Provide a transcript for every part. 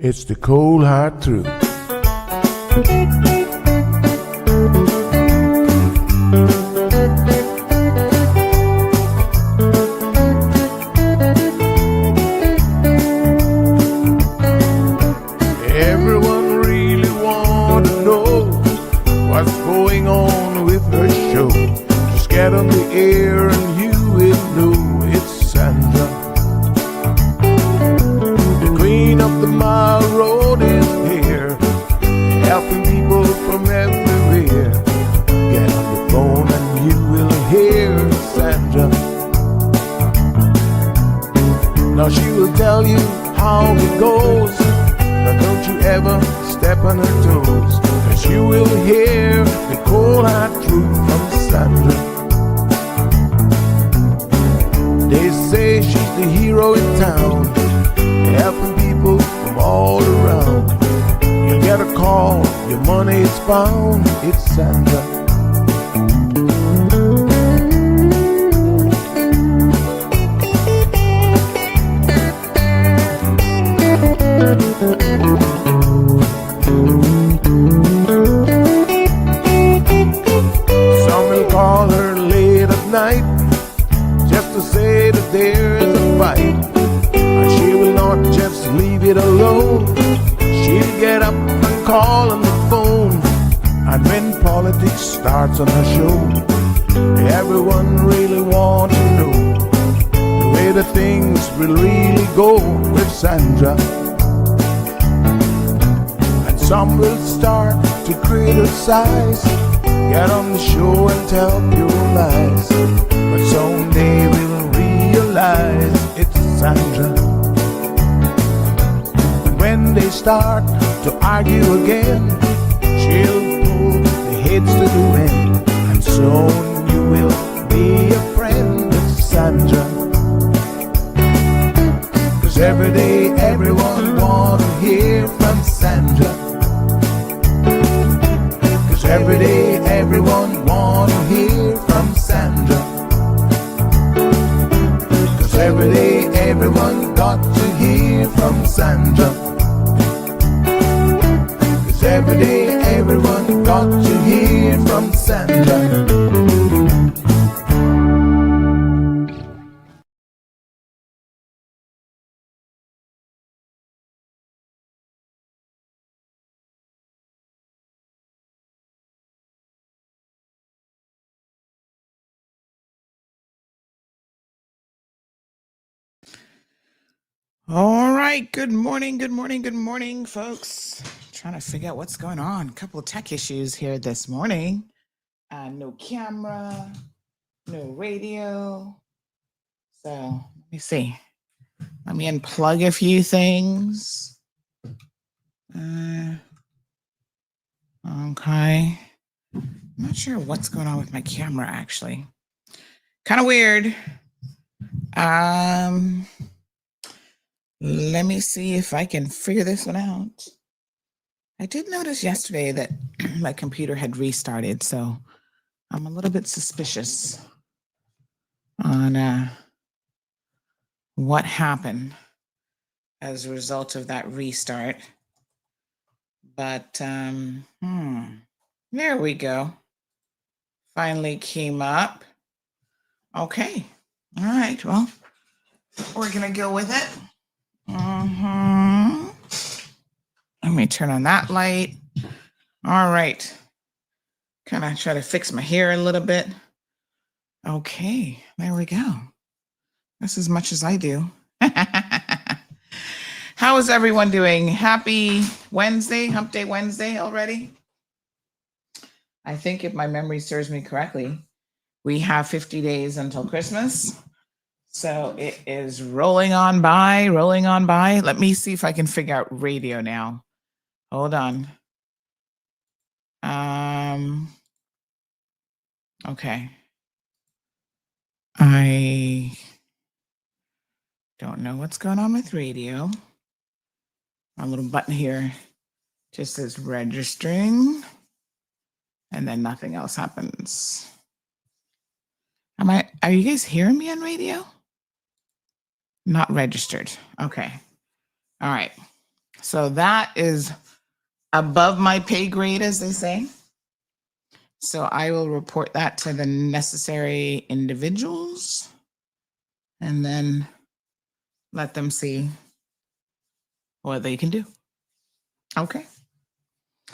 It's the cold hard truth. Everyone really want to know what's going on with her show. Just get on the air and you will know it's Sandra. The queen of the mile road is here, helping people from everywhere. Get on the phone and you will hear Sandra. Now she will tell you how it goes, but don't you ever step on her toes, 'cause you will hear the cold hard truth from Sandra. They say she's the hero in town, helping people from all around. You get a call, your money is found, it's Sandra. Some will call her late at night just to say that there's a fight, and she will not just leave it alone. She'll get up and call on the phone, and when politics starts on her show, everyone really wants to know the way the things will really go with Sandra. And some will start to criticize, get on the show and tell pure lies, but someday we'll realize it's Sandra. And when they start to argue again, she'll pull the heads to the wind, and soon you will be a friend of Sandra. 'Cause every day everyone wanna hear from Sandra. 'Cause every day everyone wanna hear from Sandra. 'Cause every day everyone got to hear from Sandra. 'Cause every day everyone got to hear from Sandra. All right. Good morning, folks. Trying to figure out what's going on. A couple of tech issues here this morning. No camera, no radio. So let me see. Let me unplug a few things. Okay. I'm not sure what's going on with my camera, actually. Kind of weird. Let me see if I can figure this one out. I did notice yesterday that my computer had restarted, so I'm a little bit suspicious on what happened as a result of that restart. But there we go. Finally came up. Okay. All right. Well, we're gonna go with it. Let me turn on that light. All right. Kind of try to fix my hair a little bit. Okay, there we go. That's as much as I do. How is everyone doing? Happy Wednesday, Hump Day Wednesday already? I think if my memory serves me correctly, we have 50 days until Christmas. So it is rolling on by. Let me see if I can figure out radio now. Hold on. Okay. I don't know what's going on with radio. My little button here just says registering, and then nothing else happens. Are you guys hearing me on radio? Not registered. Okay. All right. So that is above my pay grade, as they say. So I will report that to the necessary individuals and then let them see what they can do. Okay.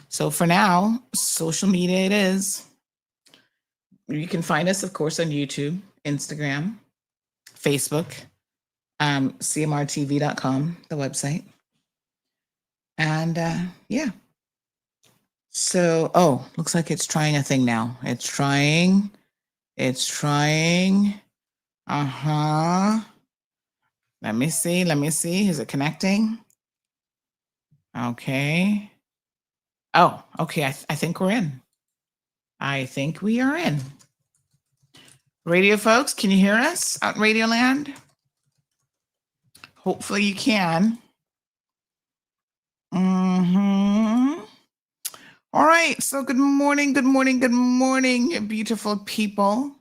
So for now, social media it is. You can find us, of course, on YouTube, Instagram, Facebook, cmrtv.com, the website. And yeah. So, oh, looks like it's trying a thing now. It's trying. Uh-huh. Let me see. Is it connecting? Okay. Oh, okay. I think we're in. I think we are in. Radio folks, can you hear us out in Radio Land? Hopefully you can. All right. So good morning, you beautiful people.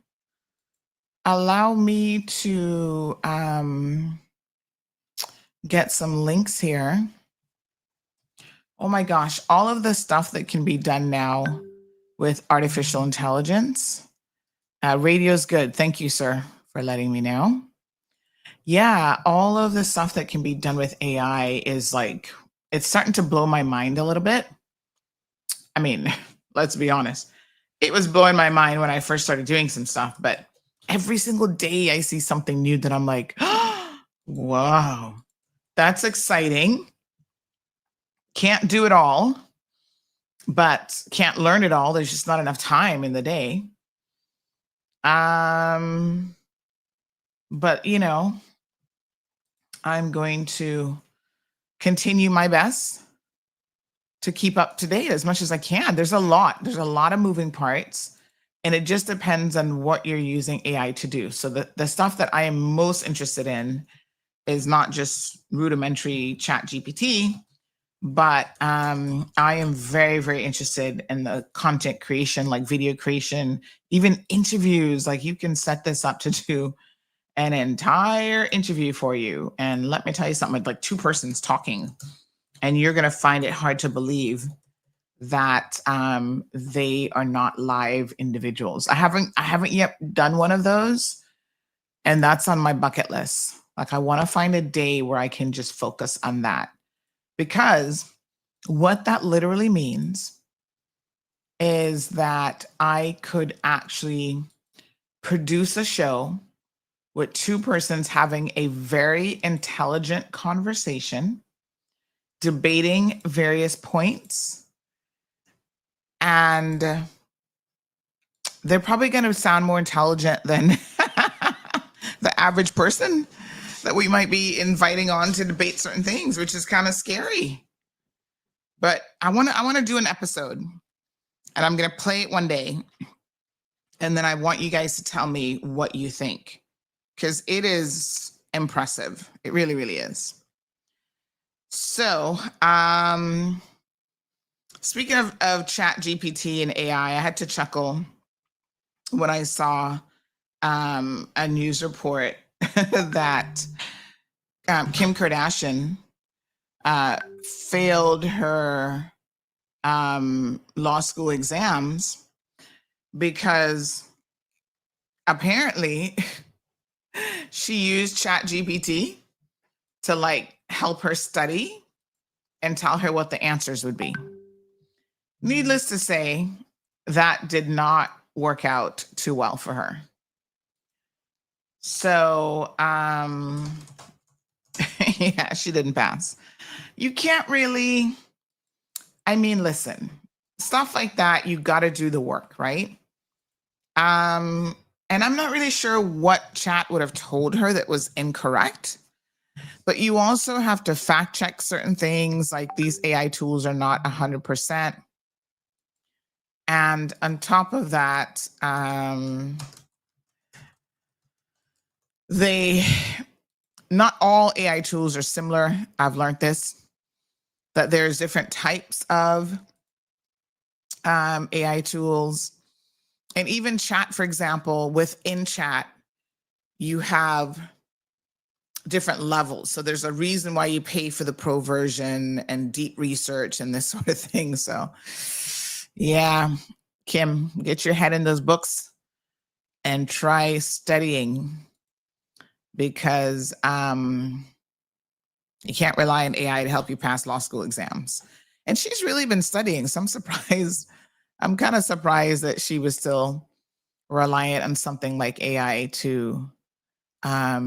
Allow me to get some links here. Oh my gosh, all of the stuff that can be done now with artificial intelligence. Radio's good. Thank you, sir, for letting me know. Yeah, all of the stuff that can be done with AI is like, it's starting to blow my mind a little bit. I mean, let's be honest. It was blowing my mind when I first started doing some stuff, but every single day I see something new that I'm like, wow, that's exciting. Can't do it all, but can't learn it all. There's just not enough time in the day. But you know, I'm going to continue my best to keep up to date as much as I can. There's a lot of moving parts, and it just depends on what you're using AI to do. So the stuff that I am most interested in is not just rudimentary chat GPT, but I am very, very interested in the content creation, like video creation, even interviews. Like you can set this up to do an entire interview for you. And let me tell you something, like two persons talking, and you're going to find it hard to believe that they are not live individuals. I haven't yet done one of those, and that's on my bucket list. Like I want to find a day where I can just focus on that, because what that literally means is that I could actually produce a show with two persons having a very intelligent conversation, debating various points, and they're probably going to sound more intelligent than the average person that we might be inviting on to debate certain things, which is kind of scary. But I want to do an episode, and I'm going to play it one day, and then I want you guys to tell me what you think, because it is impressive. It really, really is. So, speaking of Chat GPT and AI, I had to chuckle when I saw a news report that Kim Kardashian failed her law school exams because apparently she used Chat GPT to like help her study and tell her what the answers would be. Needless to say, that did not work out too well for her. So, yeah, she didn't pass. You can't really, I mean, listen, stuff like that, you got to do the work, right? And I'm not really sure what chat would have told her that was incorrect, but you also have to fact check certain things, like these AI tools are not 100%. And on top of that, not all AI tools are similar. I've learned this, that there's different types of AI tools. And even chat, for example, within chat, you have different levels. So there's a reason why you pay for the pro version and deep research and this sort of thing. So yeah, Kim, get your head in those books and try studying, because you can't rely on AI to help you pass law school exams. And she's really been studying. So I'm surprised. I'm kind of surprised that she was still reliant on something like AI to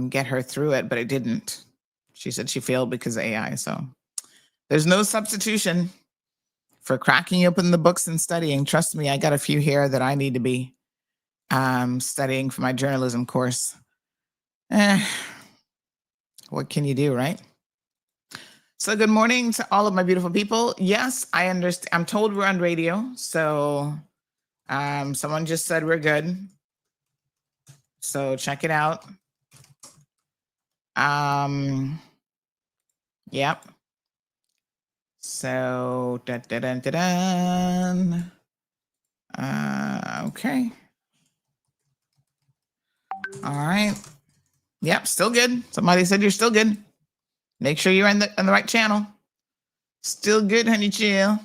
get her through it, but it didn't. She said she failed because of AI. So there's no substitution for cracking open the books and studying. Trust me, I got a few here that I need to be studying for my journalism course. What can you do, right? So good morning to all of my beautiful people. Yes, I understand. I'm told we're on radio. So someone just said we're good. So check it out. Yep. So okay. All right. Yep, still good. Somebody said you're still good. Make sure you're on the right channel. Still good, honey chill.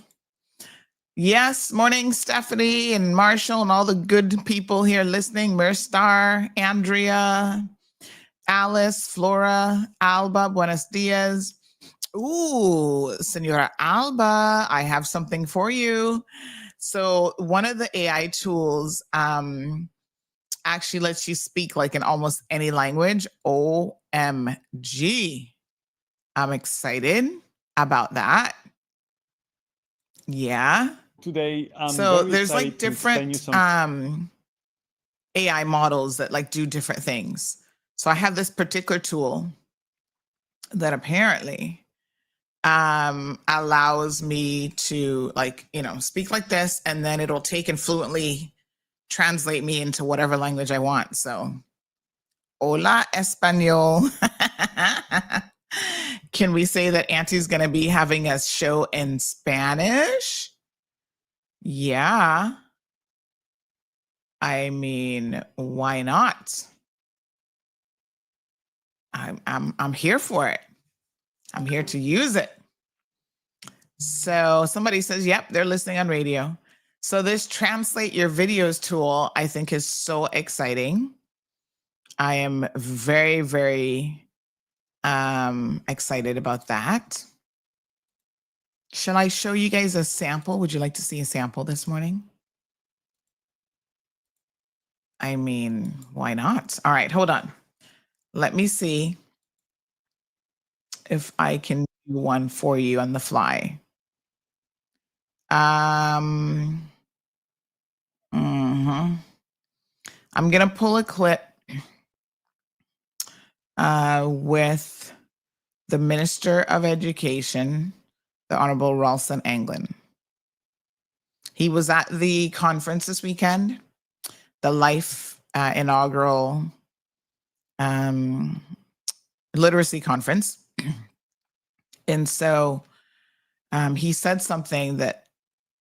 Yes, morning, Stephanie and Marshall and all the good people here listening. Mirstar, Andrea, Alice, Flora, Alba, buenos dias. Ooh, Senora Alba, I have something for you. So one of the AI tools actually lets you speak like in almost any language. OMG. I'm excited about that. Yeah. Today, so there's like different AI models that like do different things. So I have this particular tool that apparently allows me to like, speak like this, and then it'll take and fluently translate me into whatever language I want. So, hola español. Can we say that Auntie's going to be having a show in Spanish? Yeah. I mean, why not? I'm here for it. I'm here to use it. So somebody says, yep, they're listening on radio. So this translate your videos tool, I think, is so exciting. I am very, very excited about that. Shall I show you guys a sample? Would you like to see a sample this morning? I mean, why not? All right, hold on. Let me see if I can do one for you on the fly. I'm going to pull a clip with the Minister of Education, the Honorable Ralston Anglin. He was at the conference this weekend, the Life inaugural literacy conference. And so he said something that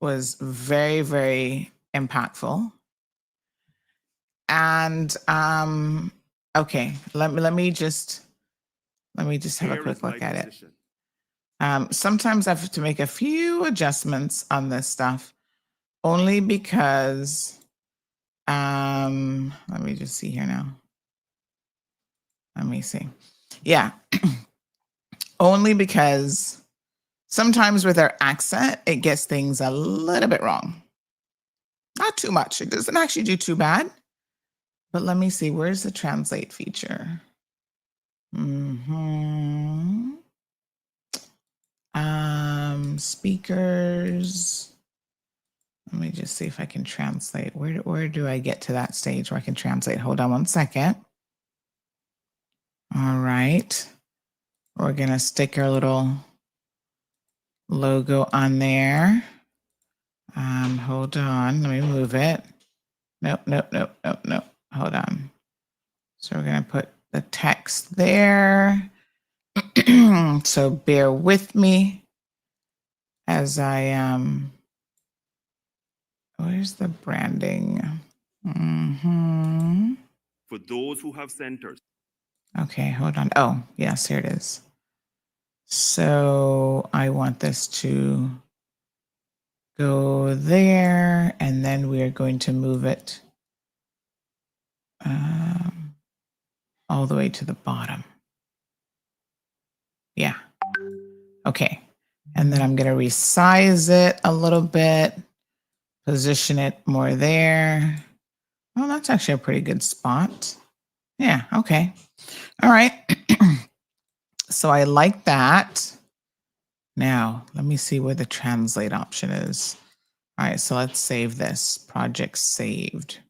was very, very impactful. And okay, let me just have a quick look at it. Sometimes I have to make a few adjustments on this stuff, only because let me just see here now. Let me see. Yeah. Only because sometimes with our accent, it gets things a little bit wrong. Not too much. It doesn't actually do too bad. But let me see. Where's the translate feature? Speakers. Let me just see if I can translate. Where do I get to that stage where I can translate? Hold on one second. All right. We're going to stick our little logo on there. Hold on. Let me move it. Nope. Hold on. So we're going to put the text there. So bear with me as I where's the branding? For those who have centers. Okay, hold on. Oh, yes, here it is. So I want this to go there, and then we are going to move it all the way to the bottom. Yeah. Okay. And then I'm going to resize it a little bit, position it more there. Well, that's actually a pretty good spot. Yeah. Okay. All right. So I like that. Now, let me see where the translate option is. All right. So let's save this. Project saved.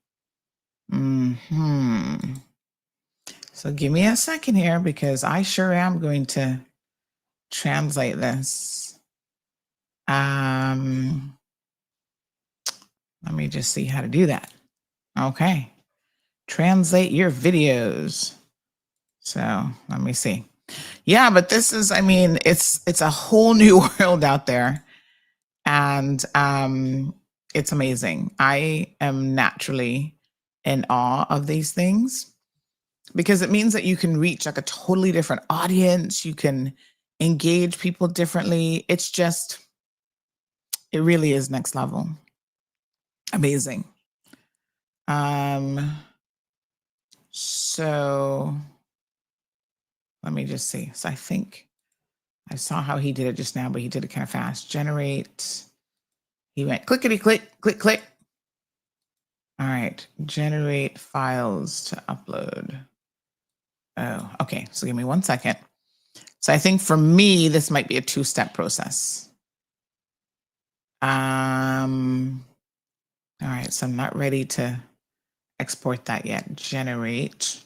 So give me a second here because I sure am going to translate this. Let me just see how to do that. Okay. Translate your videos. So let me see. Yeah, but this is, I mean, it's a whole new world out there. And it's amazing. I am naturally in awe of these things because it means that you can reach like a totally different audience. You can engage people differently. It's just, it really is next level. Amazing. So let me just see. So I think I saw how he did it just now, but he did it kind of fast. Generate. He went clickety click, click, click. All right. Generate files to upload. Oh, okay. So give me 1 second. So I think for me, this might be a 2-step process. All right. So I'm not ready to export that yet. Generate.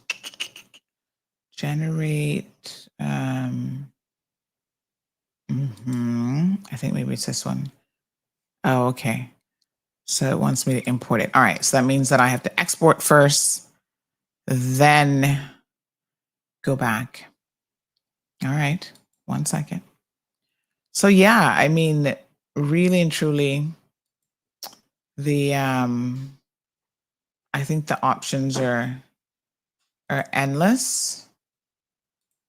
I think maybe it's this one. Oh, okay. So it wants me to import it. All right. So that means that I have to export first, then go back. All right. 1 second. So yeah, I mean, really and truly, the I think the options are endless.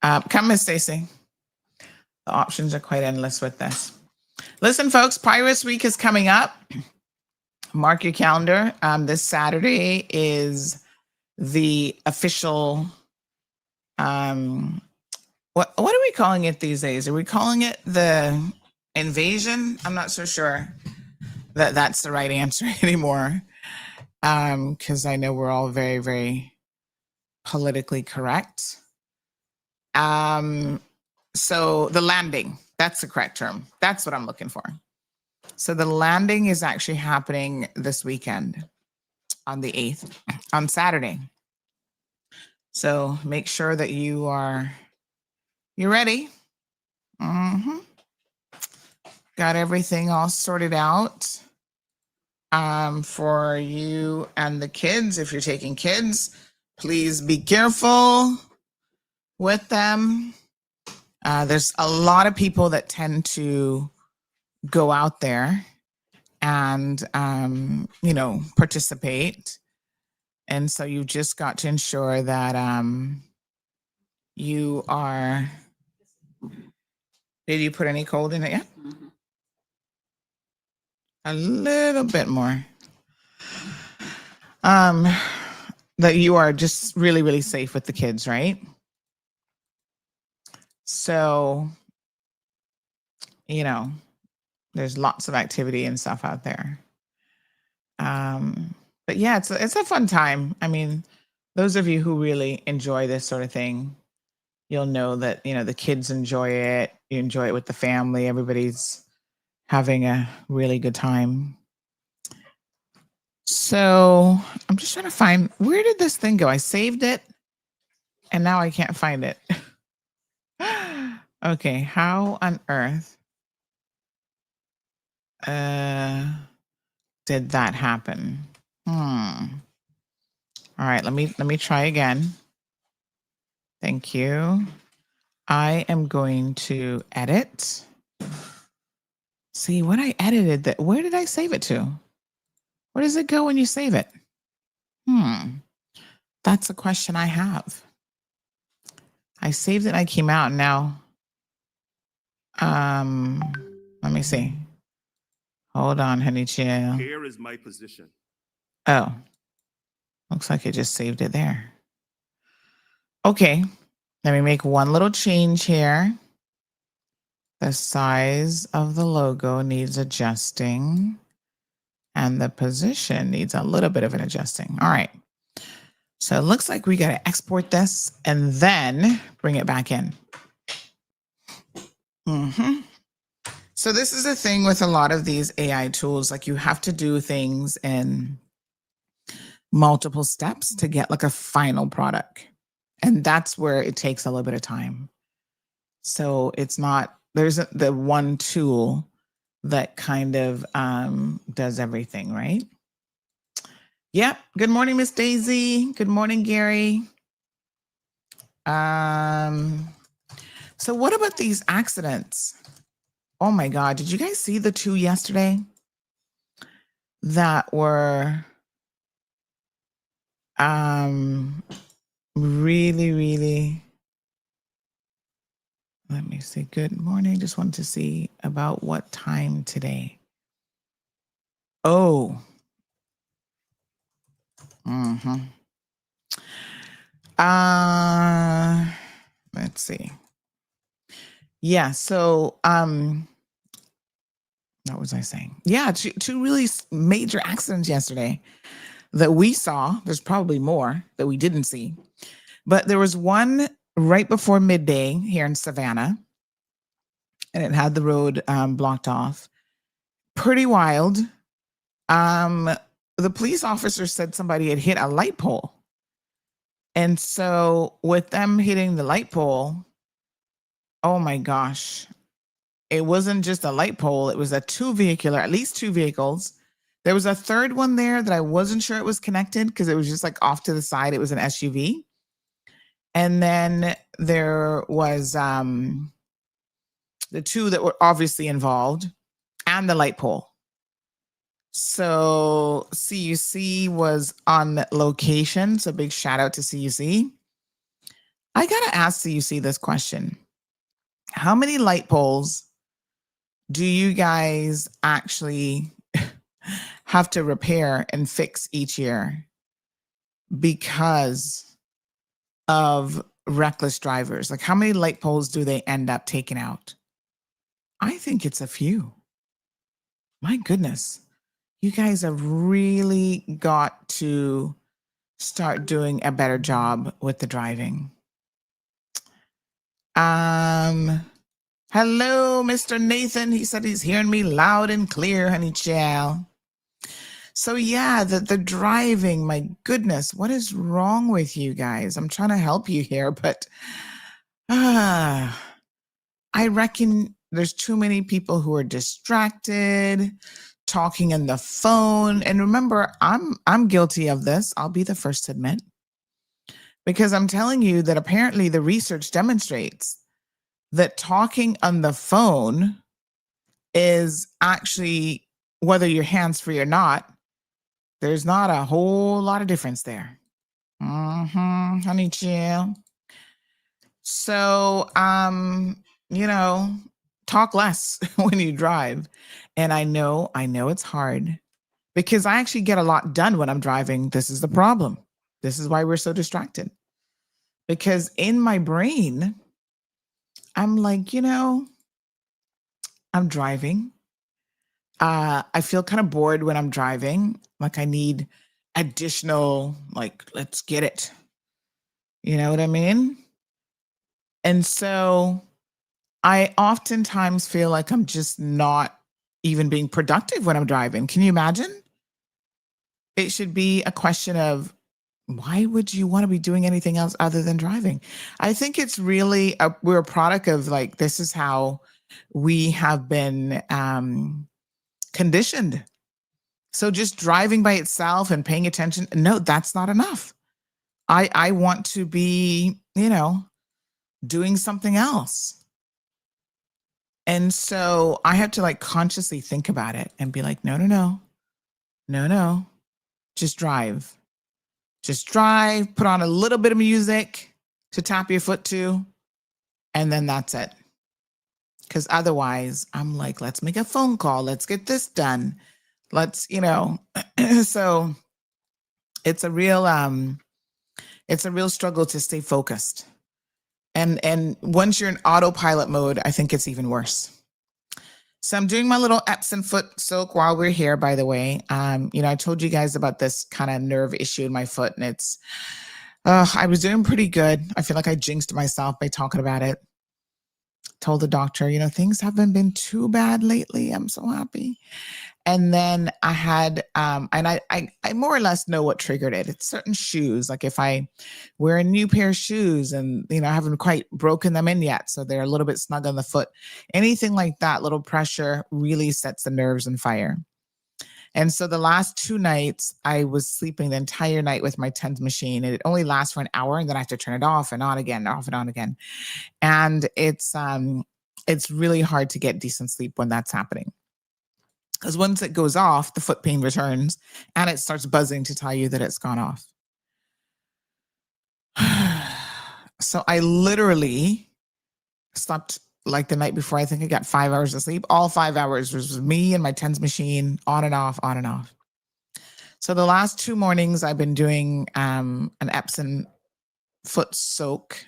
Come, Miss Stacy. The options are quite endless with this. Listen, folks, Pirates Week is coming up. Mark your calendar. This Saturday is the official. What are we calling it these days? Are we calling it the invasion? I'm not so sure that that's the right answer anymore. Because I know we're all very, very politically correct. So the landing, that's the correct term. That's what I'm looking for. So the landing is actually happening this weekend on the 8th, on Saturday. So make sure that you're ready. Got everything all sorted out for you and the kids. If you're taking kids, please be careful with them. There's a lot of people that tend to go out there and, participate. And so you just got to ensure that you are. Did you put any cold in it yet? Mm-hmm. A little bit more. That you are just really, really safe with the kids, right? So, there's lots of activity and stuff out there. But yeah, it's a fun time. I mean, those of you who really enjoy this sort of thing, you'll know that, the kids enjoy it. You enjoy it with the family. Everybody's having a really good time. So I'm just trying to find, where did this thing go? I saved it and now I can't find it. Okay, how on earth did that happen? All right, let me try again. Thank you. I am going to edit. See, when I edited that, where did I save it to? Where does it go when you save it? That's a question I have. I saved it and I came out and now. Let me see. Hold on, honey chill. Here is my position. Oh, looks like it just saved it there. Okay, let me make one little change here. The size of the logo needs adjusting and the position needs a little bit of an adjusting. All right. So it looks like we got to export this and then bring it back in. So this is the thing with a lot of these AI tools, like you have to do things in multiple steps to get like a final product. And that's where it takes a little bit of time. So it's not, there's the one tool that kind of does everything, right? Yep. Good morning, Miss Daisy. Good morning, Gary. So what about these accidents? Oh my God, did you guys see the two yesterday that were really, let me see. Good morning. Just wanted to see about what time today. Oh. Let's see. Yeah, so what was I saying? Yeah, two really major accidents yesterday that we saw. There's probably more that we didn't see. But there was one right before midday here in Savannah, and it had the road blocked off. Pretty wild. The police officer said somebody had hit a light pole. And so with them hitting the light pole, oh my gosh, it wasn't just a light pole. It was a at least two vehicles. There was a third one there that I wasn't sure it was connected because it was just like off to the side. It was an SUV. And then there was the two that were obviously involved and the light pole. So CUC was on location. So big shout out to CUC. I got to ask CUC this question. How many light poles do you guys actually have to repair and fix each year because of reckless drivers? Like how many light poles do they end up taking out? I think it's a few. My goodness. You guys have really got to start doing a better job with the driving. Hello, Mr. Nathan. He said he's hearing me loud and clear, honey chow. So yeah, the driving, my goodness, what is wrong with you guys? I'm trying to help you here, but I reckon there's too many people who are distracted, talking on the phone. And remember, I'm guilty of this. I'll be the first to admit. Because I'm telling you that apparently the research demonstrates that talking on the phone is actually, whether you're hands-free or not, there's not a whole lot of difference there. Honey chill. So, talk less when you drive. And I know it's hard because I actually get a lot done when I'm driving. This is the problem. This is why we're so distracted. Because in my brain, I'm like, I'm driving. I feel kind of bored when I'm driving. Like I need additional, like, let's get it. You know what I mean? And so I oftentimes feel like I'm just not even being productive when I'm driving. Can you imagine? It should be a question of, why would you want to be doing anything else other than driving? I think it's really, we're a product of like, this is how we have been conditioned. So just driving by itself and paying attention, no, that's not enough. I want to be, doing something else. And so I have to like consciously think about it and be like, no, just drive. Just drive, put on a little bit of music to tap your foot to, And then that's it. Because otherwise I'm like, let's make a phone call. Let's get this done. Let's, so it's a real struggle to stay focused. And once you're in autopilot mode, I think it's even worse. So I'm doing my little Epsom foot soak while we're here, by the way. I told you guys about this kind of nerve issue in my foot, and I was doing pretty good. I feel like I jinxed myself by talking about it. Told the doctor, things haven't been too bad lately. I'm so happy. And then I had, and I more or less know what triggered it. It's certain shoes. Like if I wear a new pair of shoes and, I haven't quite broken them in yet, so they're a little bit snug on the foot, anything like that, little pressure really sets the nerves on fire. And so the last 2 nights, I was sleeping the entire night with my TENS machine. And it only lasts for an hour, and then I have to turn it off and on again, off and on again. And it's really hard to get decent sleep when that's happening. Because once it goes off, the foot pain returns and it starts buzzing to tell you that it's gone off. So I literally slept like the night before. I think I got 5 hours of sleep. All 5 hours was me and my TENS machine on and off, on and off. So the last 2 mornings I've been doing an Epsom salt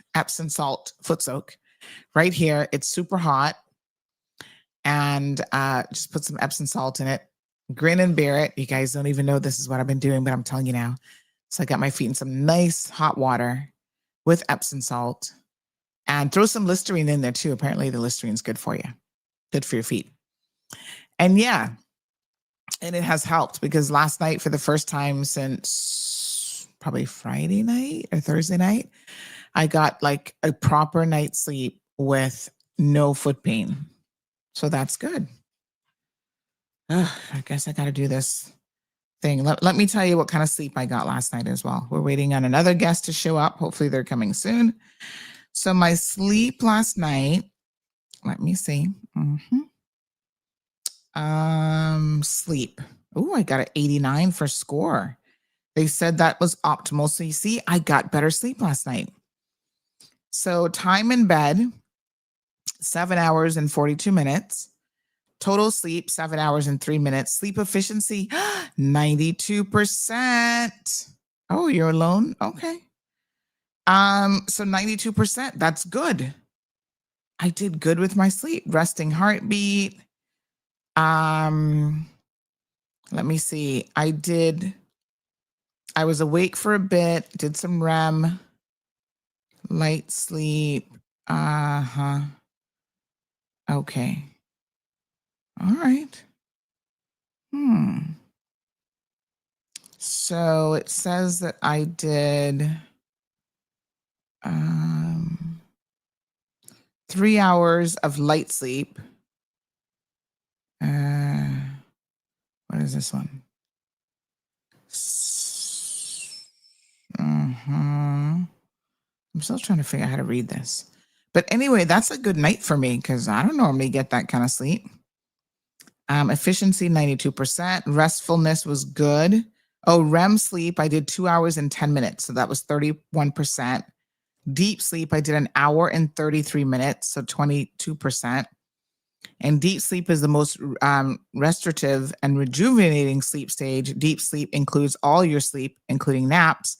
foot soak right here. It's super hot. And just put some Epsom salt in it. Grin and bear it. You guys don't even know this is what I've been doing, but I'm telling you now. So I got my feet in some nice hot water with Epsom salt, and throw some Listerine in there too. Apparently the Listerine's good for you. Good for your feet. And yeah, and it has helped, because last night, for the first time since probably Friday night or Thursday night, I got like a proper night's sleep with no foot pain. So that's good. I guess I got to do this thing. Let me tell you what kind of sleep I got last night as well. We're waiting on another guest to show up. Hopefully they're coming soon. So my sleep last night, let me see. Sleep. Oh, I got an 89 for score. They said that was optimal. So you see, I got better sleep last night. So time in bed, 7 hours and 42 minutes. Total sleep, 7 hours and 3 minutes. Sleep efficiency, 92%. Oh, you're alone? Okay. So 92%, that's good. I did good with my sleep. Resting heartbeat. Let me see. I was awake for a bit, did some REM, light sleep. Okay. All right. So it says that I did 3 hours of light sleep. What is this one? I'm still trying to figure out how to read this. But anyway, that's a good night for me, because I don't normally get that kind of sleep. Efficiency, 92%. Restfulness was good. Oh, REM sleep, I did 2 hours and 10 minutes. So that was 31%. Deep sleep, I did 1 hour and 33 minutes. So 22%. And deep sleep is the most restorative and rejuvenating sleep stage. Deep sleep includes all your sleep, including naps.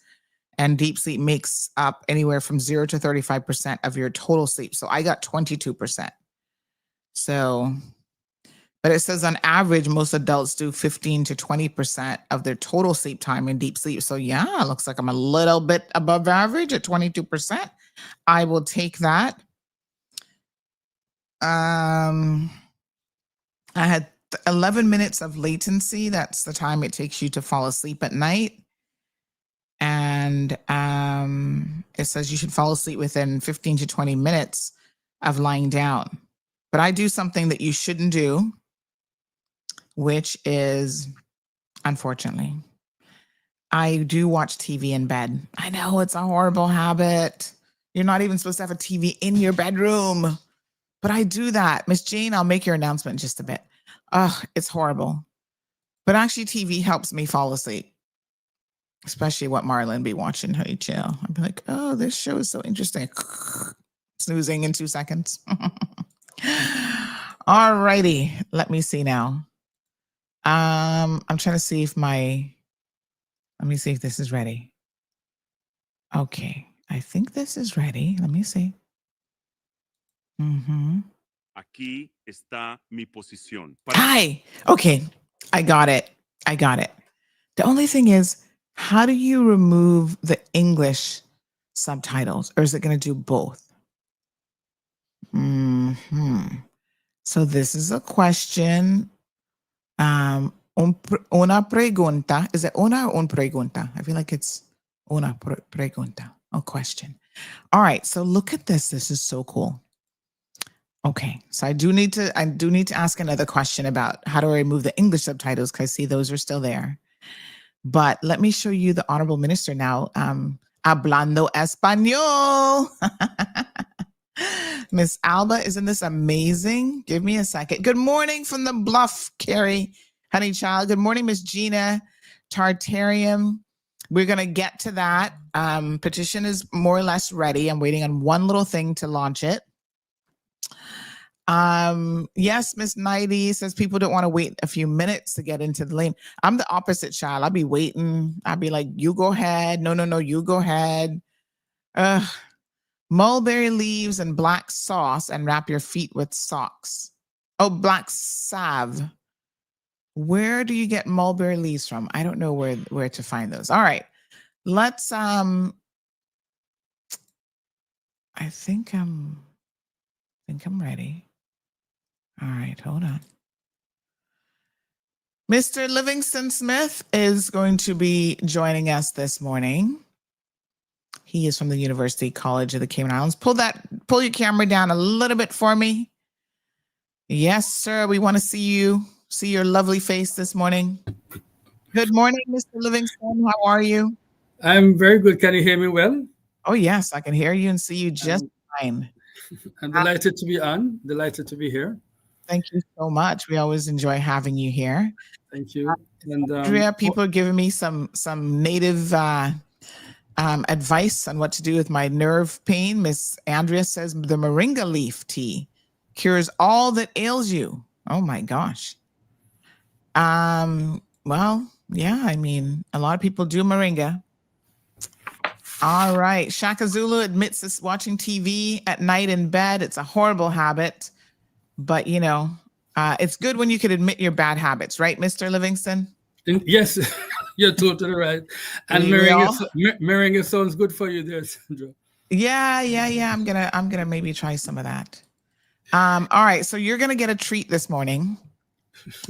And deep sleep makes up anywhere from 0 to 35% of your total sleep. So I got 22%. So, but it says on average, most adults do 15 to 20% of their total sleep time in deep sleep. So yeah, it looks like I'm a little bit above average at 22%. I will take that. I had 11 minutes of latency. That's the time it takes you to fall asleep at night. And it says you should fall asleep within 15 to 20 minutes of lying down. But I do something that you shouldn't do, which is, unfortunately, I do watch TV in bed. I know it's a horrible habit. You're not even supposed to have a TV in your bedroom. But I do that. Miss Jane, I'll make your announcement in just a bit. It's horrible. But actually, TV helps me fall asleep. Especially what Marlon be watching. Hey, chill. I'd be like, oh, this show is so interesting. snoozing in 2 seconds. All righty. Let me see now. I'm trying to see if let me see if this is ready. Okay. I think this is ready. Let me see. Aquí está mi posición. Hi. Okay. I got it. The only thing is, how do you remove the English subtitles, or is it going to do both? So this is a question. Una pregunta. Is it una or un pregunta? I feel like it's una pregunta. A question. All right. So look at this. This is so cool. Okay. So I do need to ask another question about how to remove the English subtitles, because I see those are still there. But let me show you the Honorable Minister now. Hablando Español. Miss Alba, isn't this amazing? Give me a second. Good morning from the Bluff, Carrie, honey child. Good morning, Miss Gina Tartarium. We're going to get to that. Petition is more or less ready. I'm waiting on one little thing to launch it. Yes, Miss Nighty says people don't want to wait a few minutes to get into the lane. I'm the opposite, child. I'll be waiting. I'll be like, you go ahead. No, you go ahead. Mulberry leaves and black sauce, and wrap your feet with socks. Oh, black salve. Where do you get mulberry leaves from? I don't know where to find those. All right. Let's I think I'm ready. All right, hold on. Mr. Livingston Smith is going to be joining us this morning. He is from the University College of the Cayman Islands. Pull your camera down a little bit for me. Yes, sir. We want to see your lovely face this morning. Good morning, Mr. Livingston. How are you? I'm very good. Can you hear me well? Oh, yes. I can hear you and see you just fine. I'm delighted to be on. Delighted to be here. Thank you so much. We always enjoy having you here. Thank you. And Andrea, people are giving me some native advice on what to do with my nerve pain. Miss Andrea says the moringa leaf tea cures all that ails you. Oh my gosh. Well, yeah, I mean, a lot of people do moringa. All right. Shaka Zulu admits this watching TV at night in bed. It's a horrible habit, but it's good when you can admit your bad habits, right, Mr. Livingston? Yes, you're totally right. And moringa sounds good for you there, Sandra. Yeah. I'm gonna maybe try some of that. All right, so you're gonna get a treat this morning.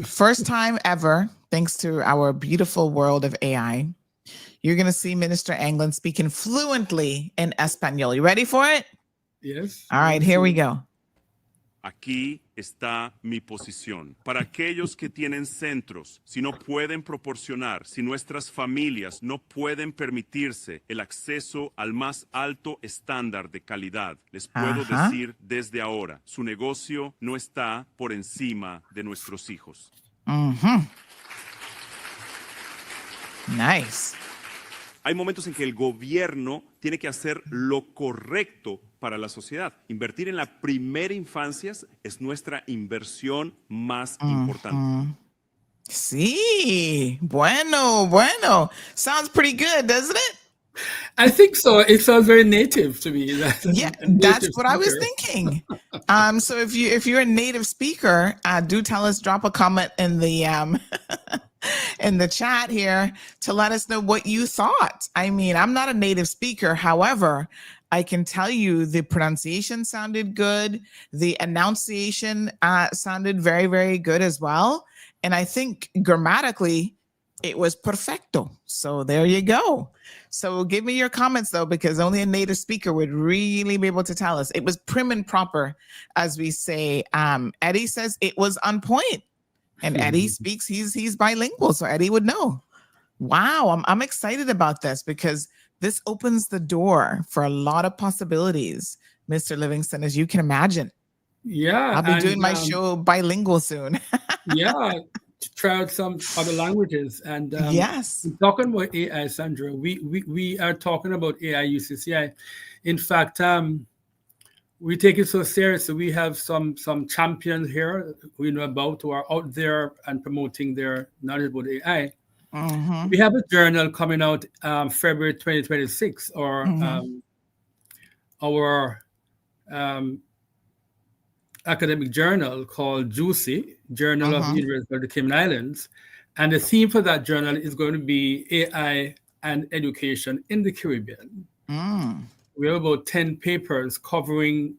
First time ever, thanks to our beautiful world of AI. You're gonna see Minister Anglin speaking fluently in Espanol. You ready for it? Yes. All right, here we go. Aquí está mi posición. Para aquellos que tienen centros, si no pueden proporcionar, si nuestras familias no pueden permitirse el acceso al más alto estándar de calidad, les puedo decir desde ahora, su negocio no está por encima de nuestros hijos. Nice. Hay momentos en que el gobierno tiene que hacer lo correcto para la sociedad. Invertir en la primera infancia es nuestra inversión más importante. Sí, bueno. Sounds pretty good, doesn't it? I think so. It sounds very native to me. Yeah, that's what I was thinking. So if you're a native speaker, do tell us, drop a comment in the in the chat here to let us know what you thought. I mean, I'm not a native speaker. However, I can tell you the pronunciation sounded good. The enunciation sounded very, very good as well. And I think grammatically, it was perfecto. So there you go. So give me your comments, though, because only a native speaker would really be able to tell us. It was prim and proper, as we say. Eddie says it was on point. And Eddie speaks, he's bilingual, so Eddie would know. Wow, I'm excited about this because this opens the door for a lot of possibilities, Mr. Livingston, as you can imagine. Yeah. I'll be doing my show bilingual soon. Yeah, to try out some other languages. And yes, talking about AI, Sandra, we are talking about AI UCCI. In fact, we take it so seriously. We have some champions here we know about who are out there and promoting their knowledge about AI. Mm-hmm. We have a journal coming out February 2026, or our academic journal called JUCI, Journal of the University of the Cayman Islands. And the theme for that journal is going to be AI and education in the Caribbean. We have about 10 papers covering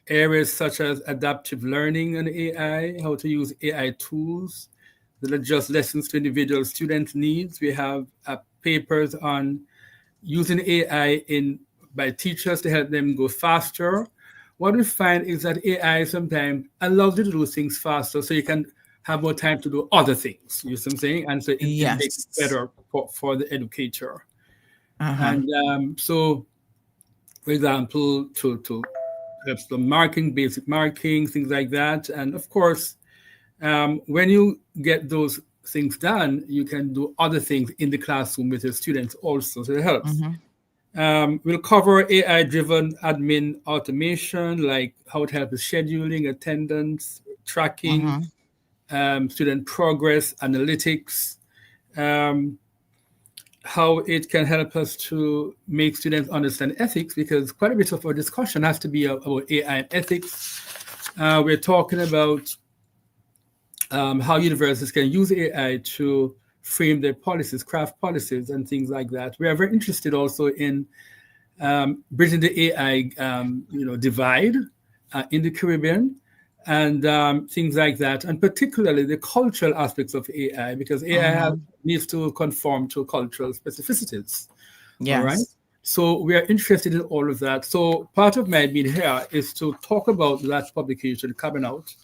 areas such as adaptive learning and AI, how to use AI tools that adjust lessons to individual student needs. We have papers on using AI by teachers to help them go faster. What we find is that AI sometimes allows you to do things faster so you can have more time to do other things. You see what I'm saying? And so it makes it better for the educator. And so, for example, to have some marking, basic marking, things like that. And of course, when you get those things done, you can do other things in the classroom with your students also. So it helps. We'll cover AI-driven admin automation, like how it helps with scheduling, attendance, tracking, student progress, analytics, how it can help us to make students understand ethics, because quite a bit of our discussion has to be about AI and ethics. We're talking about how universities can use AI to frame their policies, craft policies, and things like that. We are very interested also in bridging the AI, divide in the Caribbean, and things like that, and particularly the cultural aspects of AI, because AI needs to conform to cultural specificities. All right. So we are interested in all of that. So part of my being here is to talk about that publication coming out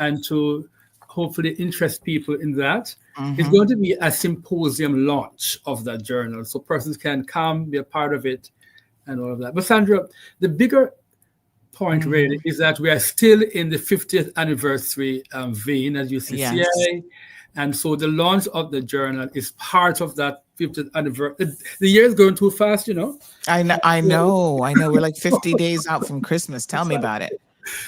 and to hopefully interest people in that. It's going to be a symposium launch of that journal, so persons can come, be a part of it, and all of that. But Sandra, the bigger point really is that we are still in the 50th anniversary vein at UCCI. And so the launch of the journal is part of that 50th anniversary. The year is going too fast, you know. I know. We're like 50 days out from Christmas. Tell me about it.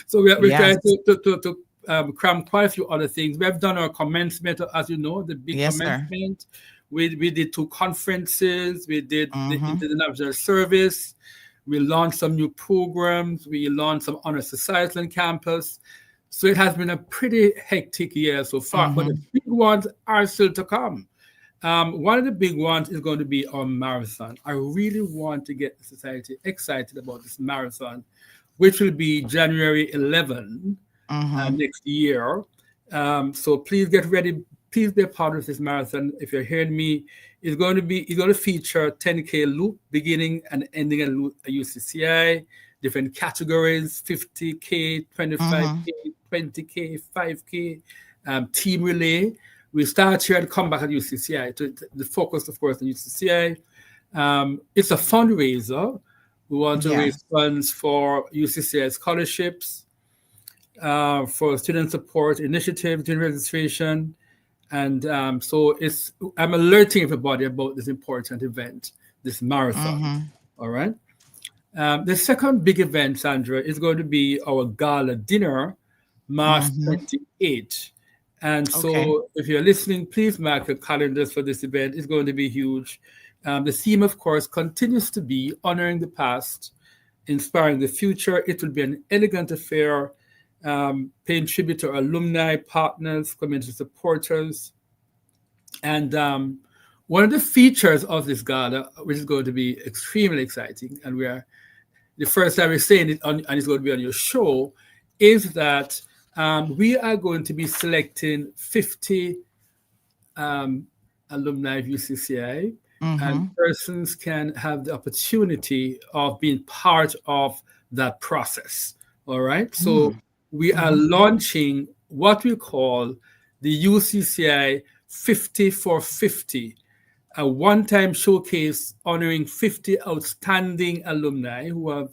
So we're trying to cram quite a few other things. We have done our commencement, as you know, the big commencement. We did 2 conferences. We did the international service. We launched some new programs. We launched some honor societies on campus. So it has been a pretty hectic year so far, but the big ones are still to come. One of the big ones is going to be our marathon. I really want to get the society excited about this marathon, which will be January 11 next year. So please get ready. Please be a part of this marathon. If you're hearing me, it's going to feature 10K loop beginning and ending at UCCI, different categories, 50K, 25K, 20K, 5K, team relay. We start here and come back at UCCI. The focus, of course, on UCCI. It's a fundraiser. We want to raise funds for UCCI scholarships, for student support initiatives, student registration. And so I'm alerting everybody about this important event, this marathon. All right. The second big event, Sandra, is going to be our gala dinner, March 28th. And so if you're listening, please mark your calendars for this event. It's going to be huge. The theme, of course, continues to be honoring the past, inspiring the future. It will be an elegant affair, paying tribute to our alumni, partners, community supporters. And one of the features of this gala, which is going to be extremely exciting, and the first time we're saying it, and it's going to be on your show, is that we are going to be selecting 50 alumni of UCCI, and persons can have the opportunity of being part of that process. All right. So we are launching what we call the UCCI 50 for 50, a one-time showcase honoring 50 outstanding alumni whose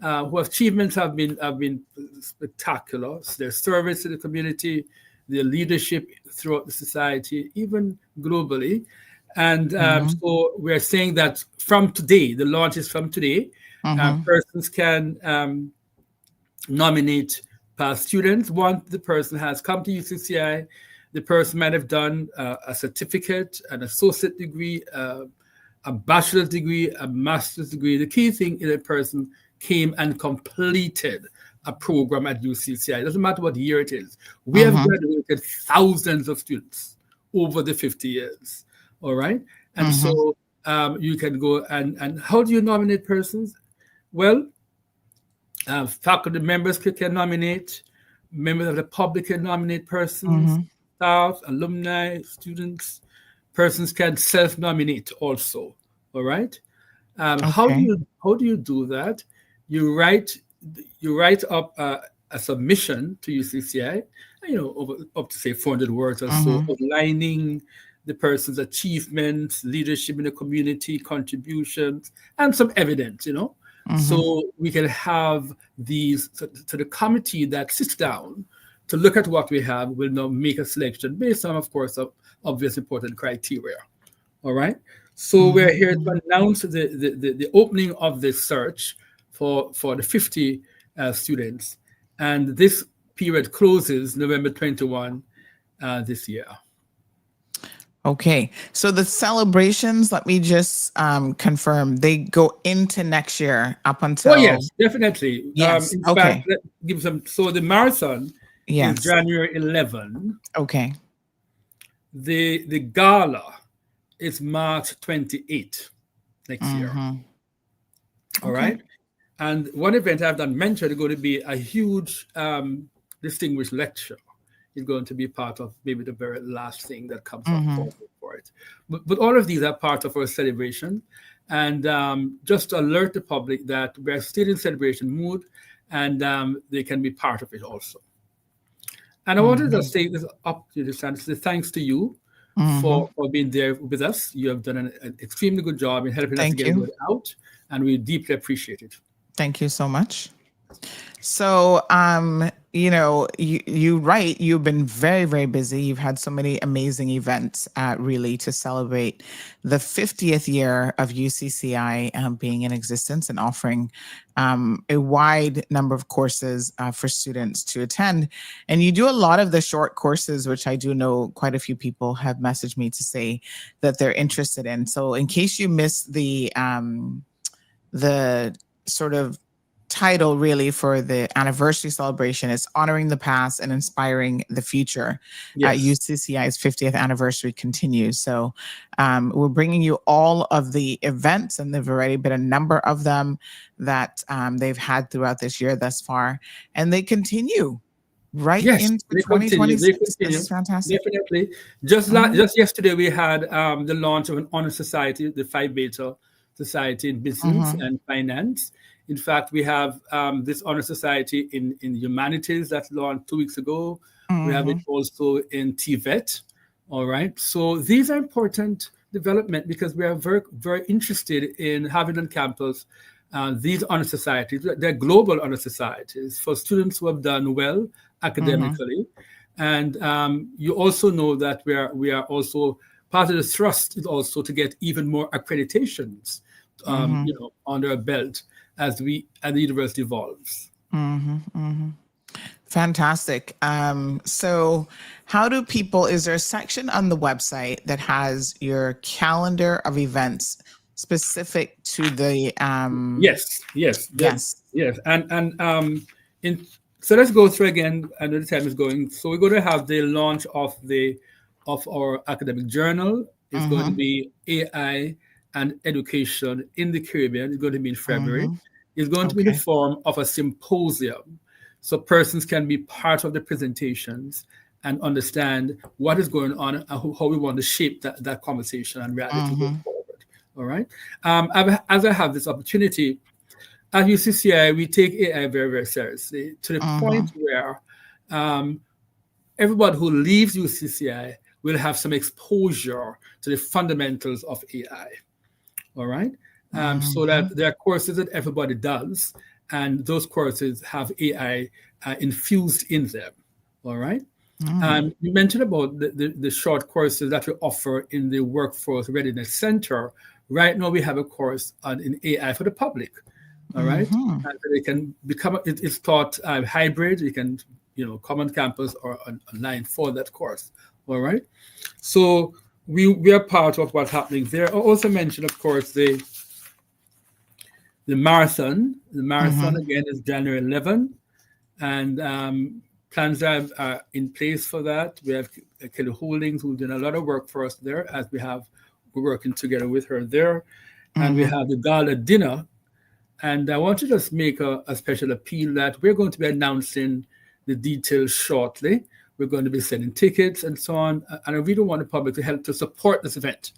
achievements have been spectacular. Their service to the community, their leadership throughout the society, even globally. And so we're saying that from today, the launch is from today, Persons can nominate past students. Once the person has come to UCCI, the person might have done a certificate, an associate degree, a bachelor's degree, a master's degree. The key thing is a person came and completed a program at UCCI. It doesn't matter what year it is. We have graduated thousands of students over the 50 years. All right. And so you can go and how do you nominate persons? Well, faculty members can nominate, members of the public can nominate persons, staff, alumni, students. Persons can self-nominate also. All right. How do you do that? You write up a submission to UCCI, up to say 400 words or so, outlining the person's achievements, leadership in the community, contributions, and some evidence, So we can have these, so the committee that sits down to look at what we have will now make a selection based on, of course, obvious important criteria. All right. So we're here to announce the opening of this search for the 50 students. And this period closes November 21 this year. Okay, so the celebrations, let me just confirm, they go into next year up until... Oh, yes, definitely. Yes, in okay. fact, give some, so the marathon is January 11. Okay. The gala is March 28 next year. All right. And one event I've done mentioned is going to be a huge distinguished lecture. Is going to be part of maybe the very last thing that comes up for it. But all of these are part of our celebration. And just to alert the public that we're still in celebration mood and they can be part of it also. And I wanted to say this opportunity to say thanks to you for being there with us. You have done an extremely good job in helping us to get it out, and we deeply appreciate it. Thank you so much. So, you write, you've been very, very busy. You've had so many amazing events, really, to celebrate the 50th year of UCCI being in existence and offering a wide number of courses for students to attend. And you do a lot of the short courses, which I do know quite a few people have messaged me to say that they're interested in. So in case you missed the sort of title really for the anniversary celebration, is honoring the past and inspiring the future. UCCI's 50th anniversary continues. So we're bringing you all of the events, and there've already been a number of them that they've had throughout this year thus far, and they continue into 2026. This is fantastic. Definitely. Just yesterday we had the launch of an honor society, the Phi Beta Society in Business and Finance. In fact, we have this honor society in humanities that launched 2 weeks ago. We have it also in TVET. All right. So these are important development because we are very, very interested in having on campus these honor societies. They're global honor societies for students who have done well academically. And you also know that we are also part of the thrust is also to get even more accreditations, under a belt as the university evolves. Fantastic. So how do people, is there a section on the website that has your calendar of events specific to the Yes. And so let's go through again. I know the time is going. So we're going to have the launch of our academic journal. It's going to be AI and Education in the Caribbean. It's going to be in February. It's going to be in the form of a symposium. So persons can be part of the presentations and understand what is going on and how we want to shape that conversation and reality going forward. All right. As I have this opportunity, at UCCI, we take AI very, very seriously to the point where everybody who leaves UCCI will have some exposure to the fundamentals of AI. All right. So that there are courses that everybody does, and those courses have AI infused in them. All right. You mentioned about the short courses that we offer in the Workforce Readiness Center. Right now, we have a course in AI for the public. All right, and so they can become. It's taught hybrid. You can come on campus or online for that course. All right, so we are part of what's happening there. I also mentioned, of course, the marathon. The marathon again is January 11, and plans are in place for that. We have Kelly Holdings, who's doing a lot of work for us there, as we're working together with her there, and we have the gala dinner. And I want to just make a special appeal that we're going to be announcing the details shortly. We're going to be sending tickets and so on. And I really want the public to help to support this event.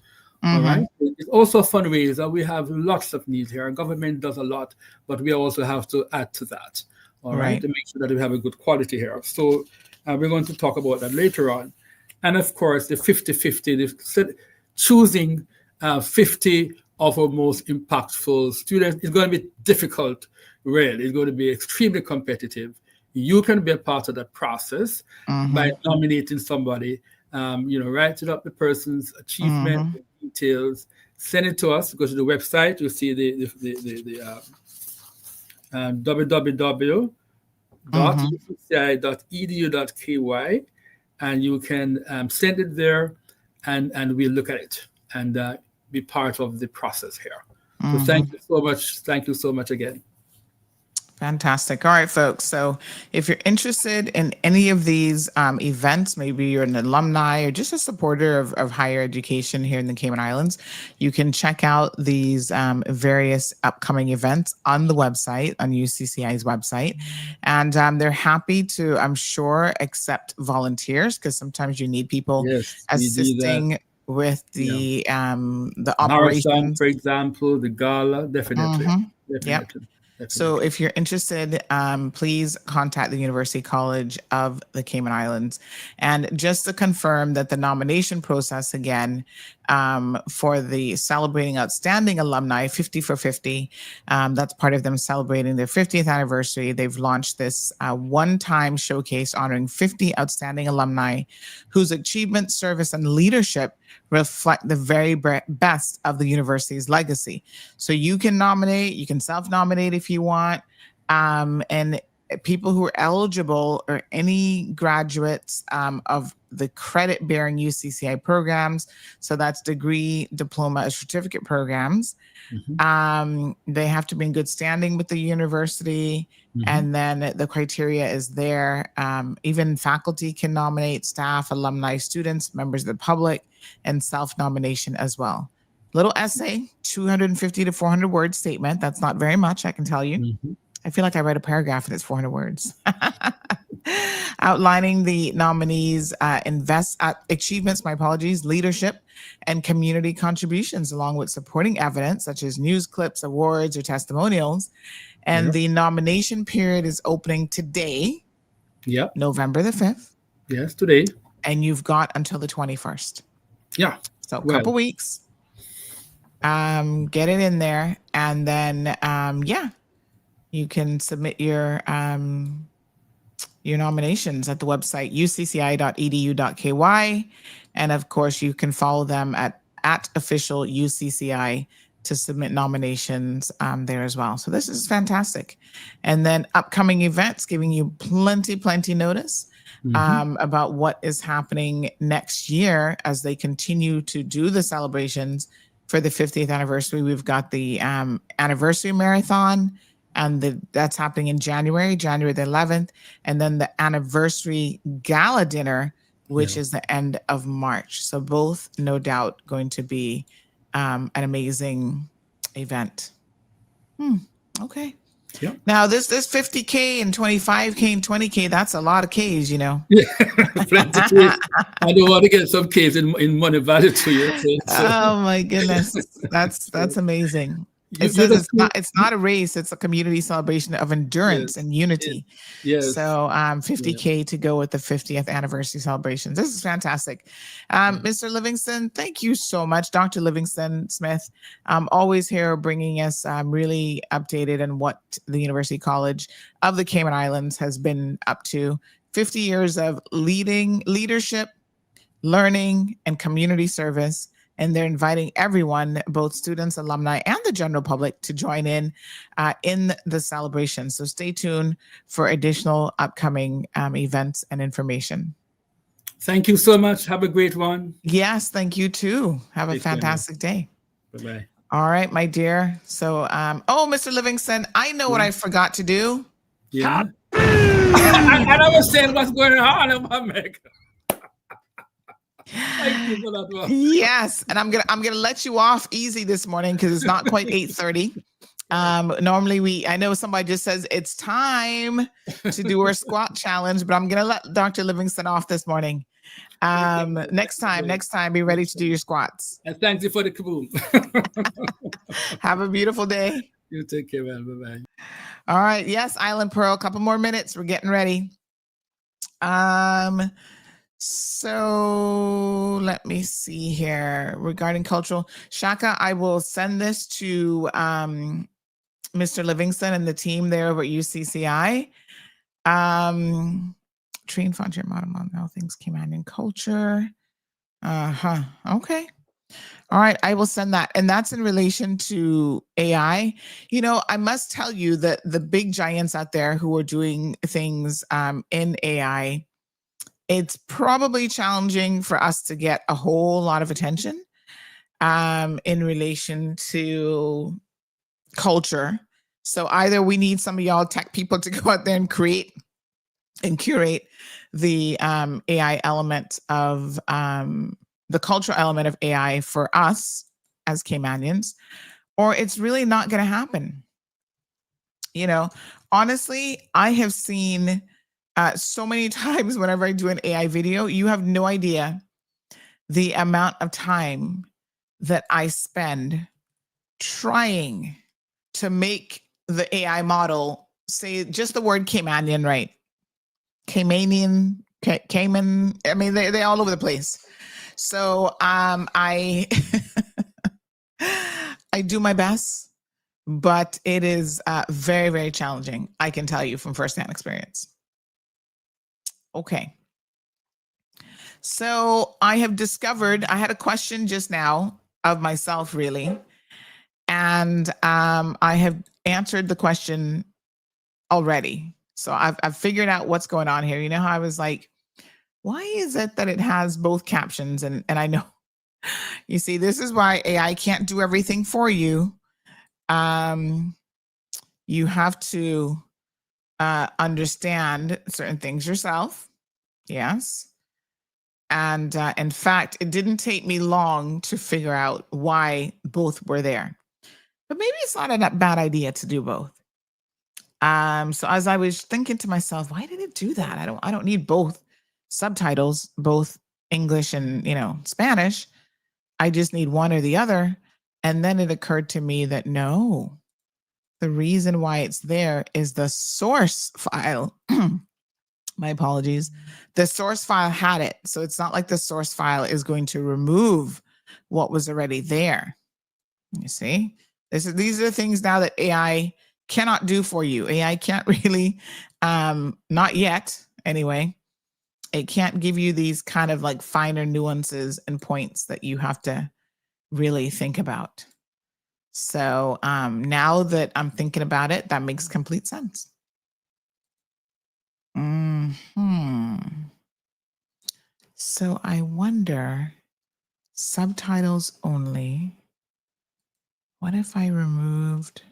All right. It's also a fundraiser. We have lots of needs here. Our government does a lot, but we also have to add to that. All right. To make sure that we have a good quality here. So we're going to talk about that later on. And of course, the 50-50, choosing 50 of our most impactful students is going to be difficult, really. It's going to be extremely competitive. You can be a part of that process by nominating somebody, writing up the person's achievement, the details, send it to us, go to the website, you'll see the www.ucci.edu.ky, and you can send it there, and we'll look at it and be part of the process here. So thank you so much. Thank you so much again. Fantastic. All right, folks. So if you're interested in any of these events, maybe you're an alumni or just a supporter of higher education here in the Cayman Islands, you can check out these various upcoming events on the website, on UCCI's website. And they're happy to, I'm sure, accept volunteers, because sometimes you need people assisting with the operations. Marathon, for example, the gala, definitely. Yep. So if you're interested, please contact the University College of the Cayman Islands. And just to confirm that the nomination process again, for the Celebrating Outstanding Alumni 50 for 50, that's part of them celebrating their 50th anniversary. They've launched this one-time showcase honoring 50 outstanding alumni whose achievement, service, and leadership reflect the very best of the university's legacy. So you can nominate, you can self-nominate if you want, and people who are eligible or any graduates of the credit-bearing UCCI programs, so that's degree, diploma, or certificate programs, they have to be in good standing with the university, and then the criteria is there. Even faculty can nominate, staff, alumni, students, members of the public, and self-nomination as well. Little essay, 250 to 400 word statement. That's not very much, I can tell you. I feel like I read a paragraph and it's 400 words. Outlining the nominees' achievements, leadership, and community contributions, along with supporting evidence such as news clips, awards, or testimonials. And the nomination period is opening today, November the 5th. Yes, today. And you've got until the 21st. Yeah. So a couple weeks. Get it in there. And then, you can submit your nominations at the website ucci.edu.ky, and of course you can follow them at official UCCI to submit nominations there as well. So this is fantastic. And then upcoming events, giving you plenty notice about what is happening next year as they continue to do the celebrations for the 50th anniversary. We've got the anniversary marathon, and that's happening in January the 11th, and then the anniversary gala dinner, which is the end of March. So both, no doubt, going to be an amazing event. Okay. Yep. Now this 50K and 25K and 20K, that's a lot of Ks, you know. Yeah, plenty of Ks. I don't want to get some Ks in money value to you. Oh my goodness, that's amazing. It says it's not a race, it's a community celebration of endurance and unity. Yes. So 50K to go with the 50th anniversary celebrations. This is fantastic. Mr. Livingston, thank you so much. Dr. Livingston Smith, always here bringing us really updated on what the University College of the Cayman Islands has been up to. 50 years of leadership, learning, and community service and they're inviting everyone, both students, alumni, and the general public, to join in the celebration. So stay tuned for additional upcoming events and information. Thank you so much. Have a great one. Yes, thank you too. Have a fantastic day. Bye-bye. All right, my dear. So, Mr. Livingston, I know what I forgot to do. Yeah. I was saying what's going on in America. Thank you for that one. Yes, and I'm gonna let you off easy this morning because it's not quite 8:30. Normally I know somebody just says it's time to do our squat challenge, but I'm gonna let Dr. Livingston off this morning. Next time, be ready to do your squats. And thank you for the kaboom. Have a beautiful day. You take care, man. Bye-bye. All right. Yes, Island Pearl, a couple more minutes. We're getting ready. So let me see here regarding cultural. Shaka, I will send this to Mr. Livingston and the team there over at UCCI. Tree and Frontier Model on all things Caymanian culture. Okay. All right. I will send that. And that's in relation to AI. You know, I must tell you that the big giants out there who are doing things in AI, it's probably challenging for us to get a whole lot of attention in relation to culture. So either we need some of y'all tech people to go out there and create and curate the AI element of the cultural element of AI for us as Caymanians, or it's really not going to happen. You know, honestly, I have seen so many times whenever I do an AI video, you have no idea the amount of time that I spend trying to make the AI model say just the word Caymanian right. Caymanian, Cayman, I mean, they're all over the place. So I I do my best, but it is very, very challenging. I can tell you from firsthand experience. Okay. So I have discovered, I had a question just now of myself, really. And I have answered the question already. So I've figured out what's going on here. You know how I was like, why is it that it has both captions? And I know, you see, this is why AI can't do everything for you. You have to understand certain things yourself. Yes. And in fact, it didn't take me long to figure out why both were there. But maybe it's not a bad idea to do both. So as I was thinking to myself, why did it do that? I don't need both subtitles, both English and, Spanish. I just need one or the other. And then it occurred to me that no, the reason why it's there is the source file. My apologies. The source file had it. So it's not like the source file is going to remove what was already there. You see, these are the things now that AI cannot do for you. AI can't really, not yet anyway. It can't give you these kind of like finer nuances and points that you have to really think about. So now that I'm thinking about it, that makes complete sense. So I wonder, subtitles only. What if I removed?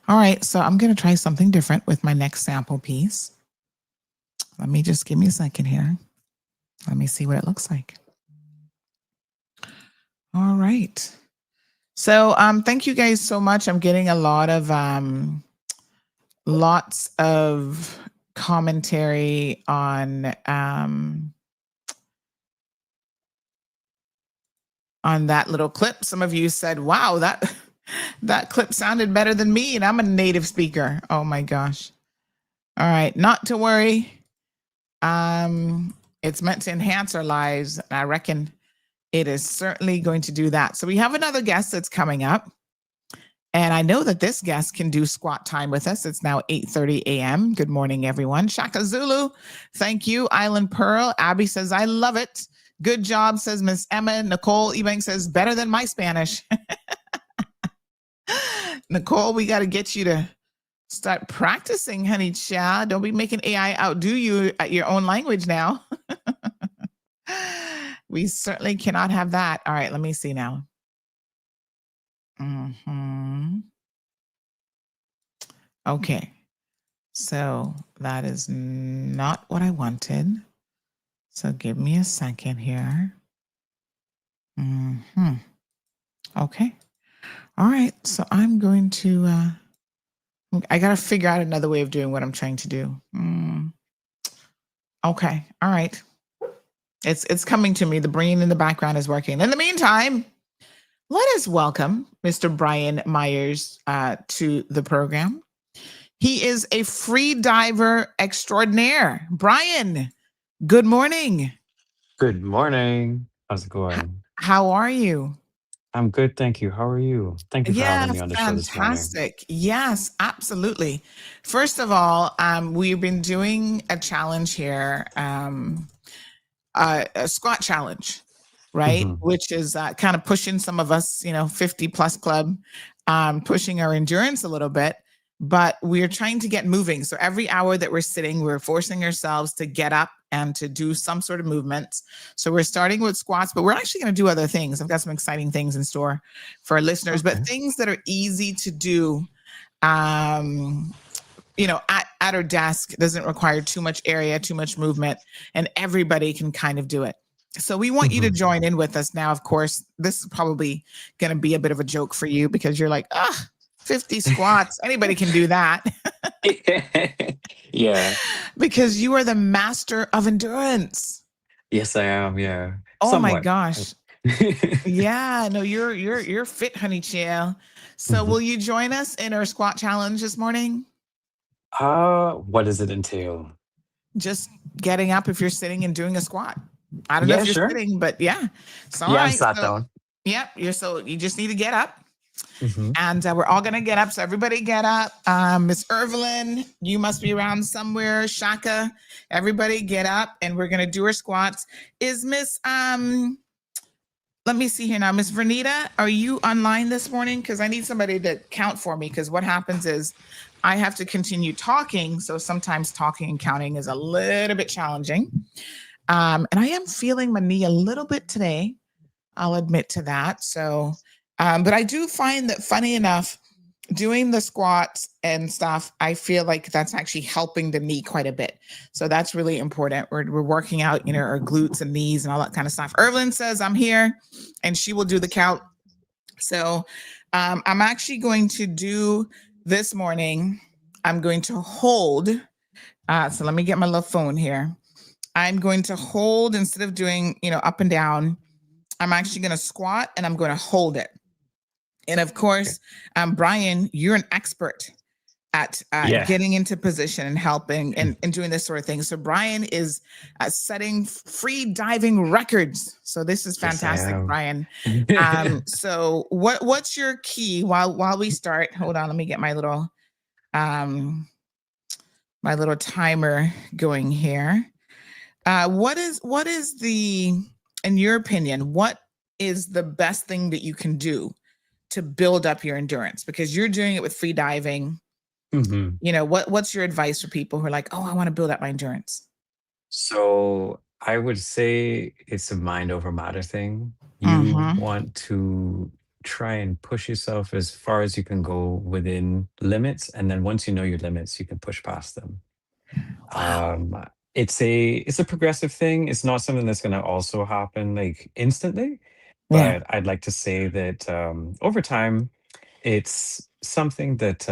All right, so I'm going to try something different with my next sample piece. Let me just give me a second here. Let me see what it looks like. All right. So thank you guys so much. I'm getting a lot of lots of commentary on that little clip. Some of you said, wow, that clip sounded better than me, and I'm a native speaker. Oh my gosh. All right, not to worry. It's meant to enhance our lives. And I reckon it is certainly going to do that. So we have another guest that's coming up. And I know that this guest can do squat time with us. It's now 8:30 a.m. Good morning, everyone. Shaka Zulu, thank you. Island Pearl. Abby says, I love it. Good job, says Miss Emma. Nicole Ebanks says, better than my Spanish. Nicole, we got to get you to start practicing, honey child. Don't be making AI outdo you at your own language now. We certainly cannot have that. All right, let me see now. Okay, so that is not what I wanted. So give me a second here. Okay. All right, so I'm going to, I got to figure out another way of doing what I'm trying to do. Okay, all right. It's coming to me. The brain in the background is working. In the meantime, let us welcome Mr. Brian Myers to the program. He is a free diver extraordinaire. Brian, good morning. Good morning. How's it going? How are you? I'm good, thank you. How are you? Thank you for having me on the show this morning. Fantastic. Yes, absolutely. First of all, we've been doing a challenge here, a squat challenge, right? Which is kind of pushing some of us, 50 plus club, pushing our endurance a little bit, but we're trying to get moving. So every hour that we're sitting, we're forcing ourselves to get up and to do some sort of movement. So we're starting with squats, but we're actually going to do other things. I've got some exciting things in store for our listeners, but things that are easy to do, at our desk. Doesn't require too much area, too much movement, and everybody can kind of do it. So we want you to join in with us now. Of course, this is probably going to be a bit of a joke for you because you're like, 50 squats. Anybody can do that. Yeah. Because you are the master of endurance. Yes, I am. Yeah. Oh Somewhat. my gosh. Yeah, no, you're fit, honey child. So will you join us in our squat challenge this morning? What does it entail? Just getting up if you're sitting and doing a squat. I don't know if you're sitting, but yeah. So, I'm sat down. Yeah, you just need to get up. And we're all going to get up. So everybody get up. Miss Evelyn, you must be around somewhere. Shaka, everybody get up and we're going to do our squats. Is Miss, let me see here now. Miss Vernita, are you online this morning? Because I need somebody to count for me. Because what happens is I have to continue talking. So sometimes talking and counting is a little bit challenging. And I am feeling my knee a little bit today. I'll admit to that. So, but I do find that, funny enough, doing the squats and stuff, I feel like that's actually helping the knee quite a bit. So that's really important. We're working out, our glutes and knees and all that kind of stuff. Evelyn says I'm here and she will do the count. So I'm actually going to do this morning. I'm going to hold. So let me get my little phone here. I'm going to hold instead of doing, up and down. I'm actually going to squat and I'm going to hold it. And of course, Brian, you're an expert at getting into position and helping and doing this sort of thing. So Brian is setting free diving records. So this is fantastic, yes, Brian. So what's your key while we start? Hold on, let me get my little timer going here. What is in your opinion, what is the best thing that you can do to build up your endurance? Because you're doing it with free diving. What's your advice for people who are like, I want to build up my endurance? So I would say it's a mind over matter thing. You want to try and push yourself as far as you can go within limits. And then once you know your limits, you can push past them. Wow. It's a progressive thing. It's not something that's going to also happen like instantly. But I'd like to say that over time, it's something that,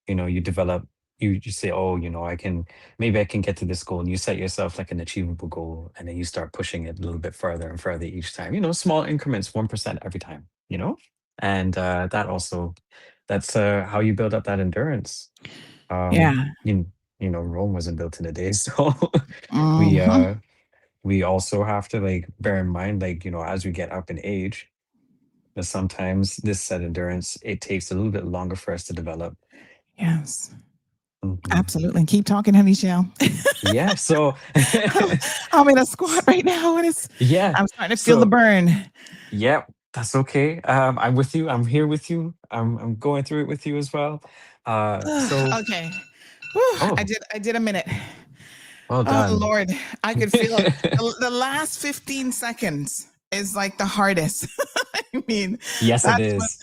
you develop. You just say, I can get to this goal. And you set yourself like an achievable goal. And then you start pushing it a little bit further and further each time, small increments, 1% every time, And that's how you build up that endurance. Rome wasn't built in a day. So we also have to bear in mind, as we get up in age, But sometimes this set endurance, it takes a little bit longer for us to develop. Yes. Mhm. Absolutely. Keep talking, honey shell. Yeah. So, I'm in a squat right now and yeah. I'm starting to feel the So, burn. yeah, that's okay. I'm with you. I'm here with you. I'm going through it with you as well. So, Okay. Whew, oh, I did a minute. well Oh done. Lord, I could feel the last 15 seconds is like the hardest. I mean, Yes, it that's is.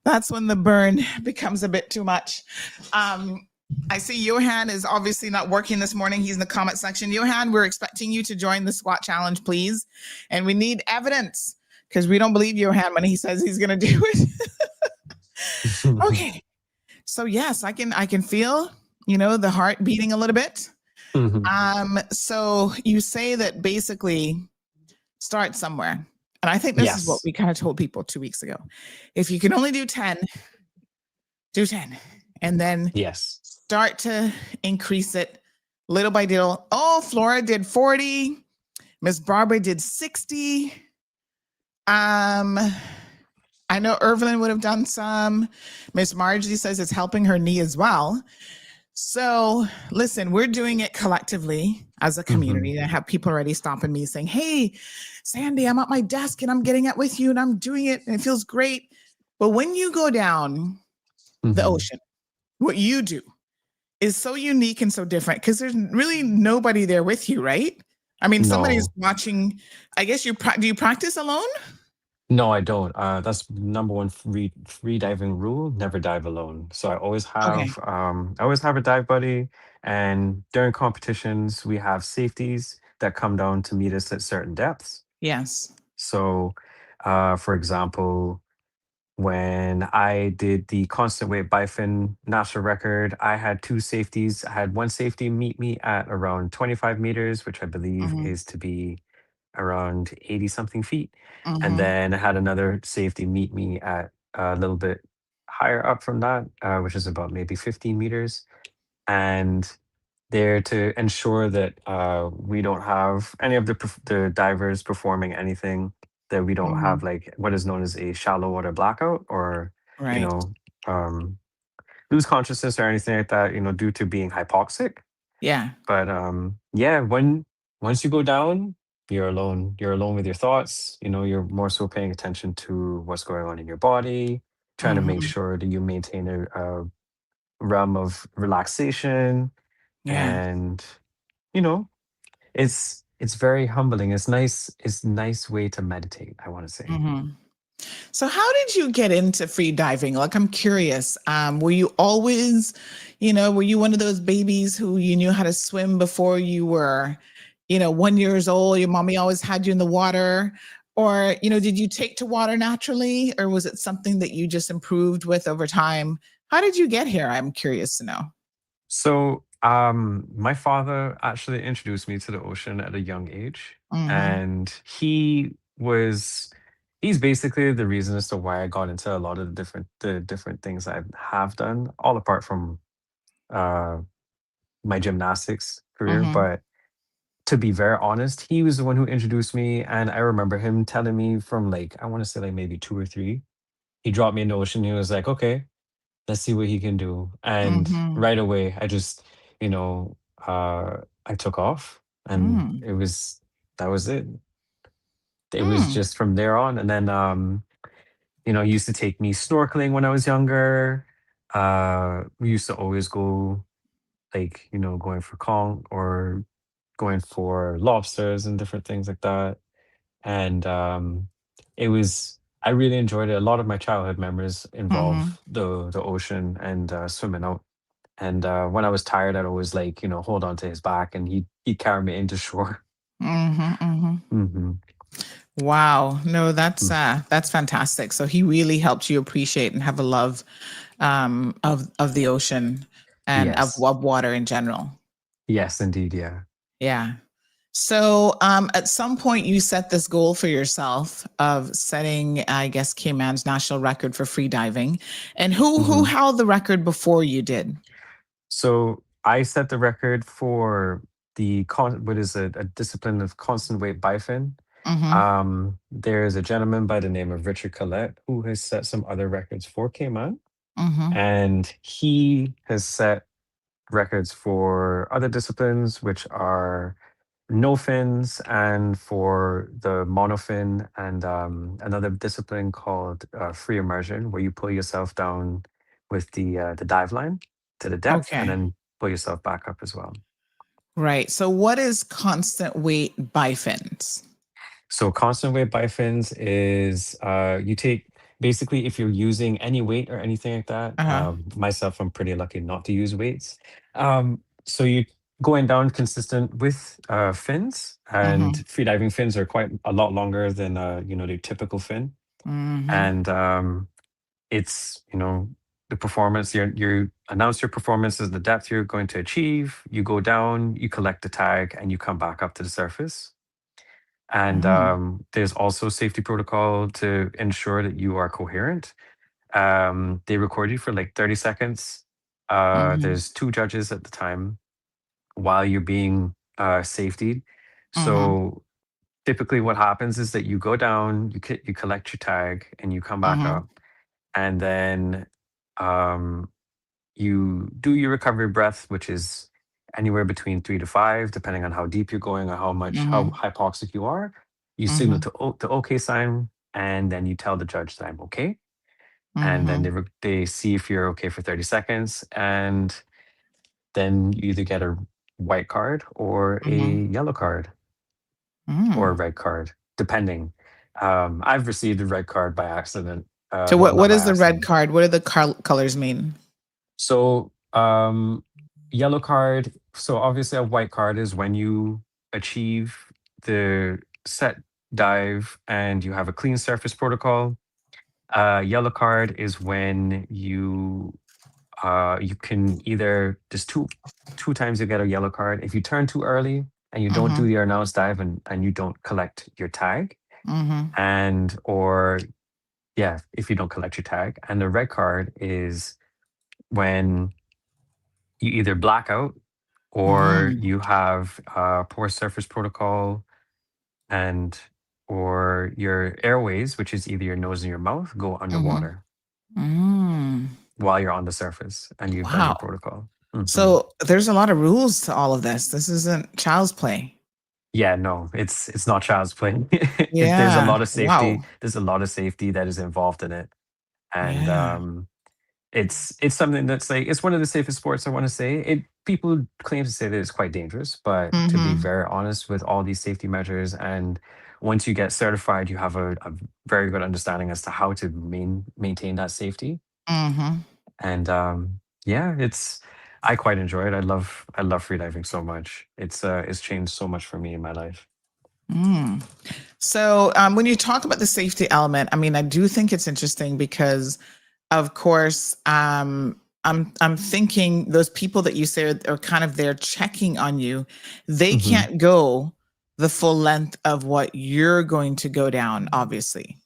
that's when the burn becomes a bit too much. I see Johan is obviously not working this morning. He's in the comment section. Johan, we're expecting you to join the squat challenge, please. And we need evidence because we don't believe Johan when he says he's going to do it. Okay. So yes, I can feel, the heart beating a little bit. Mhm. So you say that basically start somewhere. And I think this is what Yes. we kind of told people 2 weeks ago. If you can only do 10, do 10. And then Yes. start to increase it little by little. Oh, Flora did 40. Miss Barbara did 60. I know Irvelyn would have done some. Miss Margie says it's helping her knee as well. So listen, we're doing it collectively as a community. I have people already stopping me saying, hey, Sandy, I'm at my desk and I'm getting it with you and I'm doing it and it feels great. But when you go down the ocean, what you do is so unique and so different because there's really nobody there with you, right? I mean, somebody's No. watching. I guess do you practice alone? No, I don't. That's number one free diving rule. Never dive alone. So Okay. I always have a dive buddy, and during competitions we have safeties that come down to meet us at certain depths. Yes. So, for example, when I did the constant weight bifin national record, I had two safeties. I had one safety meet me at around 25 meters, which I believe Mm-hmm. is to be around 80 something feet. And Mm-hmm. then I had another safety meet me at a little bit higher up from that, which is about maybe 15 meters. And they're to ensure that we don't have any of the divers performing anything, that we don't Mm-hmm. have like what is known as a shallow water blackout, or, you Right. know, um, lose consciousness or anything like that, due to being hypoxic. Yeah. But yeah, once you go down, you're alone. You're alone with your thoughts. You're more so paying attention to what's going on in your body, trying to make Mm-hmm. sure that you maintain a realm of relaxation. Yeah. And you know, it's very humbling. It's nice. It's a nice way to meditate, I want to say. Mm-hmm. So how did you get into free diving? Like, I'm curious. Were you always, were you one of those babies who you knew how to swim before you were, 1 years old? Your mommy always had you in the water, or, did you take to water naturally, or was it something that you just improved with over time? How did you get here? I'm curious to know. So, my father actually introduced me to the ocean at a young age, Mm-hmm. and he's basically the reason as to why I got into a lot of the different things I have done, all apart from uh my gymnastics career. Mm-hmm. But to be very honest, he was the one who introduced me, and I remember him telling me from, like, I want to say like maybe two or three. He dropped me in the ocean. He was like, "Okay, let's see what he can do." And Mm-hmm. right away, you know, I took off, and Mm. that was it. It was Mm. just from there on. And then, he used to take me snorkeling when I was younger. We used to always go, like, going for conch or going for lobsters and different things like that. And I really enjoyed it. A lot of my childhood memories Mm-hmm. involve the ocean and swimming out. And when I was tired, I'd always, like, hold on to his back, and he'd carry me into shore. Mm-hmm. Mm-hmm. Hmm. Wow. No, that's fantastic. So he really helped you appreciate and have a love of the ocean and Yes. of water in general. Yes, indeed. Yeah. Yeah. So at some point you set this goal for yourself of setting, I guess, Cayman's national record for free diving. And who Hmm. held the record before you did? So I set the record for what is a discipline of constant weight bifin. Mm-hmm. There's a gentleman by the name of Richard Collette who has set some other records for Cayman, Mm-hmm. and he has set records for other disciplines, which are no fins, and for the monofin, and another discipline called free immersion, where you pull yourself down with the dive line to the depth, and Okay. then pull yourself back up as well. Right. So what is constant weight bifins? So constant weight bifins is you take basically if you're using any weight or anything like that. Uh-huh. Myself, I'm pretty lucky not to use weights. So you going down consistent with fins, and Mm-hmm. freediving fins are quite a lot longer than the typical fin, Mm-hmm. and it's the performance. You announce your performance as the depth you're going to achieve. You go down, you collect the tag, and you come back up to the surface. And Mm-hmm. there's also safety protocol to ensure that you are coherent. They record you for like 30 seconds. Mm-hmm. There's two judges at the time while you're being safetied. Mm-hmm. So typically, what happens is that you go down, you collect your tag, and you come back Mm-hmm. up, and then um, you do your recovery breath, which is anywhere between 3 to 5, depending on how deep you're going or how Mm-hmm. hypoxic you are. You signal Mm-hmm. to the OK sign, and then you tell the judge that I'm okay. And then Mm-hmm. they see if you're okay for 30 seconds, and then you either get a white card or Mm-hmm. a yellow card or a Mm. red card, depending. I've received a red card by accident. So Well, not what by is the red accident. card? What do the colors mean? So, yellow card. So obviously, a white card is when you achieve the set dive and you have a clean surface protocol. Yellow card is when you can either there's two times you get a yellow card. If you turn too early and you don't do Mm-hmm. your announced dive, and you don't collect your tag, Mm-hmm. and or yeah, if you don't collect your tag. And the red card is when you either black out or Mm. you have poor surface protocol, and or your airways, which is either your nose and your mouth, go Mm-hmm. underwater Mm. while you're on the surface and you've done your Wow. protocol. Mhm. So there's a lot of rules to all of this. This isn't child's play. Yeah, no, it's not child's play. There's a Yeah. lot of safety. Wow. There's a lot of safety that is involved in it, and Yeah. it's something that's like it's one of the safest sports. I want to say it. People claim to say that it's quite dangerous, but to be Mm-hmm. very honest, with all these safety measures, and once you get certified, you have a very good understanding as to how to maintain that safety. Mm-hmm. And yeah, it's I quite enjoy it. I love freediving so much. It's changed so much for me in my life. Mm. So when you talk about the safety element, I mean, I do think it's interesting because, of course, I'm thinking those people that you say are kind of there checking on you, they Hmm. can't go the full length of what you're going to go down, obviously.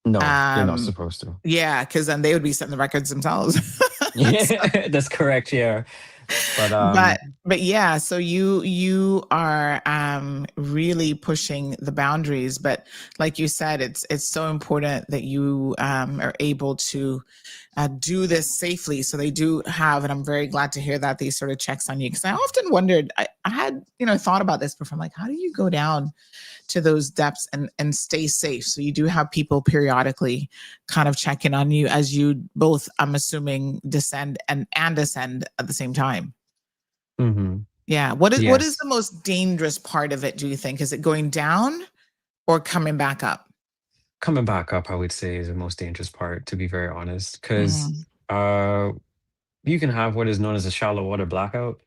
No, they're not Um, supposed to. yeah, because then they would be setting the records themselves. So Yeah, that's correct. Yeah, but but yeah, so you are really pushing the boundaries, but like you said, it's so important that you are able to do this safely. So they do have, and I'm very glad to hear that, these sort of checks on you, because I often wondered, I had thought about this before. I'm like, how do you go down to those depths and stay safe? So you do have people periodically kind of checking on you as you both, I'm assuming, descend and ascend at the same time. mhm, Yeah. What is yes, the most dangerous part of it, do you think? Is it going down or coming back up? coming back up, I would say, is the most dangerous part. To be very honest, because Mm, uh, you can have what is known as a shallow water blackout.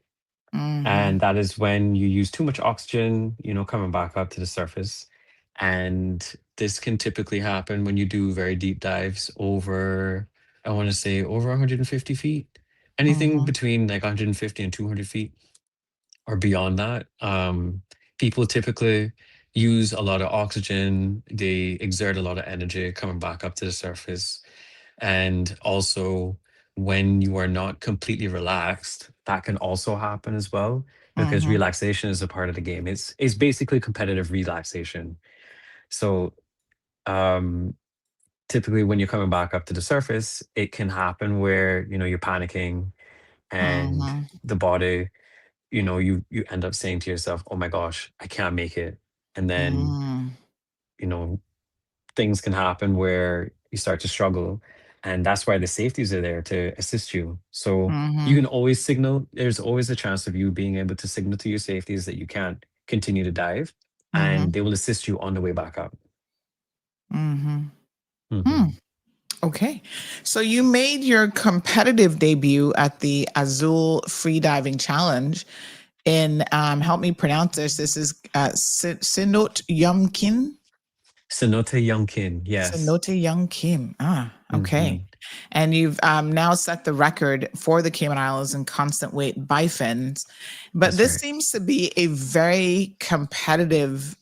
mm-hmm, And that is when you use too much oxygen, coming back up to the surface. And this can typically happen when you do very deep dives over, I want to say, over 150 feet. Anything mm-hmm, between like 150 and 200 feet or beyond that. People typically use a lot of oxygen, they exert a lot of energy coming back up to the surface. And also, when you are not completely relaxed, that can also happen as well, because mm-hmm, relaxation is a part of the game. It's basically competitive relaxation. So typically when you're coming back up to the surface, it can happen where, you're panicking and Mm-hmm. the body, you end up saying to yourself, oh my gosh, I can't make it. And then, Mm-hmm. you know, things can happen where you start to struggle. And that's why the safeties are there to assist you. So you Mm-hmm. can always signal, there's always a chance of you being able to signal to your safeties that you can't continue to dive, and they will assist you on the way back up. Mm-hmm. Mhm. Okay. So you made your competitive debut at the Azul Freediving Challenge in, help me pronounce this. This is Sinot Yum Cenote Youngkin, yes. Cenote Young Kim. Ah, okay. Hmm. And you've now set the record for the Cayman Islands in constant weight bifins. But That's this right. seems to be a very competitive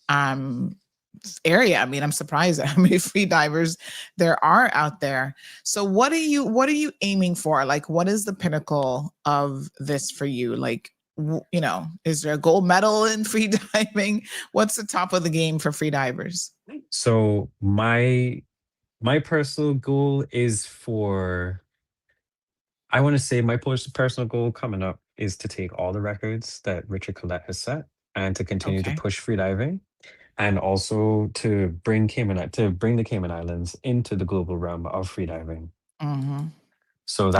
area. I mean, I'm surprised at how many free divers there are out there. So what are you aiming for? Like, what is the pinnacle of this for you? Like, is there a gold medal in free diving? What's the top of the game for free divers? So my personal goal is for, I want to say my personal goal coming up is to take all the records that Richard Collette has set and to continue to Okay. push freediving, and also to bring the Cayman Islands into the global realm of freediving. Mm-hmm. So Okay.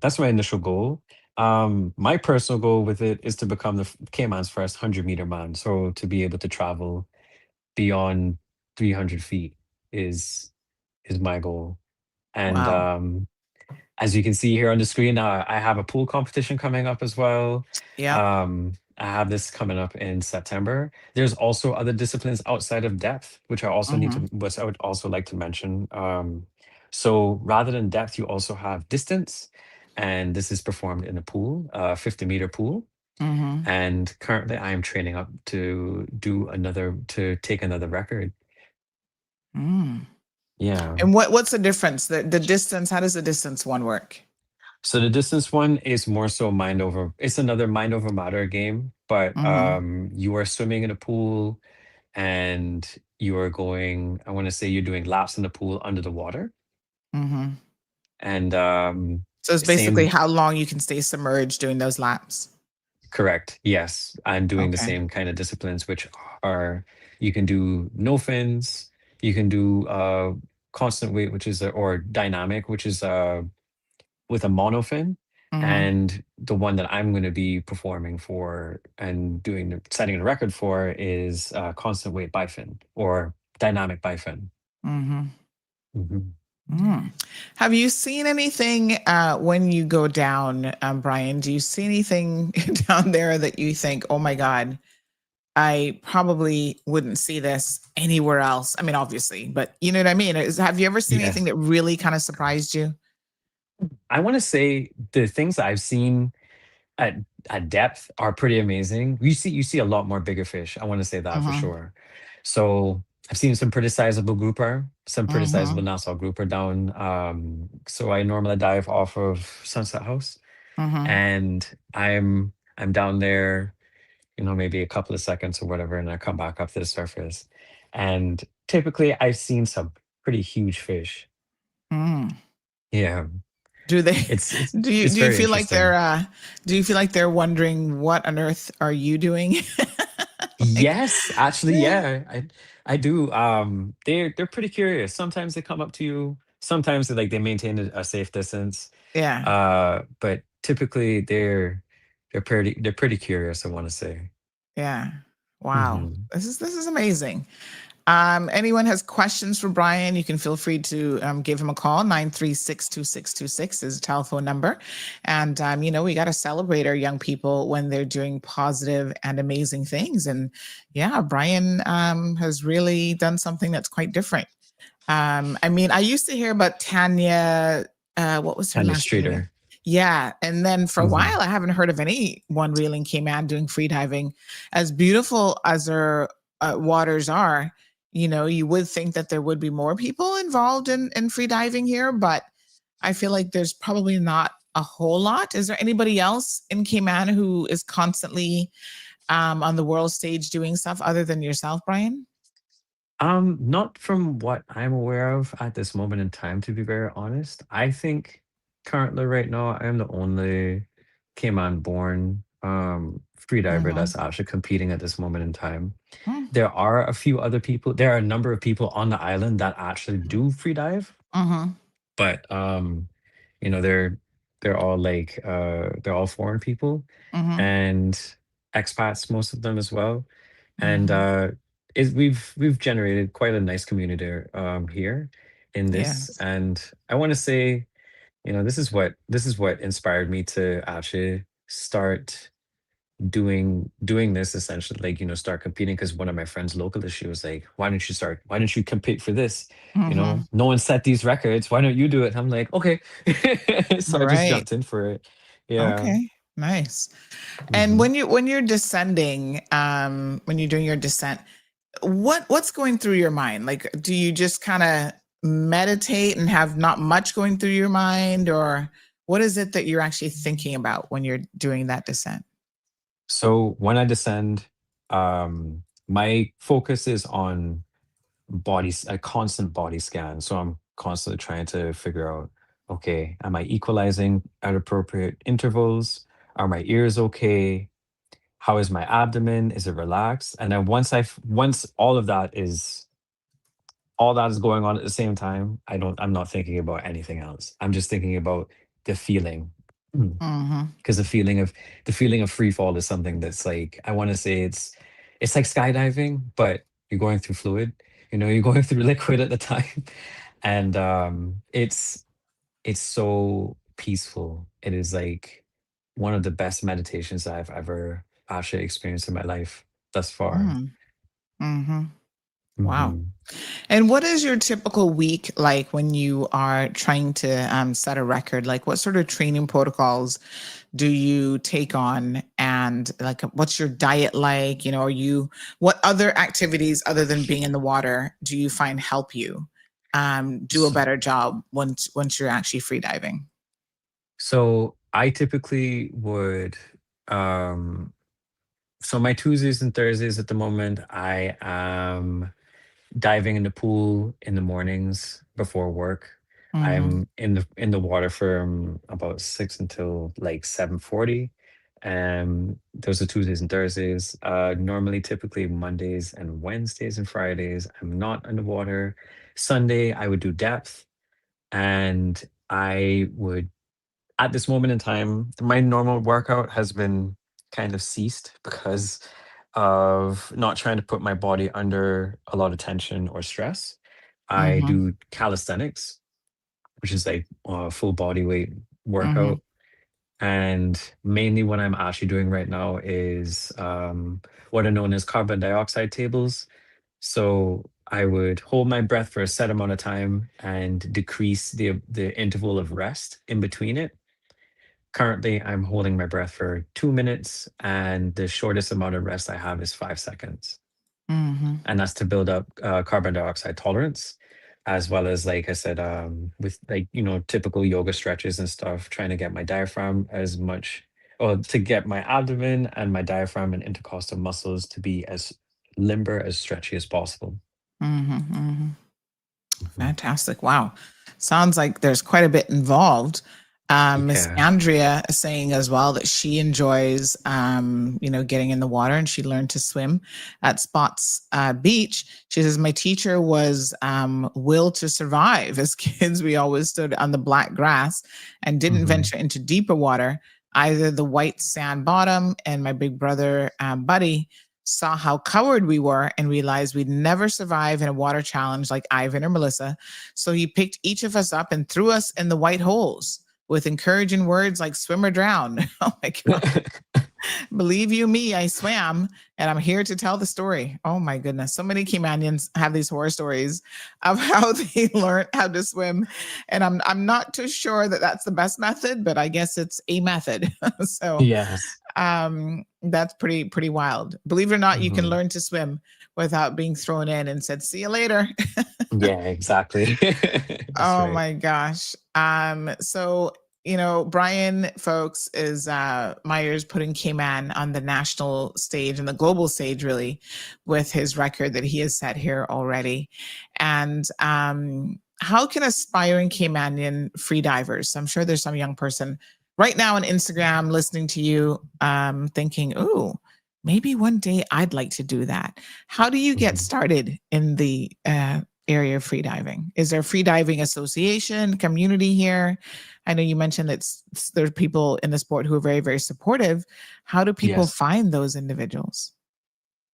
that's my initial goal. My personal goal with it is to become the Cayman's first 100-meter man. So to be able to travel beyond 300 feet is my goal. And Wow. as you can see here on the screen, I have a pool competition coming up as well. Yep. I have this coming up in September. There's also other disciplines outside of depth, which I would also like to mention. So rather than depth, you also have distance, and this is performed in a pool, 50-meter pool. Mm-hmm. And currently, I am training up to take another record. Mm. Yeah. And what's the difference? The distance, how does the distance one work? So the distance one is more so it's another mind over matter game, but Mm-hmm. you are swimming in a pool and you are going, I want to say you're doing laps in the pool under the water. Mm-hmm. And So it's basically same, how long you can stay submerged doing those laps. correct. Yes. I'm doing the Okay. same kind of disciplines, which are, you can do no fins, you can do constant weight, or dynamic, which is with a monofin. Mm-hmm. And the one that I'm going to be performing for and setting the record for is constant weight bifin or dynamic bifin. Mm-hmm. Mhm. Mm. Have you seen anything when you go down, Brian? Do you see anything down there that you think, oh my God, I probably wouldn't see this anywhere else? I mean, obviously, but you know what I mean? Have you ever seen anything Yes. that really kind of surprised you? I want to say the things that I've seen at depth are pretty amazing. You see a lot more bigger fish. I want to say that for Mm-hmm. sure. So I've seen some pretty sizable grouper, some pretty sizable Mm-hmm. Nassau grouper down. So I normally dive off of Sunset House, Mm-hmm. and I'm down there, maybe a couple of seconds or whatever, and I come back up to the surface. And typically I've seen some pretty huge fish. Mm. Yeah. Do they It's it's do you it's do you very feel like interesting. they're wondering what on earth are you doing? Like, Yes, actually, yeah, I do. They're pretty curious. Sometimes they come up to you. Sometimes they maintain a safe distance. yeah. But typically they're pretty curious, I want to say. Yeah. Wow. Hmm. This is amazing. Anyone has questions for Brian, you can feel free to give him a call. 936-2626 is a telephone number. And, we got to celebrate our young people when they're doing positive and amazing things. And yeah, Brian has really done something that's quite different. I mean, I used to hear about Tanya, what was her Tanya last name again? Streeter. Yeah. And then for a Hmm. while, I haven't heard of anyone really in Cayman doing free diving. As beautiful as our waters are, you would think that there would be more people involved in free diving here, but I feel like there's probably not a whole lot. Is there anybody else in Cayman who is constantly on the world stage doing stuff other than yourself, Brian? Not from what I'm aware of at this moment in time, to be very honest. I think currently right now I am the only Cayman born free diver Mm-hmm. that's actually competing at this moment in time. Mm-hmm. There are a few other people, there are a number of people on the island that actually do free dive, but they're all like they're all foreign people Mm-hmm. and expats, most of them as well. And Mm-hmm. we've generated quite a nice community here in this. Yes. And I want to say, this is what inspired me to actually start doing this, essentially, like, start competing, because one of my friends locally, she was like, why don't you compete for this? Mm-hmm. No one set these records, why don't you do it? And I'm like, okay. So I just Right. jumped in for it. Yeah. Okay. Nice. And Mhm. when you're descending, when you're doing your descent, what's going through your mind? Like, do you just kind of meditate and have not much going through your mind, or what is it that you're actually thinking about when you're doing that descent? So when I descend, my focus is on a constant body scan. So I'm constantly trying to figure out, okay, am I equalizing at appropriate intervals? Are my ears okay? How is my abdomen? Is it relaxed? And then once all that is going on at the same time, I'm not thinking about anything else. I'm just thinking about the feeling. Mm-hmm. Because the feeling of free fall is something that's like, I want to say it's like skydiving, but you're going through fluid. You're going through liquid at the time. And it's so peaceful. It is like one of the best meditations I've ever actually experienced in my life thus far. Mm-hmm. Wow. Hmm. And what is your typical week like when you are trying to set a record? Like, what sort of training protocols do you take on? And like, what's your diet like? What other activities other than being in the water do you find help you do a better job once you're actually free diving? So I typically would um so my Tuesdays and Thursdays at the moment, I am diving in the pool in the mornings before work. Mm-hmm. I'm in the water from about 6 until like 7:40. Those are Tuesdays and Thursdays. Normally, typically Mondays and Wednesdays and Fridays, I'm not in the water. Sunday, I would do depth, and I would at this moment in time, my normal workout has been kind of ceased because of not trying to put my body under a lot of tension or stress. I Mm-hmm. do calisthenics, which is like a full body weight Mm-hmm. workout. And mainly what I'm actually doing right now is what are known as carbon dioxide tables. So I would hold my breath for a set amount of time and decrease the interval of rest in between it. Currently, I'm holding my breath for 2 minutes, and the shortest amount of rest I have is 5 seconds. Mm-hmm. And that's to build up carbon dioxide tolerance, as well as, like I said, with like, typical yoga stretches and stuff, trying to get my diaphragm as much, or to get my abdomen and my diaphragm and intercostal muscles to be as limber, as stretchy as possible. Mm-hmm. Mm-hmm. Mhm. Fantastic. Wow. Sounds like there's quite a bit involved. Miss Yeah. Andrea is saying as well that she enjoys, getting in the water, and she learned to swim at Spots Beach. She says, my teacher was will to survive. As kids, we always stood on the black grass and didn't Hmm. venture into deeper water, either the white sand bottom. And my big brother, Buddy, saw how coward we were and realized we'd never survive in a water challenge like Ivan or Melissa. So he picked each of us up and threw us in the white holes with encouraging words like swim or drown. Oh my God. Believe you me, I swam and I'm here to tell the story. Oh my goodness. So many Caymanians have these horror stories of how they learned how to swim. And I'm not too sure that that's the best method, but I guess it's a method. So Yes. that's pretty wild. Believe it or not, you can Hmm. learn to swim without being thrown in and said, see you later. Yeah, exactly. That's Oh right. my gosh. So Brian, folks, is Myers putting Cayman on the national stage and the global stage, really, with his record that he has set here already. And how can aspiring Caymanian freedivers, I'm sure there's some young person right now on Instagram listening to you thinking, ooh, maybe one day I'd like to do that. How do you get started in the area of freediving? Is there a freediving association, community here? I know you mentioned that there's people in the sport who are very, very supportive. How do people find those individuals?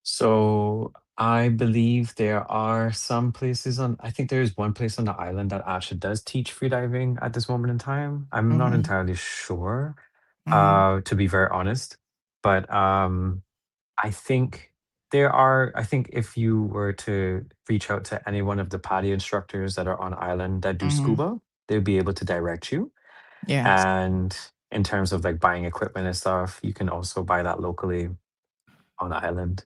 So I believe there are some places I think there is one place on the island that actually does teach freediving at this moment in time. I'm not entirely sure, to be very honest. But I think I think if you were to reach out to any one of the PADI instructors that are on island that do scuba, they'll be able to direct you. Yes. And in terms of like buying equipment and stuff, you can also buy that locally on the island.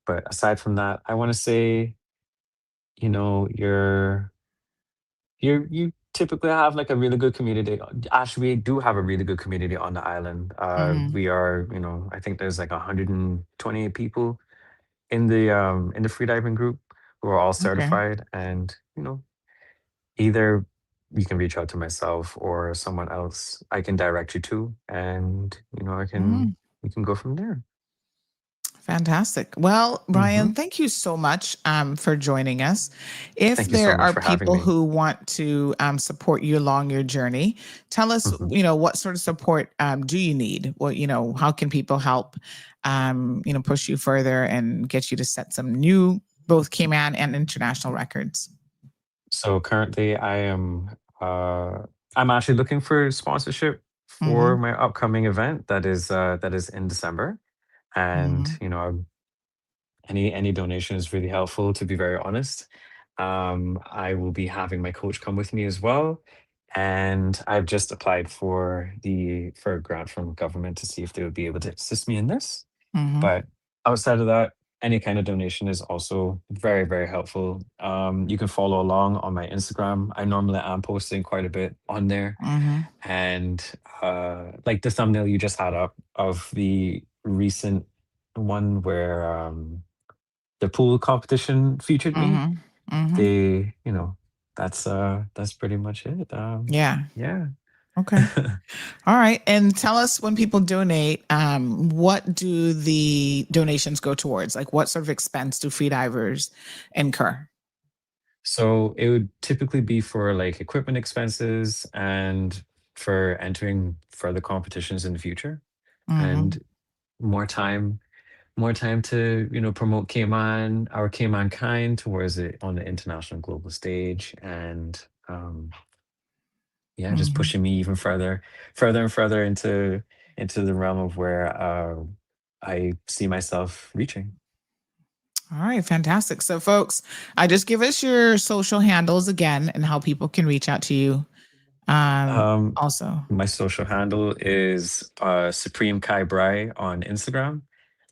But aside from that, I want to say, you typically have like a really good community. Actually, we do have a really good community on the island. We are, I think there's like 128 people in the freediving group who are all certified, and either you can reach out to myself or someone else I can direct you to, and we can go from there. Fantastic. Well, Brian, thank you so much for joining us. If Thank you so there much are for having people me. who want to support you along your journey, tell us, what sort of support do you need? Well, how can people help, push you further and get you to set some new, both Cayman and international records? So currently I'm actually looking for sponsorship for my upcoming event that is in December. And any donation is really helpful, to be very honest. I will be having my coach come with me as well, and I've just applied for a grant from government to see if they would be able to assist me in this. But outside of that, any kind of donation is also very, very helpful. You can follow along on my Instagram. I normally am posting quite a bit on there. And like the thumbnail you just had up of the recent one where the pool competition featured me, they, that's pretty much it. Yeah. Yeah. Okay. All right. And tell us, when people donate, what do the donations go towards? Like, what sort of expense do freedivers incur? So it would typically be for like equipment expenses and for entering further competitions in the future, and more time to, promote Cayman, our Cayman kind towards it on the international global stage. And just pushing me even further and further into the realm of where I see myself reaching. All right, fantastic. So, folks, just give us your social handles again and how people can reach out to you. Also, my social handle is Supreme Kai Brai on Instagram.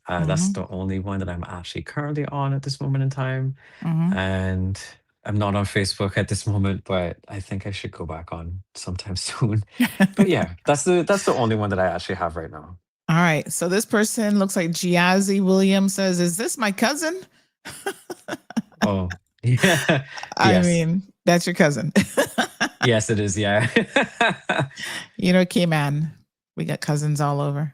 That's the only one that I'm actually currently on at this moment in time. And I'm not on Facebook at this moment, but I think I should go back on sometime soon. But yeah, that's the only one that I actually have right now. All right. So this person looks like Giazzi Williams says, "Is this my cousin?" Oh, yeah. I mean, that's your cousin. Yes, it is. Yeah. Cayman, we got cousins all over.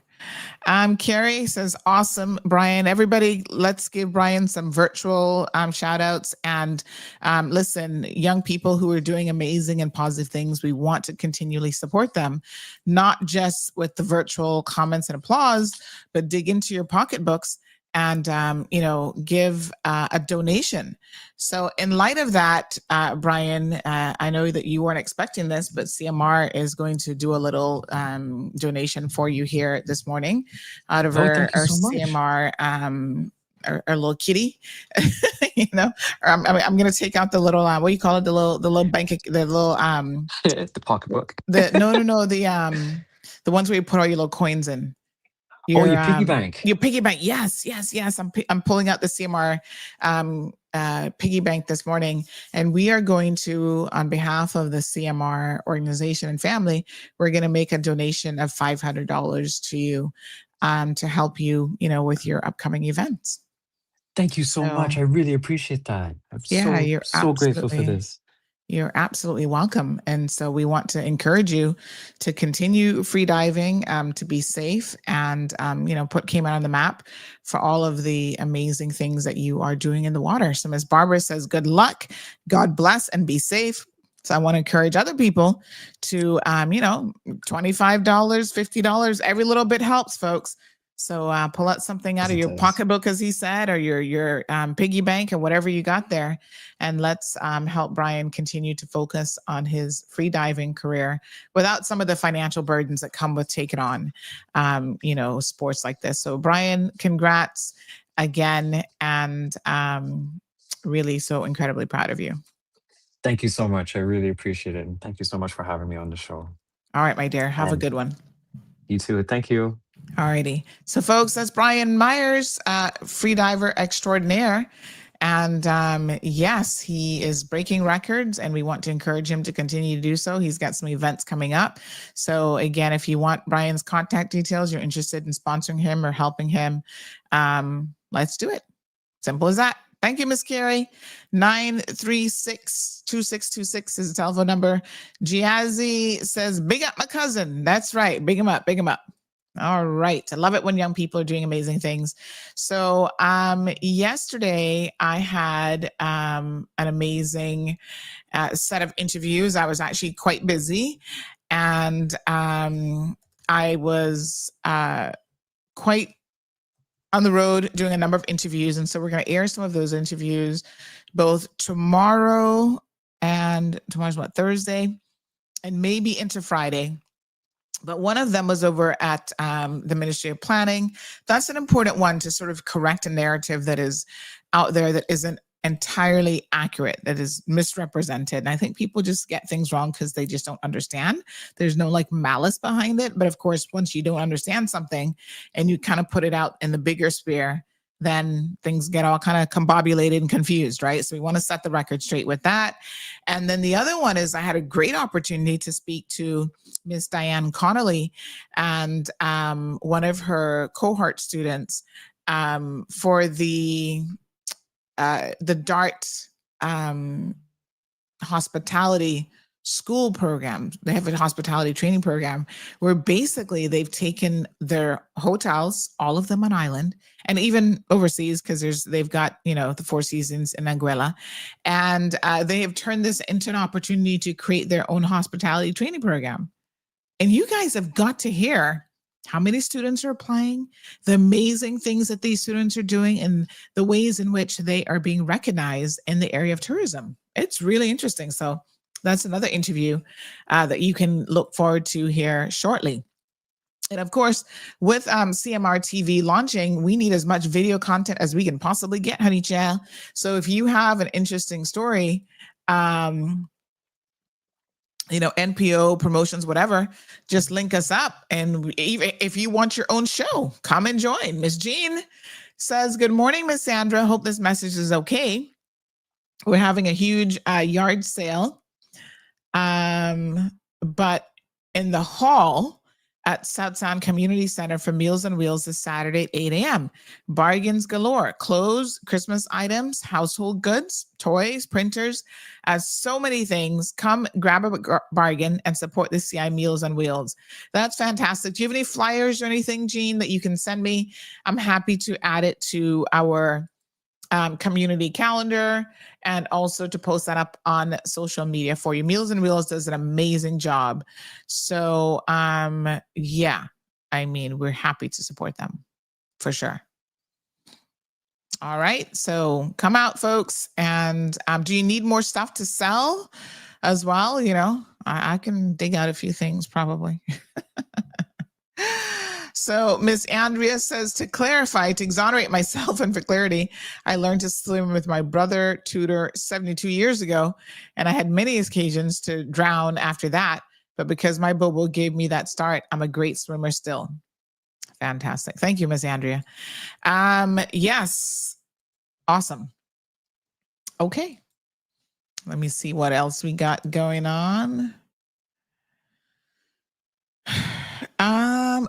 Carrie says, awesome, Brian. Everybody, let's give Brian some virtual shout outs. And listen, young people who are doing amazing and positive things, we want to continually support them, not just with the virtual comments and applause, but dig into your pocketbooks and, give a donation. So in light of that, Brian, I know that you weren't expecting this, but CMR is going to do a little donation for you here this morning out of our CMR, our little kitty, I'm going to take out the little, what do you call it? The little bank, the little, the pocketbook. No, the ones where you put all your little coins in. Your piggy bank. Your piggy bank. Yes. I'm pulling out the CMR piggy bank this morning, and we are going to, on behalf of the CMR organization and family, we're going to make a donation of $500 to you to help you, with your upcoming events. Thank you so much. I really appreciate that. I'm so grateful for this. You're absolutely welcome. And so we want to encourage you to continue free diving, to be safe, and, put Cayman on the map for all of the amazing things that you are doing in the water. So Ms. Barbara says, good luck, God bless, and be safe. So I want to encourage other people to, $25, $50, every little bit helps, folks. So pull out something out of your pocketbook, as he said, or your piggy bank, or whatever you got there, and let's help Brian continue to focus on his free diving career without some of the financial burdens that come with taking on, sports like this. So Brian, congrats again, and really so incredibly proud of you. Thank you so much. I really appreciate it. And thank you so much for having me on the show. All right, my dear. Have a good one. You too. Thank you. All righty. So, folks, that's Brian Myers, freediver extraordinaire. And yes, he is breaking records, and we want to encourage him to continue to do so. He's got some events coming up. So, again, if you want Brian's contact details, you're interested in sponsoring him or helping him, let's do it. Simple as that. Thank you, Miss Carey. 936-2626 is the telephone number. Giazzi says, big up my cousin. That's right. Big him up. Big him up. All right. I love it when young people are doing amazing things. So yesterday I had an amazing set of interviews. I was actually quite busy, and I was quite on the road doing a number of interviews. And so we're going to air some of those interviews both tomorrow, and tomorrow's Thursday, and maybe into Friday. But one of them was over at the Ministry of Planning. That's an important one to sort of correct a narrative that is out there that isn't entirely accurate, that is misrepresented. And I think people just get things wrong because they just don't understand. There's no malice behind it. But of course, once you don't understand something and you kind of put it out in the bigger sphere, then things get all kind of combobulated and confused, right? So we want to set the record straight with that. And then the other one is I had a great opportunity to speak to Miss Diane Connolly and one of her cohort students for the DART hospitality school program. They have a hospitality training program where basically they've taken their hotels, all of them on island, and even overseas, because they've got, the Four Seasons in Anguilla, and they have turned this into an opportunity to create their own hospitality training program. And you guys have got to hear how many students are applying, the amazing things that these students are doing, and the ways in which they are being recognized in the area of tourism. It's really interesting. So that's another interview that you can look forward to here shortly. And of course, with CMR TV launching, we need as much video content as we can possibly get, honey child. So if you have an interesting story, NPO promotions, whatever, just link us up. And even if you want your own show, come and join. Miss Jean says, good morning, Miss Sandra. Hope this message is okay. We're having a huge yard sale. But in the hall at South Sound Community Center for Meals on Wheels this Saturday at 8 a.m. Bargains galore, clothes, Christmas items, household goods, toys, printers, so many things. Come grab a bargain and support the CI Meals on Wheels. That's fantastic. Do you have any flyers or anything, Jean, that you can send me? I'm happy to add it to our community calendar, and also to post that up on social media for you. Meals on Wheels does an amazing job. So yeah, we're happy to support them for sure. All right, so come out, folks. And do you need more stuff to sell as well? I can dig out a few things probably. So Miss Andrea says, to clarify, to exonerate myself, and for clarity, I learned to swim with my brother tutor 72 years ago, and I had many occasions to drown after that. But because my Bobo gave me that start, I'm a great swimmer still. Fantastic. Thank you, Miss Andrea. Yes. Awesome. Okay. Let me see what else we got going on.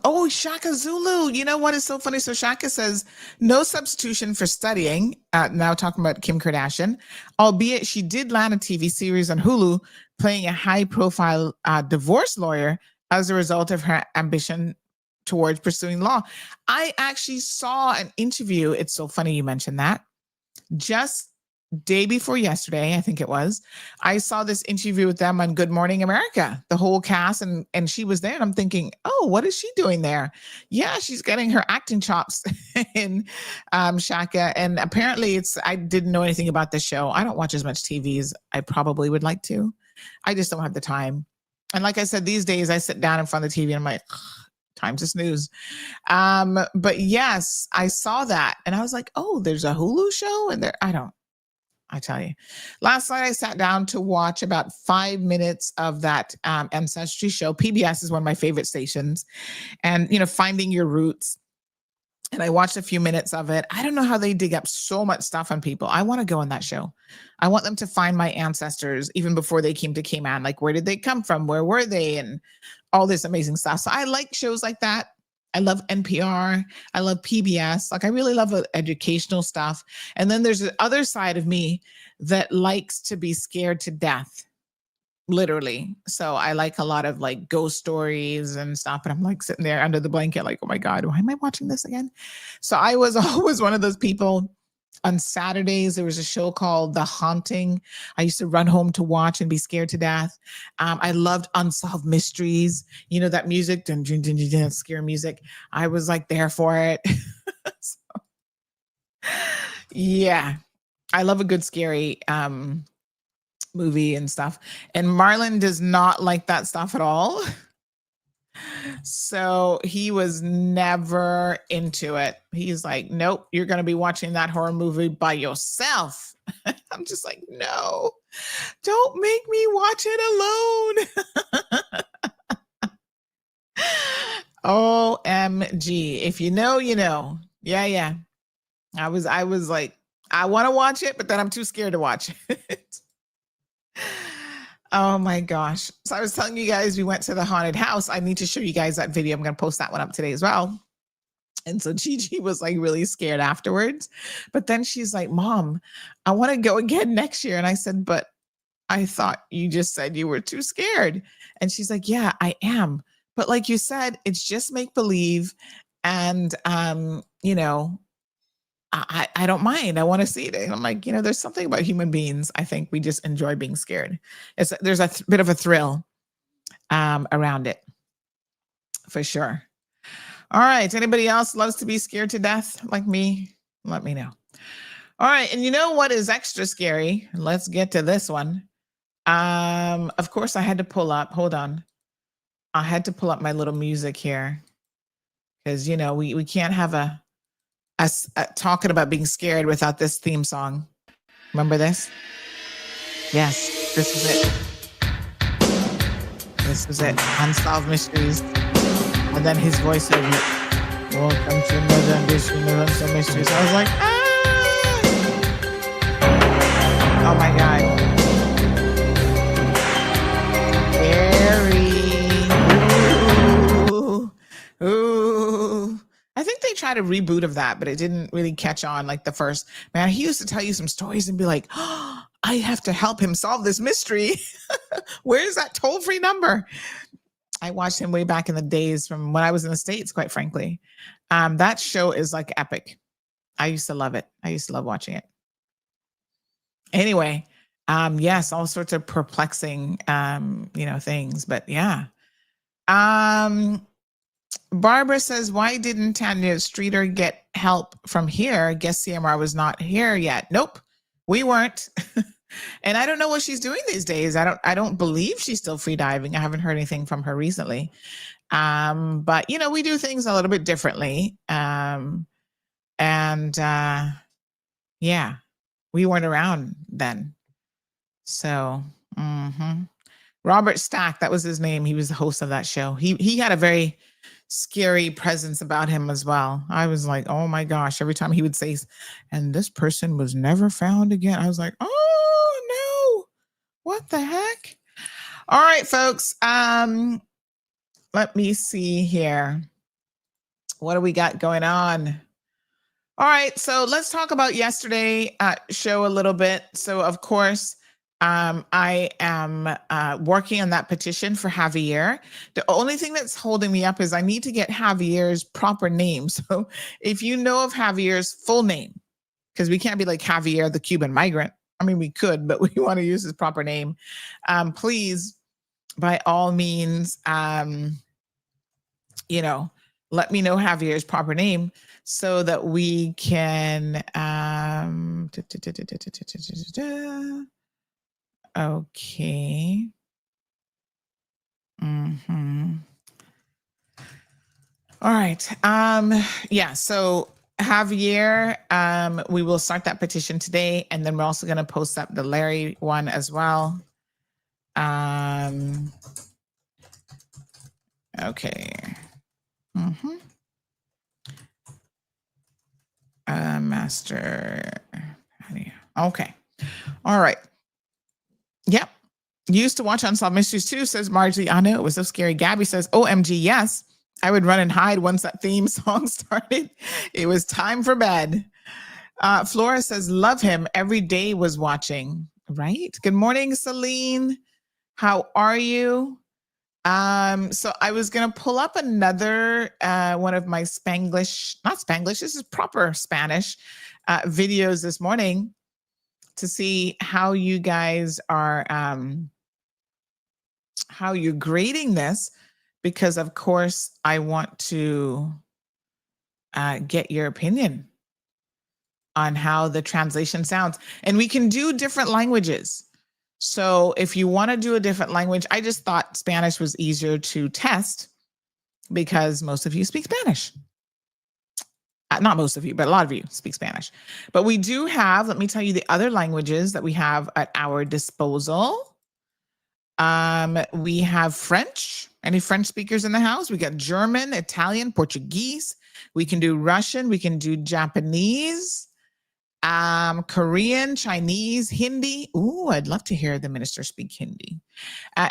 Oh, Shaka Zulu. You know what is so funny? So Shaka says, no substitution for studying. Now talking about Kim Kardashian, albeit she did land a TV series on Hulu playing a high-profile divorce lawyer as a result of her ambition towards pursuing law. I actually saw an interview. It's so funny you mentioned that. Just day before yesterday, I think it was, I saw this interview with them on Good Morning America, the whole cast, and she was there. And I'm thinking, oh, what is she doing there? Yeah, she's getting her acting chops in Shaka. And apparently I didn't know anything about the show. I don't watch as much TV as I probably would like to. I just don't have the time. And like I said, these days I sit down in front of the TV and I'm like, time to snooze. But yes, I saw that and I was like, oh, there's a Hulu show and I tell you, last night I sat down to watch about 5 minutes of that Ancestry show. PBS is one of my favorite stations, and Finding Your Roots. And I watched a few minutes of it. I don't know how they dig up so much stuff on people. I want to go on that show. I want them to find my ancestors even before they came to Cayman. Like, where did they come from? Where were they? And all this amazing stuff. So I like shows like that. I love NPR. I love PBS. Like, I really love educational stuff. And then there's the other side of me that likes to be scared to death, literally. So I like a lot of like ghost stories and stuff. And I'm like sitting there under the blanket, like, oh my God, why am I watching this again? So I was always one of those people. On Saturdays, there was a show called The Haunting. I used to run home to watch and be scared to death. I loved Unsolved Mysteries. You know, that music, scare music. I was like there for it. So, yeah, I love a good scary movie and stuff. And Marlon does not like that stuff at all. So he was never into it. He's like, nope, you're going to be watching that horror movie by yourself. I'm just like, no, don't make me watch it alone. OMG. If you know, you know. Yeah. I was like, I want to watch it, but then I'm too scared to watch it. Oh my gosh. So I was telling you guys, we went to the haunted house. I need to show you guys that video. I'm going to post that one up today as well. And so Gigi was like really scared afterwards. But then she's like, Mom, I want to go again next year. And I said, but I thought you just said you were too scared. And she's like, yeah, I am. But like you said, it's just make believe. And, I don't mind. I want to see it. And I'm like, there's something about human beings. I think we just enjoy being scared. There's a bit of a thrill around it, for sure. All right. Anybody else loves to be scared to death like me? Let me know. All right. And you know what is extra scary? Let's get to this one. Of course, I had to pull up. Hold on. I had to pull up my little music here because, we can't have us talking about being scared without this theme song. Remember this? Yes, this is it. This is it. Unsolved Mysteries. And then his voice over it. Welcome to another edition of Unsolved Mysteries. I was like, oh my God. Scary. Ooh. I think they tried a reboot of that, but it didn't really catch on like the first. Man, he used to tell you some stories and be like, oh, I have to help him solve this mystery. Where's that toll-free number? I watched him way back in the days from when I was in the States, quite frankly. That show is like epic. I used to love it. I used to love watching it. Anyway, yes, all sorts of perplexing, things, but yeah. Barbara says, why didn't Tanya Streeter get help from here? Guess CMR was not here yet. Nope, we weren't. And I don't know what she's doing these days. I don't believe she's still free diving. I haven't heard anything from her recently. But we do things a little bit differently. Yeah, we weren't around then. So, Robert Stack, that was his name. He was the host of that show. He had a very scary presence about him as well. I was like, oh my gosh, every time he would say, and this person was never found again. I was like, oh no, what the heck? All right, folks. Let me see here. What do we got going on? All right, so let's talk about yesterday show a little bit. So, of course, I am working on that petition for Javier. The only thing that's holding me up is I need to get Javier's proper name. So, if you know of Javier's full name, because we can't be like Javier, the Cuban migrant. I mean, we could, but we want to use his proper name. Please, by all means, let me know Javier's proper name so that we can okay. All right. Yeah, so Javier, we will start that petition today, and then we're also going to post up the Larry one as well. Okay. Master. Okay. All right. Yep. Used to watch Unsolved Mysteries too, says Margie. I know, it was so scary. Gabby says, OMG, yes. I would run and hide once that theme song started. It was time for bed. Flora says, love him. Every day was watching. Right. Good morning, Celine. How are you? So I was going to pull up another one of my not Spanglish, this is proper Spanish videos this morning to see how you guys are, how you're grading this, because of course I want to get your opinion on how the translation sounds. And we can do different languages. So if you want to do a different language, I just thought Spanish was easier to test because most of you speak Spanish. Not most of you, but a lot of you speak Spanish. But we do have, let me tell you the other languages that we have at our disposal. We have French. Any French speakers in the house? We got German, Italian, Portuguese. We can do Russian. We can do Japanese. Korean, Chinese, Hindi. Ooh, I'd love to hear the minister speak Hindi.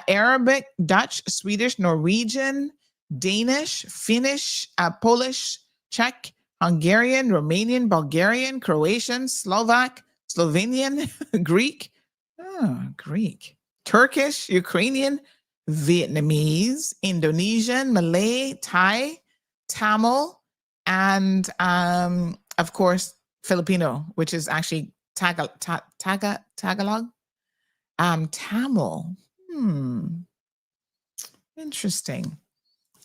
Arabic, Dutch, Swedish, Norwegian, Danish, Finnish, Polish, Czech, Hungarian, Romanian, Bulgarian, Croatian, Slovak, Slovenian, Greek, Greek, Turkish, Ukrainian, Vietnamese, Indonesian, Malay, Thai, Tamil, and of course, Filipino, which is actually Tagalog. Tamil. Interesting.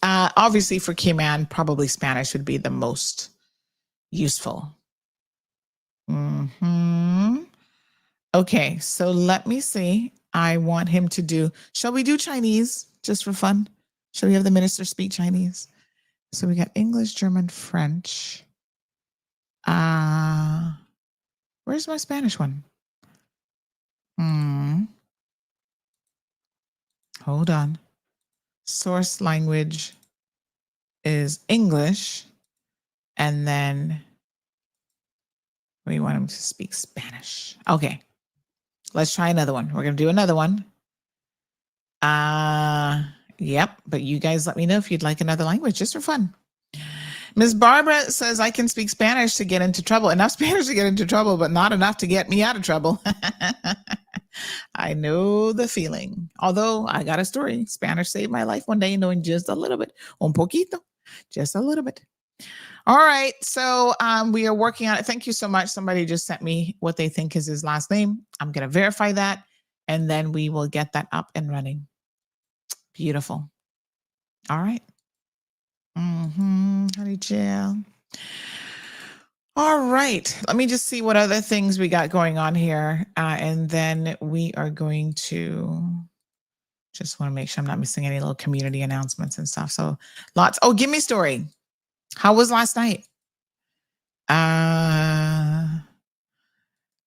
Obviously for K-Man, probably Spanish would be the most useful. Okay, so let me see. I want him to do, shall we do Chinese just for fun? Shall we have the minister speak Chinese? So we got English, German, French. Where's my Spanish one? Hold on. Source language is English. And then we want him to speak Spanish. Okay. Let's try another one. We're going to do another one. Yep. But you guys let me know if you'd like another language just for fun. Ms. Barbara says, I can speak Spanish to get into trouble. Enough Spanish to get into trouble, but not enough to get me out of trouble. I know the feeling. Although I got a story. Spanish saved my life one day, knowing just a little bit. Un poquito. Just a little bit. All right. So we are working on it. Thank you so much. Somebody just sent me what they think is his last name. I'm going to verify that. And then we will get that up and running. Beautiful. All right. Honey chill. All right. Let me just see what other things we got going on here. And then we are going to just want to make sure I'm not missing any little community announcements and stuff. So lots. Oh, give me a story. How was last night?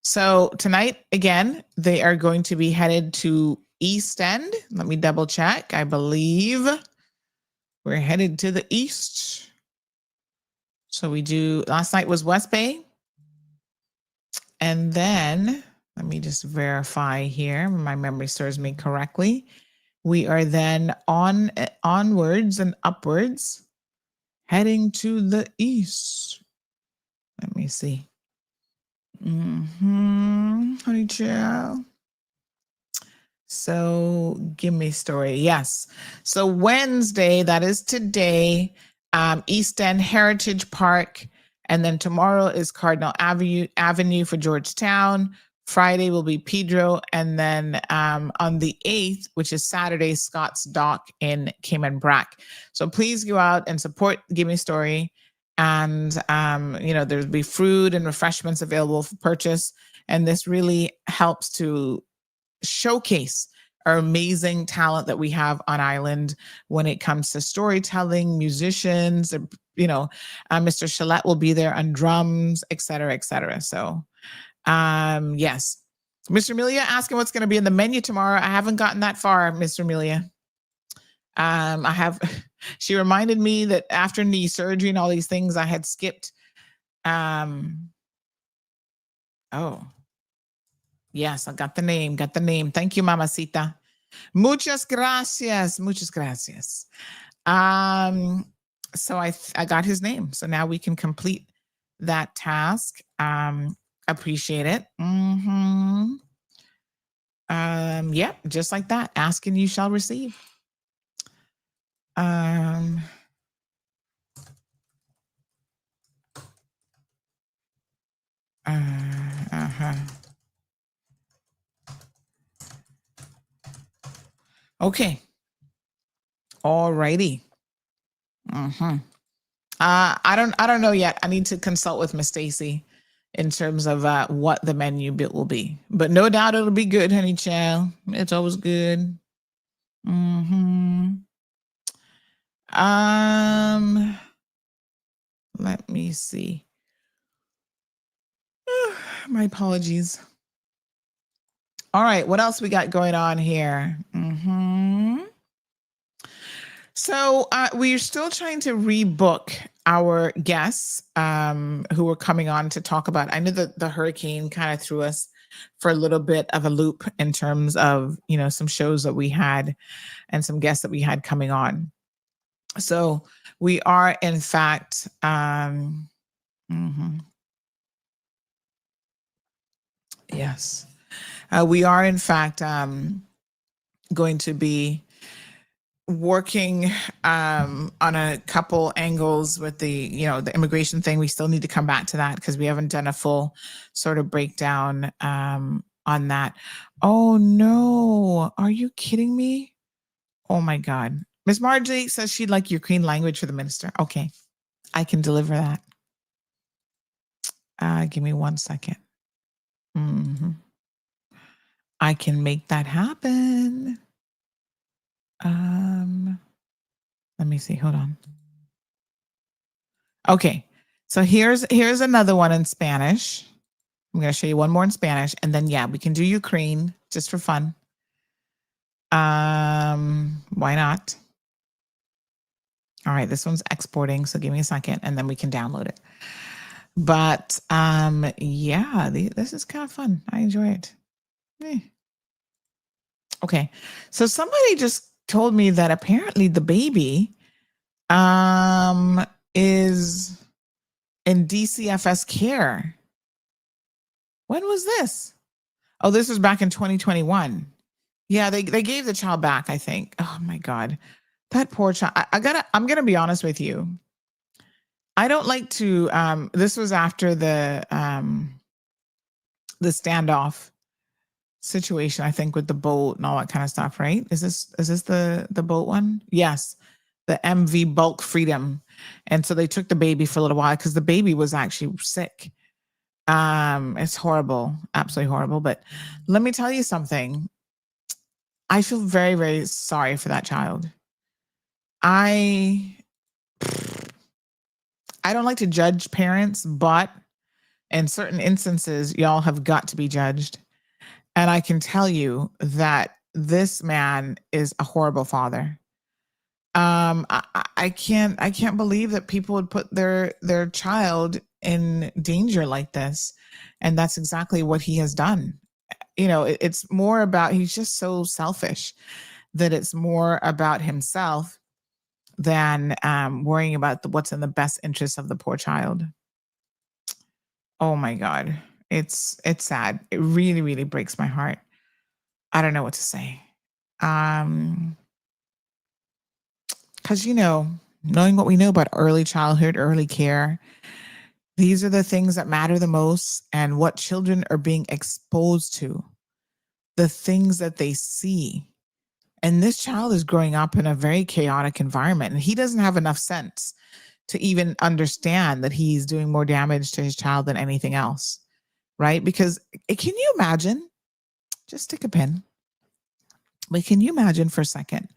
So tonight, again, they are going to be headed to East End. Let me double check. I believe we're headed to the east. So we do, last night was West Bay. And then, let me just verify here, my memory serves me correctly. We are then onwards and upwards, heading to the east. Let me see. Honey child. So give me story. Yes. So Wednesday, that is today, East End Heritage Park. And then tomorrow is Cardinal Avenue for Georgetown. Friday will be Pedro. And then on the 8th, which is Saturday, Scott's Dock in Cayman Brac. So please go out and support Give Me Story. And, there'll be food and refreshments available for purchase. And this really helps to showcase our amazing talent that we have on island when it comes to storytelling, musicians, Mr. Chalette will be there on drums, et cetera, et cetera. So, yes. Mr. Amelia asking what's going to be in the menu tomorrow. I haven't gotten that far, Mr. Amelia. She reminded me that after knee surgery and all these things, I had skipped. Yes, I got the name. Thank you, Mamacita. Muchas gracias. So I got his name. So now we can complete that task. Appreciate it. Yep, just like that. Ask and you shall receive. Okay. All righty. I don't know yet. I need to consult with Miss Stacy in terms of what the menu bit will be. But no doubt it'll be good, honey child. It's always good. Let me see. My apologies. All right, what else we got going on here? So we are still trying to rebook our guests who were coming on to talk about. I know that the hurricane kind of threw us for a little bit of a loop in terms of, some shows that we had and some guests that we had coming on. So we are, in fact, yes, we are, in fact, going to be working on a couple angles with the immigration thing. We still need to come back to that because we haven't done a full sort of breakdown on that. Oh no, are you kidding me? Oh my God. Miss Margie says she'd like Ukraine language for the minister. Okay, I can deliver that. Give me 1 second. I can make that happen. Let me see. Hold on. Okay. So here's another one in Spanish. I'm going to show you one more in Spanish, and then we can do Ukraine just for fun. Why not? All right, this one's exporting, so give me a second, and then we can download it. But this is kind of fun. I enjoy it. Okay, so somebody just told me that apparently the baby is in DCFS care. When was this? Oh, this was back in 2021. Yeah, they gave the child back, I think. Oh my God, that poor child. I'm gonna be honest with you. I don't like to. This was after the standoff situation, I think, with the boat and all that kind of stuff, right? Is this the boat one? Yes, the MV Bulk Freedom. And so they took the baby for a little while because the baby was actually sick. It's horrible, absolutely horrible. But let me tell you something. I feel very, very sorry for that child. I don't like to judge parents, but in certain instances, y'all have got to be judged. And I can tell you that this man is a horrible father. I can't believe that people would put their child in danger like this. And that's exactly what he has done. You know, it's more about, he's just so selfish that it's more about himself than worrying about what's in the best interest of the poor child. Oh my God. It's sad. It really, really breaks my heart. I don't know what to say. Because, you know, knowing what we know about early childhood, early care, these are the things that matter the most, and what children are being exposed to, the things that they see. And this child is growing up in a very chaotic environment, and he doesn't have enough sense to even understand that he's doing more damage to his child than anything else, right? Because can you imagine, just stick a pin, but can you imagine for a second,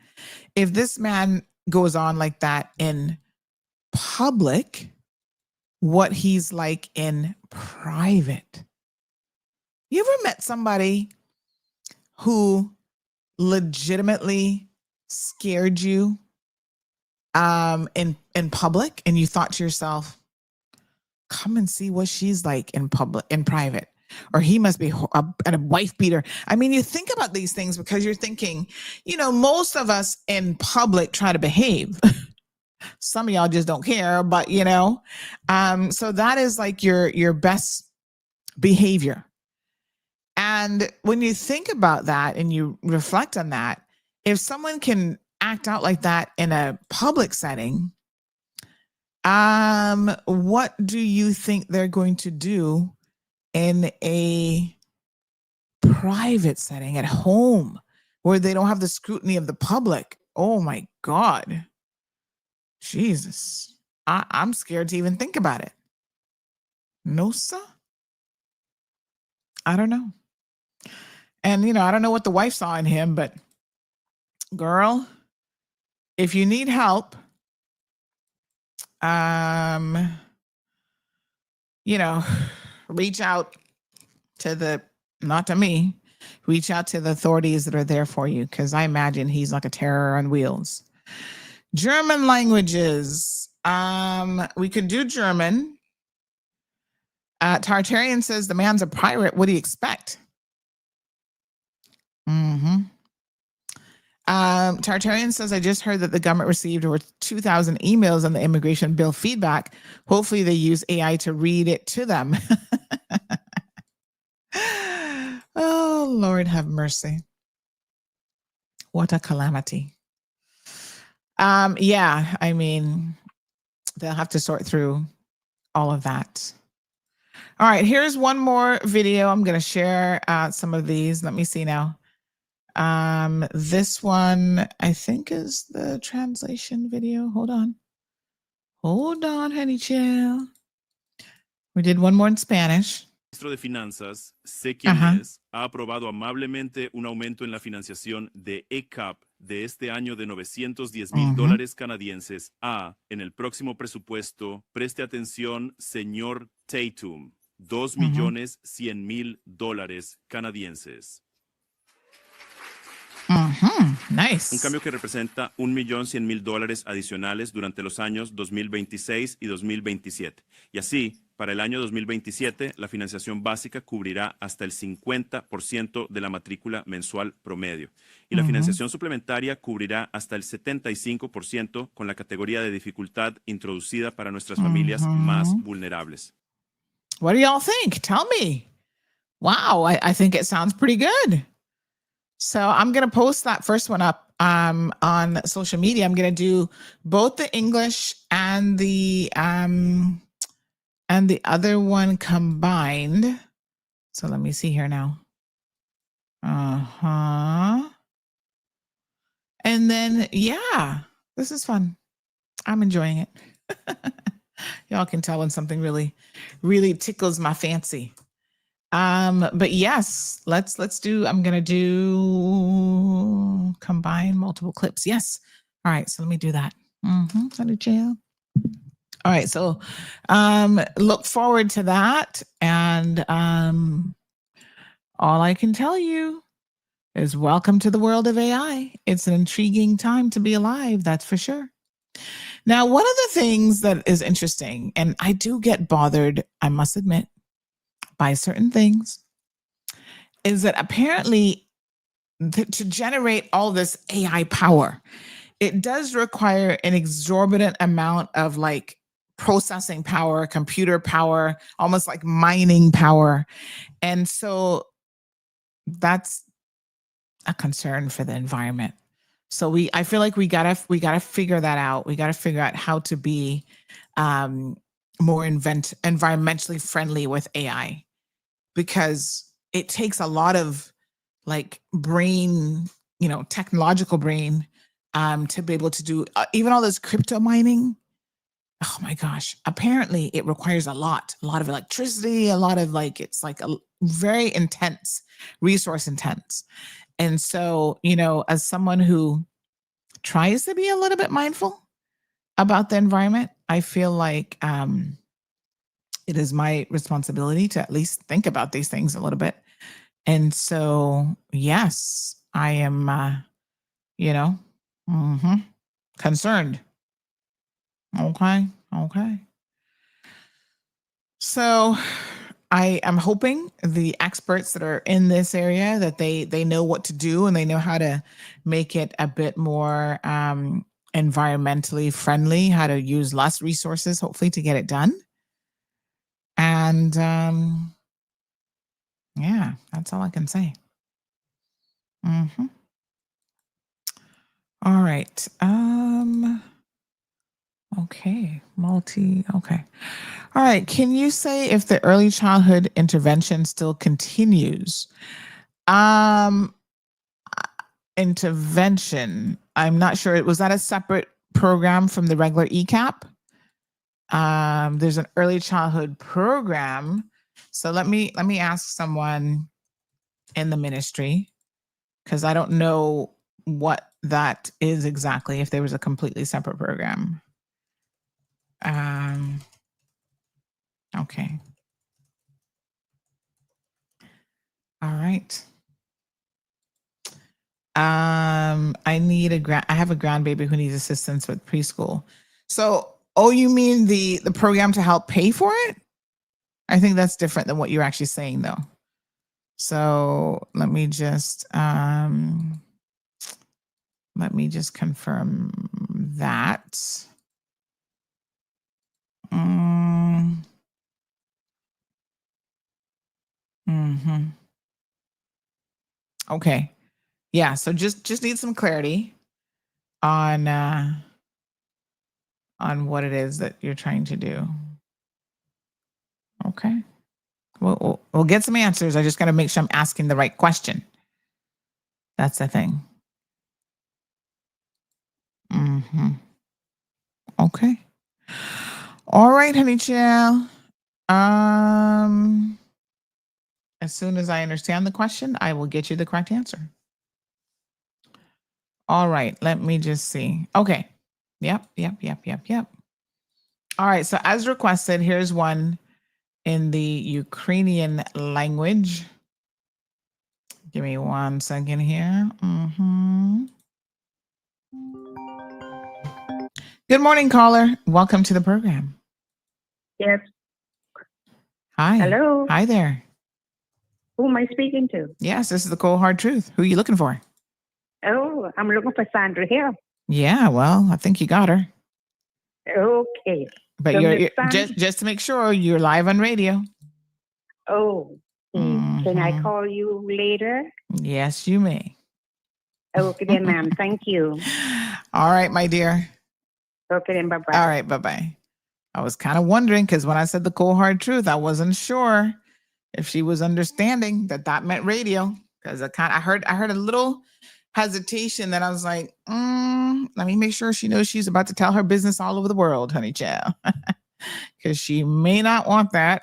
if this man goes on like that in public, what he's like in private? You ever met somebody who legitimately scared you in public, and you thought to yourself, come and see what she's like in private, or he must be a wife beater? I mean, you think about these things because you're thinking, you know, most of us in public try to behave. Some of y'all just don't care, but you know, so that is like your best behavior. And when you think about that and you reflect on that, if someone can act out like that in a public setting, what do you think they're going to do in a private setting at home where they don't have the scrutiny of the public? Oh my God. Jesus. I'm scared to even think about it. No, sir. I don't know. And, you know, I don't know what the wife saw in him, but girl, if you need help, you know, reach out to not to me, reach out to the authorities that are there for you, because I imagine he's like a terror on wheels. German languages. We could do German. Tartarian says the man's a pirate. What do you expect? Tartarian says, I just heard that the government received over 2,000 emails on the immigration bill feedback. Hopefully they use AI to read it to them. Oh, Lord have mercy. What a calamity. Yeah, I mean, they'll have to sort through all of that. All right, here's one more video. I'm going to share some of these. Let me see now. This one, I think, is the translation video. Hold on, honey chill. We did one more in Spanish. El ministro de Finanzas, sé quién es, ha aprobado amablemente un aumento en la financiación de ECAP de este año de $910,000 canadienses en el próximo presupuesto. Preste atención, señor Tatum, $2,100,000 canadienses. Nice. Un cambio que representa $1,100,000 adicionales durante los años 2026 y 2027. Y así, para el año 2027, la financiación básica cubrirá hasta el 50% de la matrícula mensual promedio. Y la financiación suplementaria cubrirá hasta el 75% con la categoría de dificultad introducida para nuestras familias más vulnerables. What do y'all think? Tell me. Wow, I think it sounds pretty good. So I'm going to post that first one up on social media. I'm going to do both the English and the other one combined. So let me see here now. And then, yeah, this is fun. I'm enjoying it. Y'all can tell when something really, really tickles my fancy. But yes, let's do, I'm going to do combine multiple clips. Yes. All right. So let me do that. All right. So, look forward to that. And, all I can tell you is welcome to the world of AI. It's an intriguing time to be alive, that's for sure. Now, one of the things that is interesting, and I do get bothered, I must admit, by certain things, is that apparently to generate all this AI power, it does require an exorbitant amount of like processing power, computer power, almost like mining power. And so that's a concern for the environment. So I feel like we gotta figure that out. We gotta figure out how to be more environmentally friendly with AI, because it takes a lot of like brain, technological brain, to be able to do even all this crypto mining. Oh my gosh. Apparently it requires a lot of electricity, a lot of like, it's like a very intense, resource intense. And so, as someone who tries to be a little bit mindful about the environment, I feel like it is my responsibility to at least think about these things a little bit. And so, yes, I am, concerned. Okay. So I am hoping the experts that are in this area, that they know what to do and they know how to make it a bit more environmentally friendly, how to use less resources, hopefully, to get it done. And yeah, that's all I can say. All right. Okay. Okay. All right. Can you say if the early childhood intervention still continues? Intervention. I'm not sure. Was that a separate program from the regular ECAP? There's an early childhood program. So let me ask someone in the ministry, because I don't know what that is exactly, if there was a completely separate program. Okay. All right. I need I have a grandbaby who needs assistance with preschool. So, you mean the program to help pay for it? I think that's different than what you're actually saying, though. So let me just confirm that. Okay. Yeah. So just need some clarity on what it is that you're trying to do. Okay. We'll get some answers. I just got to make sure I'm asking the right question. That's the thing. Okay. All right, honey child. As soon as I understand the question, I will get you the correct answer. All right, let me just see. Okay. Yep. All right, so as requested, here's one in the Ukrainian language. Give me 1 second here. Good morning, caller. Welcome to the program. Yes. Hi. Hello. Hi there. Who am I speaking to? Yes, this is the cold hard truth. Who are you looking for? Oh, I'm looking for Sandra here. Yeah, well, I think you got her. Okay. But So you're just to make sure, you're live on radio. Oh, can I call you later? Yes, you may. Okay then, ma'am. Thank you. All right, my dear. Okay then, bye-bye. All right, bye-bye. I was kind of wondering, because when I said the cold hard truth, I wasn't sure if she was understanding that meant radio, because I heard a little hesitation that I was like, let me make sure she knows she's about to tell her business all over the world, honey child, because she may not want that.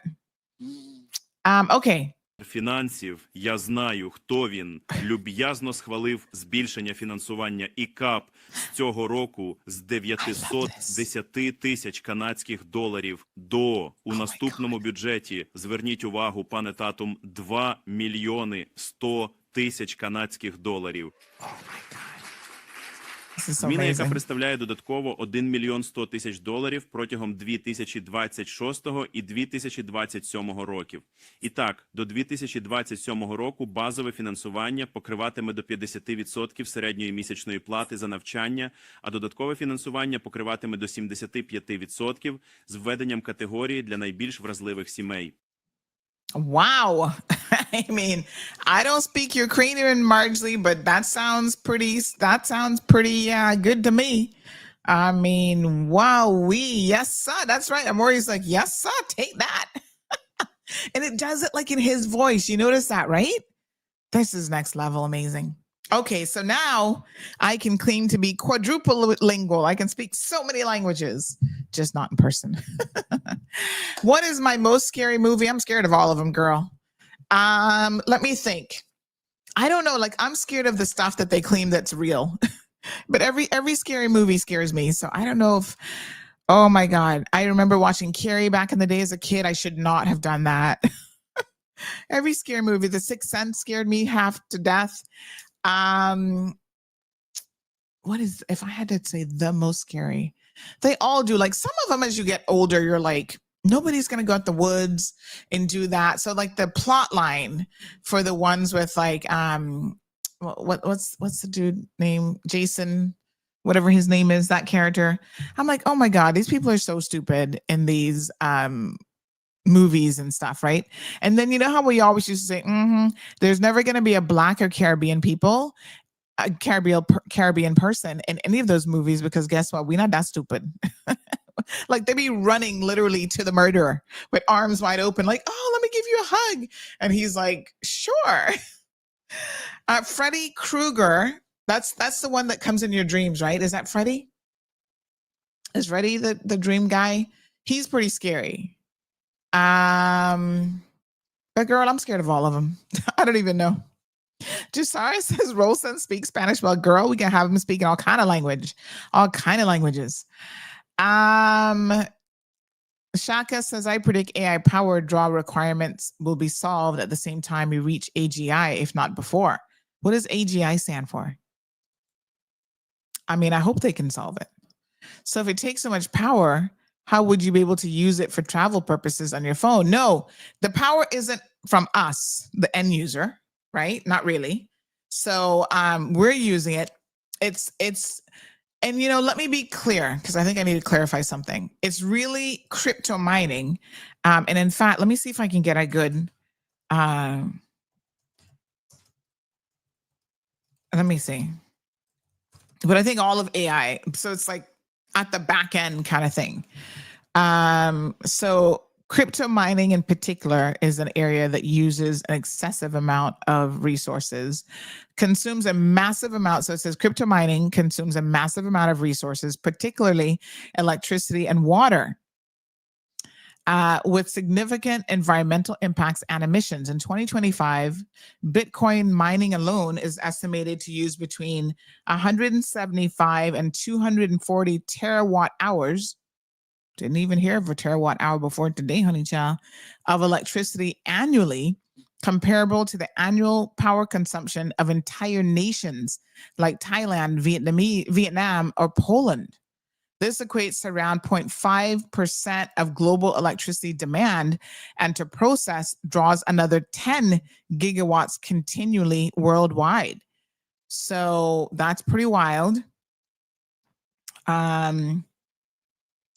Okay. Фінансів, я знаю, хто він, люб'язно схвалив збільшення фінансування ІКАП з цього року з 910 тисяч канадських доларів до, у наступному бюджеті, зверніть увагу, пане Татум, 2 мільйони 100 тисяч канадських доларів. This is so Зміна, яка amazing. представляє додатково 1 мільйон 100 тисяч доларів протягом 2026 і 2027 років. І так, до 2027 року базове фінансування покриватиме до 50% середньої місячної плати за навчання, а додаткове фінансування покриватиме до 75% з введенням категорії для найбільш вразливих сімей. Wow. I mean, I don't speak Ukrainian, Marjorie, but that sounds pretty good to me. I mean, wow, yes, sir. That's right. I'm always like, yes, sir, take that. And it does it like in his voice. You notice that, right? This is next level amazing. Okay, so now I can claim to be quadruple lingual. I can speak so many languages, just not in person. What is my most scary movie? I'm scared of all of them, girl. Let me think. I don't know. Like, I'm scared of the stuff that they claim that's real. But every scary movie scares me. So I don't know if, oh my God. I remember watching Carrie back in the day as a kid. I should not have done that. Every scary movie. The Sixth Sense scared me half to death. What is, if I had to say the most scary, they all do. Like, some of them, as you get older, you're like, nobody's going to go out the woods and do that. So like the plot line for the ones with like, what's the dude name? Jason, whatever his name is, that character. I'm like, oh my God, these people are so stupid in these, movies and stuff, right? And then you know how we always used to say, there's never going to be a Black or Caribbean people, a Caribbean person in any of those movies, because guess what? We're not that stupid. Like, they be running literally to the murderer with arms wide open, like, oh, let me give you a hug. And he's like, sure. Freddy Krueger, that's the one that comes in your dreams, right? Is that Freddy? Is Freddy the dream guy? He's pretty scary. But girl, I'm scared of all of them. I don't even know. Jasara says Rolson speaks Spanish. Well, girl, we can have him speaking all kind of languages. Shaka says, I predict AI powered draw requirements will be solved at the same time we reach AGI, if not before. What does AGI stand for? I mean, I hope they can solve it. So if it takes so much power, how would you be able to use it for travel purposes on your phone? No, the power isn't from us, the end user, right? Not really. So we're using it. And, you know, let me be clear, because I think I need to clarify something. It's really crypto mining. And in fact, let me see if I can get a good, let me see. But I think all of AI, so it's like at the back end kind of thing. So crypto mining in particular is an area that uses an excessive amount of resources, consumes a massive amount. So it says crypto mining consumes a massive amount of resources, particularly electricity and water, with significant environmental impacts and emissions. In 2025, Bitcoin mining alone is estimated to use between 175 and 240 terawatt hours. Didn't even hear of a terawatt hour before today, honey child, of electricity annually, comparable to the annual power consumption of entire nations like Thailand, Vietnam, or Poland. This equates to around 0.5% of global electricity demand, and to process draws another 10 gigawatts continually worldwide. So that's pretty wild.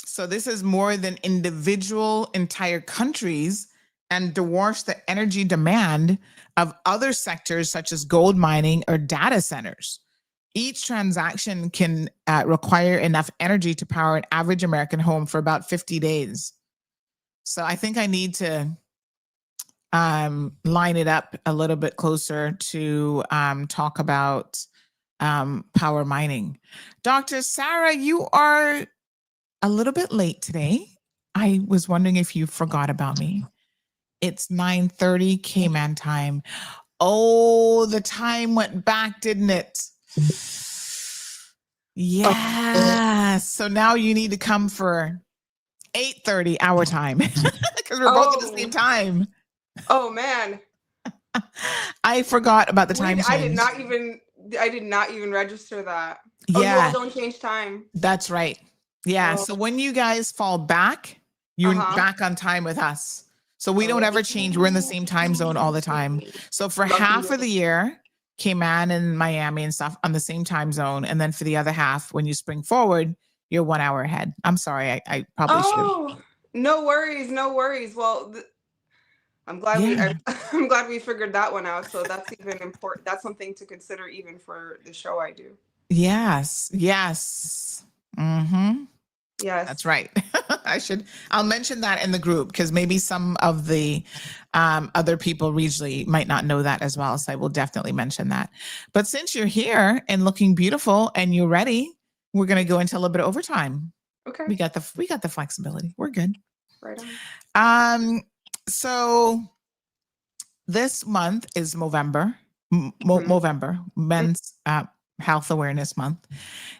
So this is more than individual entire countries, and dwarfs the energy demand of other sectors such as gold mining or data centers. Each transaction can require enough energy to power an average American home for about 50 days. So I think I need to line it up a little bit closer to talk about power mining. Dr. Sarah, you are a little bit late today. I was wondering if you forgot about me. It's 9:30 Cayman time. Oh, the time went back, didn't it? Yes. So now you need to come for 8:30 our time, because we're both at the same time. Oh man. I forgot about the time change. I did not even register that. Yeah. Oh, you all don't change time. That's right. Yeah. So when you guys fall back, you're back on time with us. So we don't ever change. We're in the same time zone all the time. So for half of the year, Cayman and Miami and stuff on the same time zone. And then for the other half, when you spring forward, you're 1 hour ahead. I'm sorry. I probably should. No worries. No worries. Well, I'm glad I'm glad we figured that one out. So that's even important. That's something to consider even for the show I do. Yes. Yes. Mm-hmm. Yes. That's right. I'll mention that in the group because maybe some of the other people regionally might not know that as well. So I will definitely mention that. But since you're here and looking beautiful and you're ready, we're going to go into a little bit of overtime. Okay. We got the flexibility. We're good. Right on. So this month is Movember, Men's Health Awareness Month.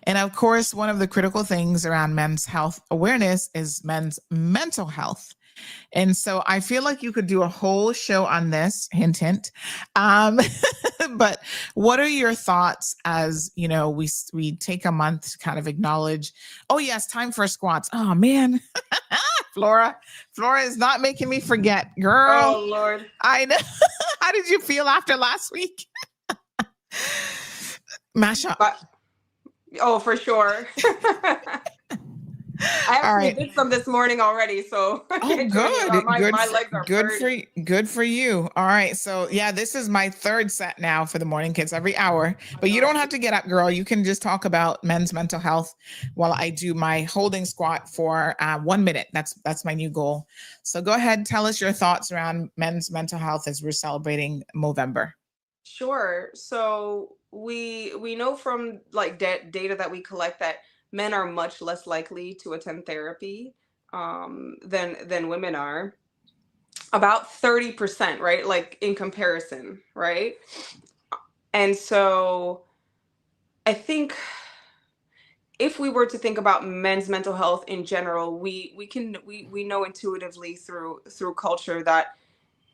And of course, one of the critical things around men's health awareness is men's mental health. And so I feel like you could do a whole show on this, hint, hint. But what are your thoughts as, you know, we take a month to kind of acknowledge, oh yes, time for squats. Oh man, Flora is not making me forget, girl. Oh Lord. I know. How did you feel after last week? Masha. Oh, for sure. I actually did some this morning already, so good. My legs are good for you. All right, so yeah, this is my third set now for the morning kids every hour. But you don't have to get up, girl. You can just talk about men's mental health while I do my holding squat for 1 minute. That's my new goal. So go ahead, tell us your thoughts around men's mental health as we're celebrating Movember. Sure. So we know from like data that we collect that men are much less likely to attend therapy than women are. About 30%, right? Like in comparison, right? And so I think if we were to think about men's mental health in general, we know intuitively through culture that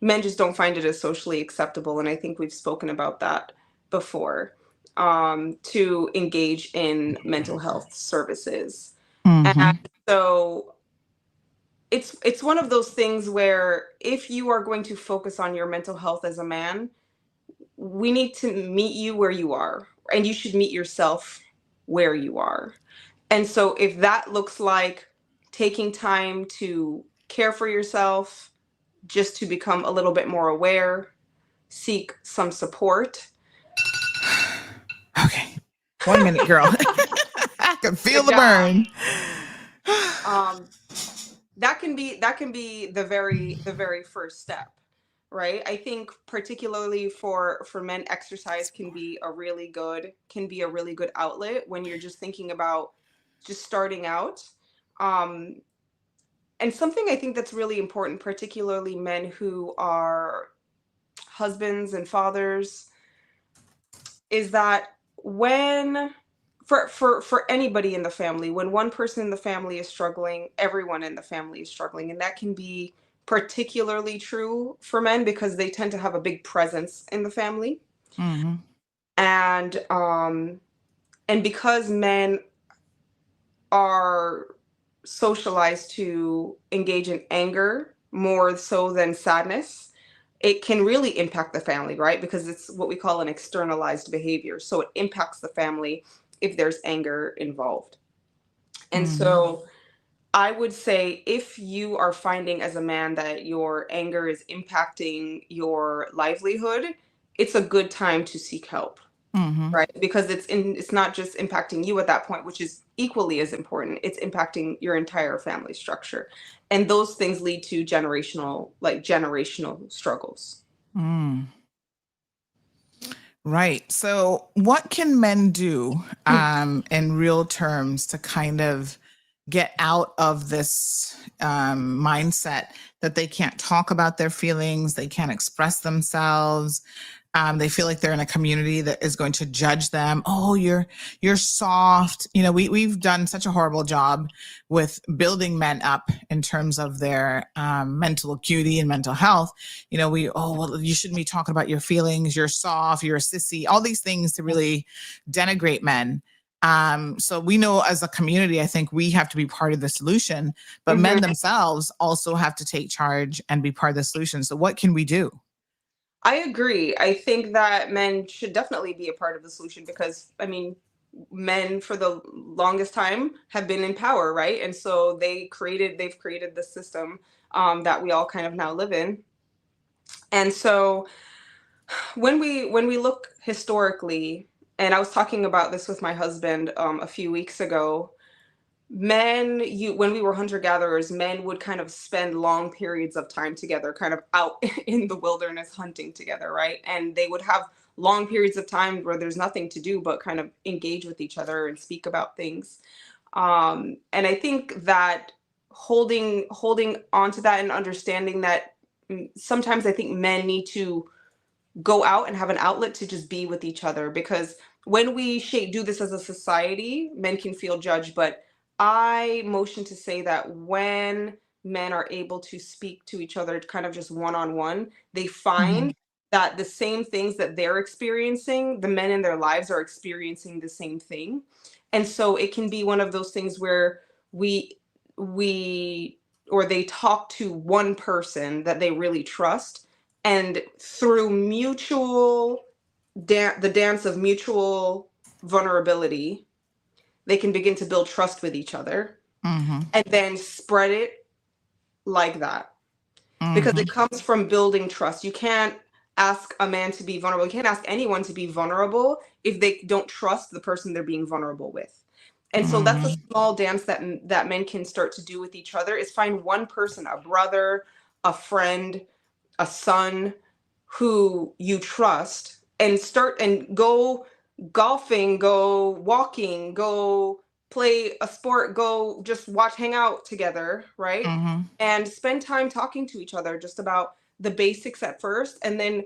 men just don't find it as socially acceptable. And I think we've spoken about that before, to engage in mental health services. And so it's one of those things where if you are going to focus on your mental health as a man, we need to meet you where you are, and you should meet yourself where you are. And so if that looks like taking time to care for yourself, just to become a little bit more aware, seek some support. Okay. 1 minute, girl. I can feel the burn. That can be the very first step, right? I think particularly for men, exercise can be a really good outlet when you're just thinking about just starting out. And something I think that's really important, particularly men who are husbands and fathers, is that when for anybody in the family, when one person in the family is struggling, everyone in the family is struggling. And that can be particularly true for men because they tend to have a big presence in the family. And because men are socialized to engage in anger more so than sadness, it can really impact the family, right? Because it's what we call an externalized behavior. So it impacts the family if there's anger involved. And so I would say if you are finding as a man that your anger is impacting your livelihood, it's a good time to seek help. Right? Because it's not just impacting you at that point, which is equally as important. It's impacting your entire family structure. And those things lead to generational struggles. Right. So what can men do in real terms to kind of get out of this mindset that they can't talk about their feelings, they can't express themselves? They feel like they're in a community that is going to judge them. Oh, you're soft. We've done such a horrible job with building men up in terms of their mental acuity and mental health. Well, you shouldn't be talking about your feelings. You're soft. You're a sissy. All these things to really denigrate men. So we know as a community, I think we have to be part of the solution, but men themselves also have to take charge and be part of the solution. So what can we do? I agree. I think that men should definitely be a part of the solution because, men for the longest time have been in power, right? And so they've created the system that we all kind of now live in. And so when we look historically, and I was talking about this with my husband a few weeks ago, when we were hunter-gatherers, men would kind of spend long periods of time together, kind of out in the wilderness hunting together, right? And they would have long periods of time where there's nothing to do but kind of engage with each other and speak about things. And I think that holding on to that and understanding that sometimes I think men need to go out and have an outlet to just be with each other, because when we do this as a society, men can feel judged. But I motion to say that when men are able to speak to each other kind of just one-on-one, they find that the same things that they're experiencing, the men in their lives are experiencing the same thing. And so it can be one of those things where they talk to one person that they really trust, and through the dance of mutual vulnerability, they can begin to build trust with each other and then spread it like that. Because it comes from building trust. You can't ask a man to be vulnerable. You can't ask anyone to be vulnerable if they don't trust the person they're being vulnerable with. And so that's a small dance that men can start to do with each other, is find one person, a brother, a friend, a son, who you trust, and start and go golfing, go walking, go play a sport, go just hang out together, right? And spend time talking to each other just about the basics at first, and then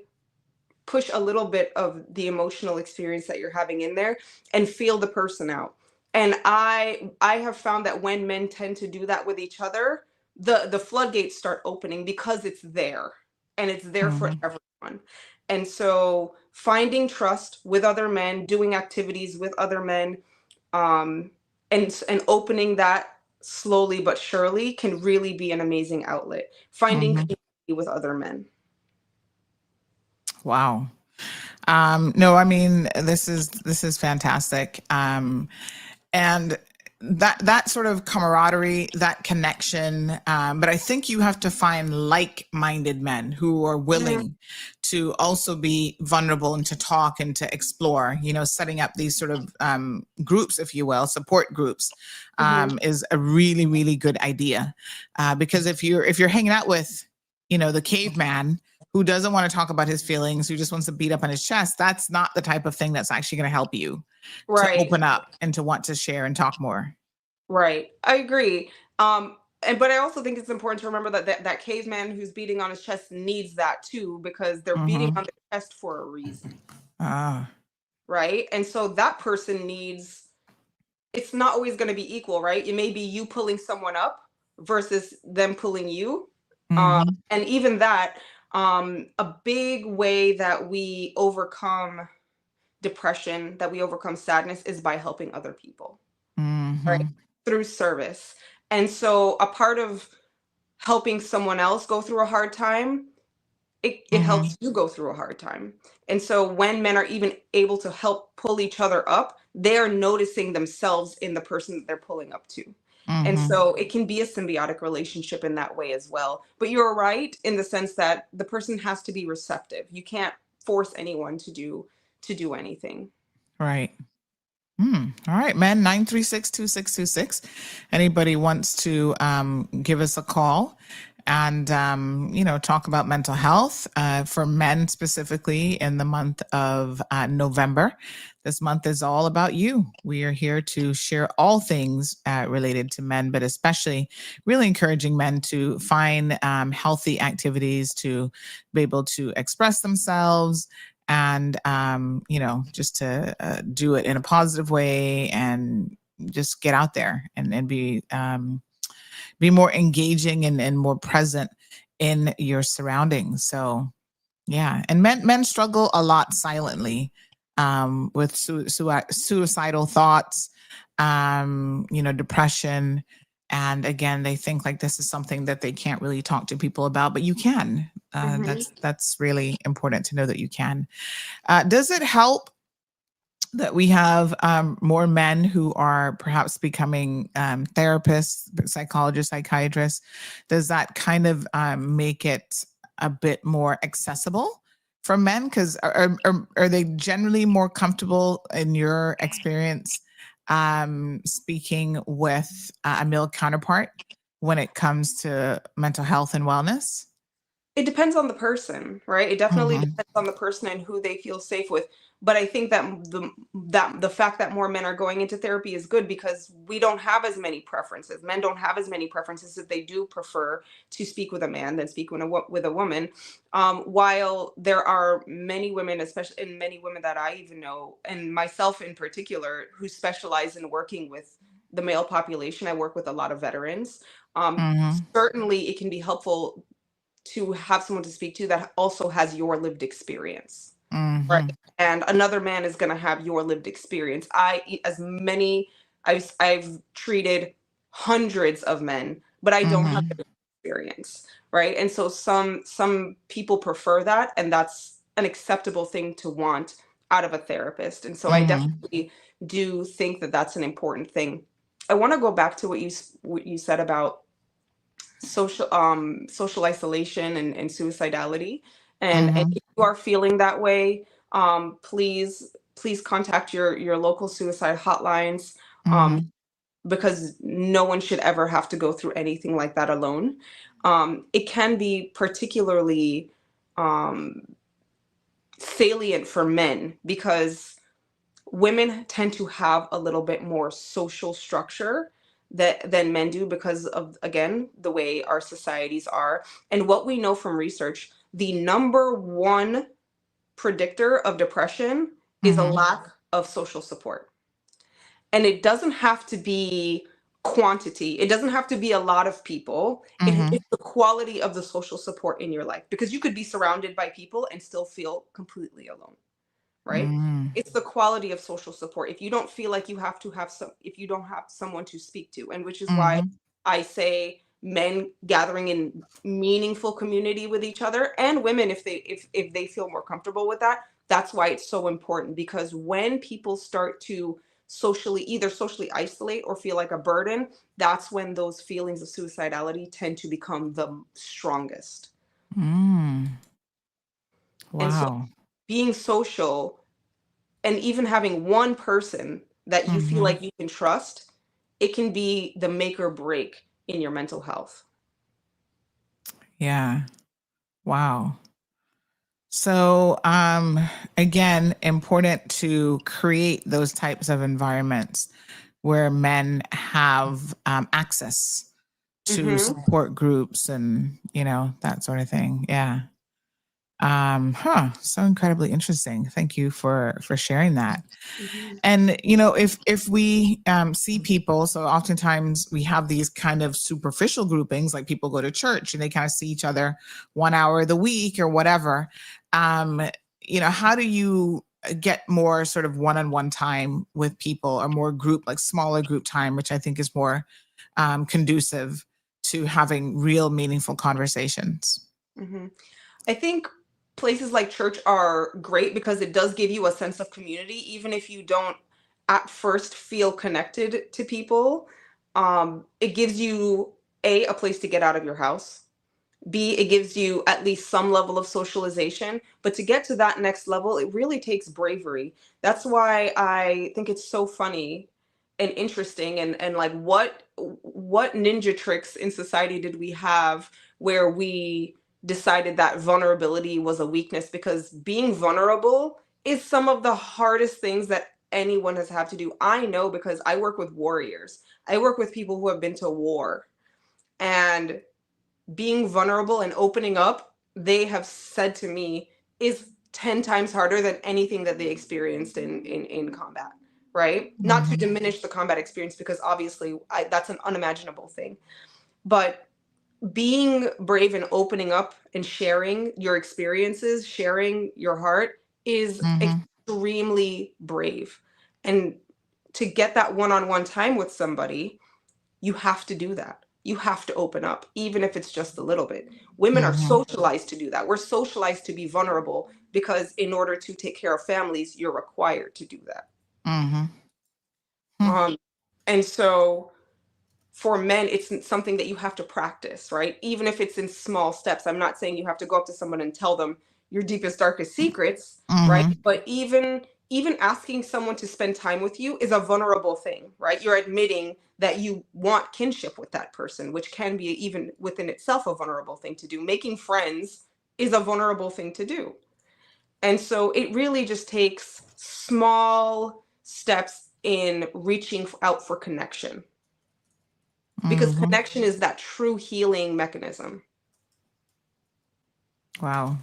push a little bit of the emotional experience that you're having in there and feel the person out. And I have found that when men tend to do that with each other, the floodgates start opening because it's there, and it's there for everyone. And so finding trust with other men, doing activities with other men, and opening that slowly but surely can really be an amazing outlet. Finding community with other men. Wow. No, I mean, this is fantastic. And that sort of camaraderie, that connection. But I think you have to find like-minded men who are willing to also be vulnerable and to talk and to explore, setting up these sort of groups, if you will, support groups, is a really, really good idea. Because if you're hanging out with, the caveman who doesn't want to talk about his feelings, who just wants to beat up on his chest, that's not the type of thing that's actually going to help you to open up and to want to share and talk more. Right. I agree. But I also think it's important to remember that caveman who's beating on his chest needs that too, because they're beating on their chest for a reason. Right. And so that person it's not always going to be equal, right? It may be you pulling someone up versus them pulling you. And even that, a big way that we overcome depression, that we overcome sadness, is by helping other people, right? Through service. And so a part of helping someone else go through a hard time, it helps you go through a hard time. And so when men are even able to help pull each other up, they are noticing themselves in the person that they're pulling up to. And so it can be a symbiotic relationship in that way as well. But you're right in the sense that the person has to be receptive. You can't force anyone to do anything. Right. All right, men, 936-2626. Anybody wants to give us a call and, talk about mental health for men specifically in the month of November. This month is all about you. We are here to share all things related to men, but especially really encouraging men to find healthy activities to be able to express themselves and, just to do it in a positive way and just get out there and be more engaging and more present in your surroundings. So yeah. And men struggle a lot silently with suicidal thoughts, depression. And again, they think like this is something that they can't really talk to people about, but you can. That's really important to know that you can. Does it help that we have more men who are perhaps becoming therapists, psychologists, psychiatrists? Does that kind of make it a bit more accessible for men? Because are they generally more comfortable, in your experience, speaking with a male counterpart when it comes to mental health and wellness? It depends on the person, right? It definitely depends on the person and who they feel safe with. But I think that the fact that more men are going into therapy is good, because we don't have as many preferences. Men don't have as many preferences, that they do prefer to speak with a man than speak with a woman. While there are many women, especially, and many women that I even know, and myself in particular, who specialize in working with the male population. I work with a lot of veterans. Certainly, it can be helpful to have someone to speak to that also has your lived experience. Right. And another man is going to have your lived experience. I've treated hundreds of men, but I don't have the experience. Right. And so some people prefer that, and that's an acceptable thing to want out of a therapist. And so I definitely do think that that's an important thing. I want to go back to what you said about social isolation and suicidality. And if you are feeling that way, please contact your local suicide hotlines, because no one should ever have to go through anything like that alone. It can be particularly salient for men, because women tend to have a little bit more social structure than men do, because of, again, the way our societies are. And what we know from research, the number one predictor of depression is a lack of social support. And it doesn't have to be quantity. It doesn't have to be a lot of people. It's the quality of the social support in your life, because you could be surrounded by people and still feel completely alone. Right? It's the quality of social support. If you don't feel like you have to have if you don't have someone to speak to, and which is why I say men gathering in meaningful community with each other, and women, if they feel more comfortable with that, that's why it's so important. Because when people start to either socially isolate or feel like a burden, that's when those feelings of suicidality tend to become the strongest. Wow. And so being social, and even having one person that you feel like you can trust, it can be the make or break in your mental health. Yeah. Wow. So, again, important to create those types of environments where men have access to support groups and, that sort of thing. Yeah. So incredibly interesting. Thank you for sharing that. And if we see people, so oftentimes we have these kind of superficial groupings, like people go to church and they kind of see each other 1 hour of the week or whatever. How do you get more sort of one-on-one time with people, or more smaller group time, which I think is more conducive to having real meaningful conversations? I think places like church are great, because it does give you a sense of community, even if you don't at first feel connected to people. It gives you a place to get out of your house. B, it gives you at least some level of socialization. But to get to that next level, it really takes bravery. That's why I think it's so funny and interesting, and like, what ninja tricks in society did we have where we decided that vulnerability was a weakness? Because being vulnerable is some of the hardest things that anyone has had to do. I know, because I work with warriors. I work with people who have been to war, and being vulnerable and opening up, they have said to me, is 10 times harder than anything that they experienced in combat, right? Not to diminish the combat experience, because obviously that's an unimaginable thing. But being brave and opening up and sharing your experiences, sharing your heart is extremely brave. And to get that one-on-one time with somebody, you have to do that. You have to open up, even if it's just a little bit. Women are socialized to do that. We're socialized to be vulnerable, because in order to take care of families, you're required to do that. And so for men, it's something that you have to practice, right? Even if it's in small steps. I'm not saying you have to go up to someone and tell them your deepest, darkest secrets, right? But even asking someone to spend time with you is a vulnerable thing, right? You're admitting that you want kinship with that person, which can be even within itself a vulnerable thing to do. Making friends is a vulnerable thing to do. And so it really just takes small steps in reaching out for connection. Because connection is that true healing mechanism. Wow.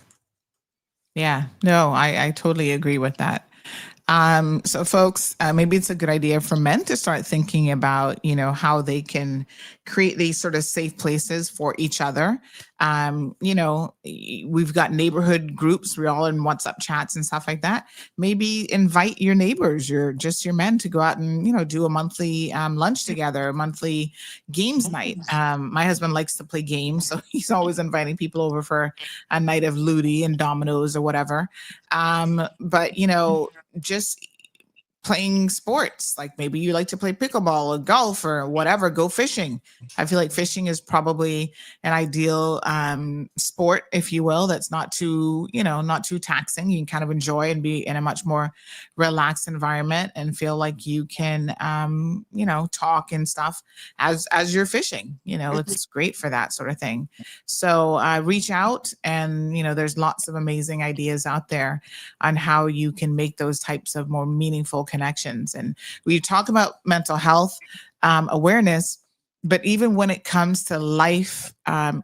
Yeah, no, I totally agree with that. So folks, maybe it's a good idea for men to start thinking about, how they can create these sort of safe places for each other. We've got neighborhood groups. We're all in WhatsApp chats and stuff like that. Maybe invite your neighbors, your men, to go out and, do a monthly lunch together, a monthly games night. My husband likes to play games, so he's always inviting people over for a night of Ludi and dominoes or whatever. But, just playing sports, like maybe you like to play pickleball or golf or whatever, go fishing. I feel like fishing is probably an ideal sport, if you will, that's not too taxing. You can kind of enjoy and be in a much more relaxed environment and feel like you can talk and stuff as you're fishing. It's great for that sort of thing. So reach out, and there's lots of amazing ideas out there on how you can make those types of more meaningful connections. And we talk about mental health awareness, but even when it comes to life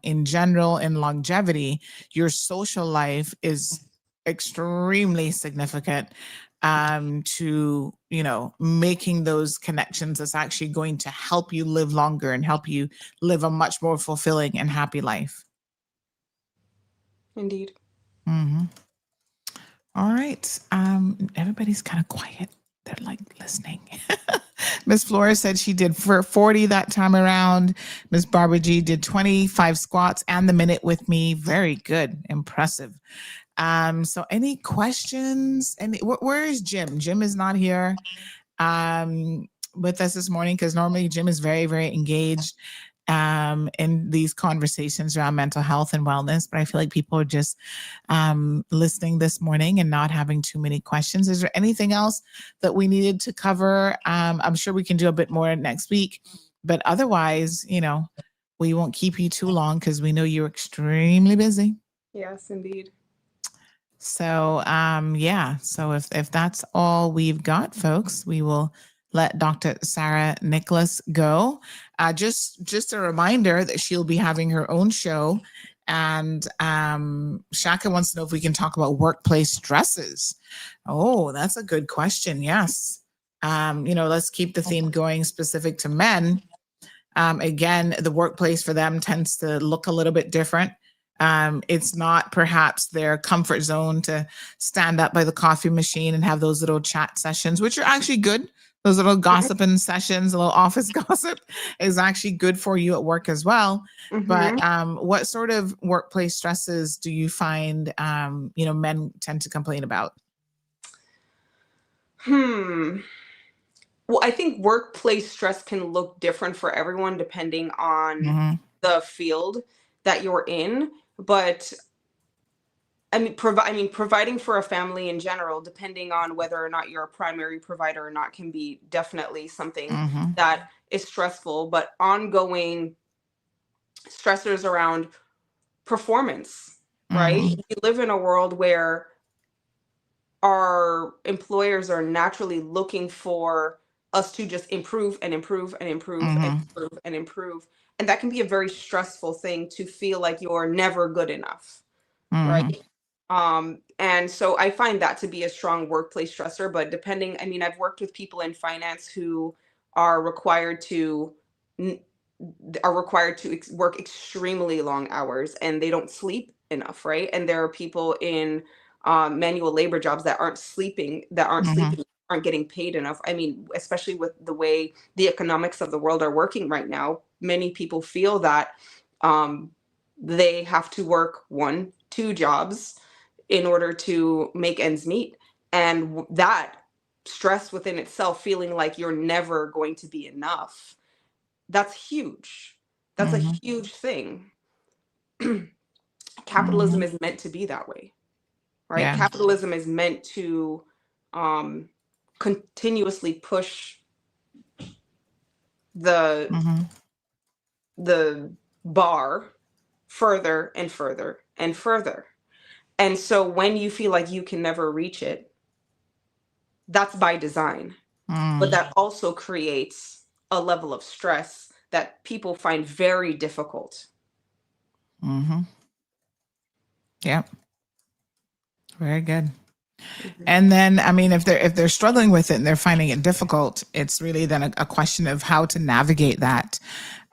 in general and longevity, your social life is extremely significant to making those connections that's actually going to help you live longer and help you live a much more fulfilling and happy life. Indeed. All right. Everybody's kind of quiet. They're like listening. Miss Flores said she did for 40 that time around. Miss Barbara G did 25 squats and the minute with me. Very good. Impressive. So any questions? Where is Jim? Jim is not here with us this morning, because normally Jim is very, very engaged in these conversations around mental health and wellness. But I feel like people are just listening this morning and not having too many questions. Is there anything else that we needed to cover? I'm sure we can do a bit more next week, but otherwise, we won't keep you too long, because we know you're extremely busy. Yes, indeed. So, so if that's all we've got, folks, we will let Dr. Sarah Nicholas go. Just a reminder that she'll be having her own show. And Shaka wants to know if we can talk about workplace stresses. Oh, that's a good question. Yes. Let's keep the theme going specific to men. Again, the workplace for them tends to look a little bit different. It's not perhaps their comfort zone to stand up by the coffee machine and have those little chat sessions, which are actually good. Those little gossiping sessions, a little office gossip is actually good for you at work as well. But what sort of workplace stresses do you find, men tend to complain about? Well, I think workplace stress can look different for everyone depending on the field that you're in. But providing for a family in general, depending on whether or not you're a primary provider or not, can be definitely something that is stressful. But ongoing stressors around performance, right? We live in a world where our employers are naturally looking for us to just improve and improve and improve and improve and improve. And that can be a very stressful thing, to feel like you're never good enough, right? And so I find that to be a strong workplace stressor. But depending, I mean, I've worked with people in finance who are required to work extremely long hours and they don't sleep enough, right? And there are people in manual labor jobs that aren't sleeping, aren't getting paid enough. I mean, especially with the way the economics of the world are working right now, many people feel that um, they have to work 1, 2 jobs in order to make ends meet. And that stress within itself, feeling like you're never going to be enough, that's huge. That's a huge thing. Capitalism is meant to be that way, right? Yeah. Capitalism is meant to continuously push the the bar further and further and further. And so when you feel like you can never reach it, that's by design. But that also creates a level of stress that people find very difficult. Yep. Very good. And then, I mean, if they're struggling with it and they're finding it difficult, it's really then a question of how to navigate that.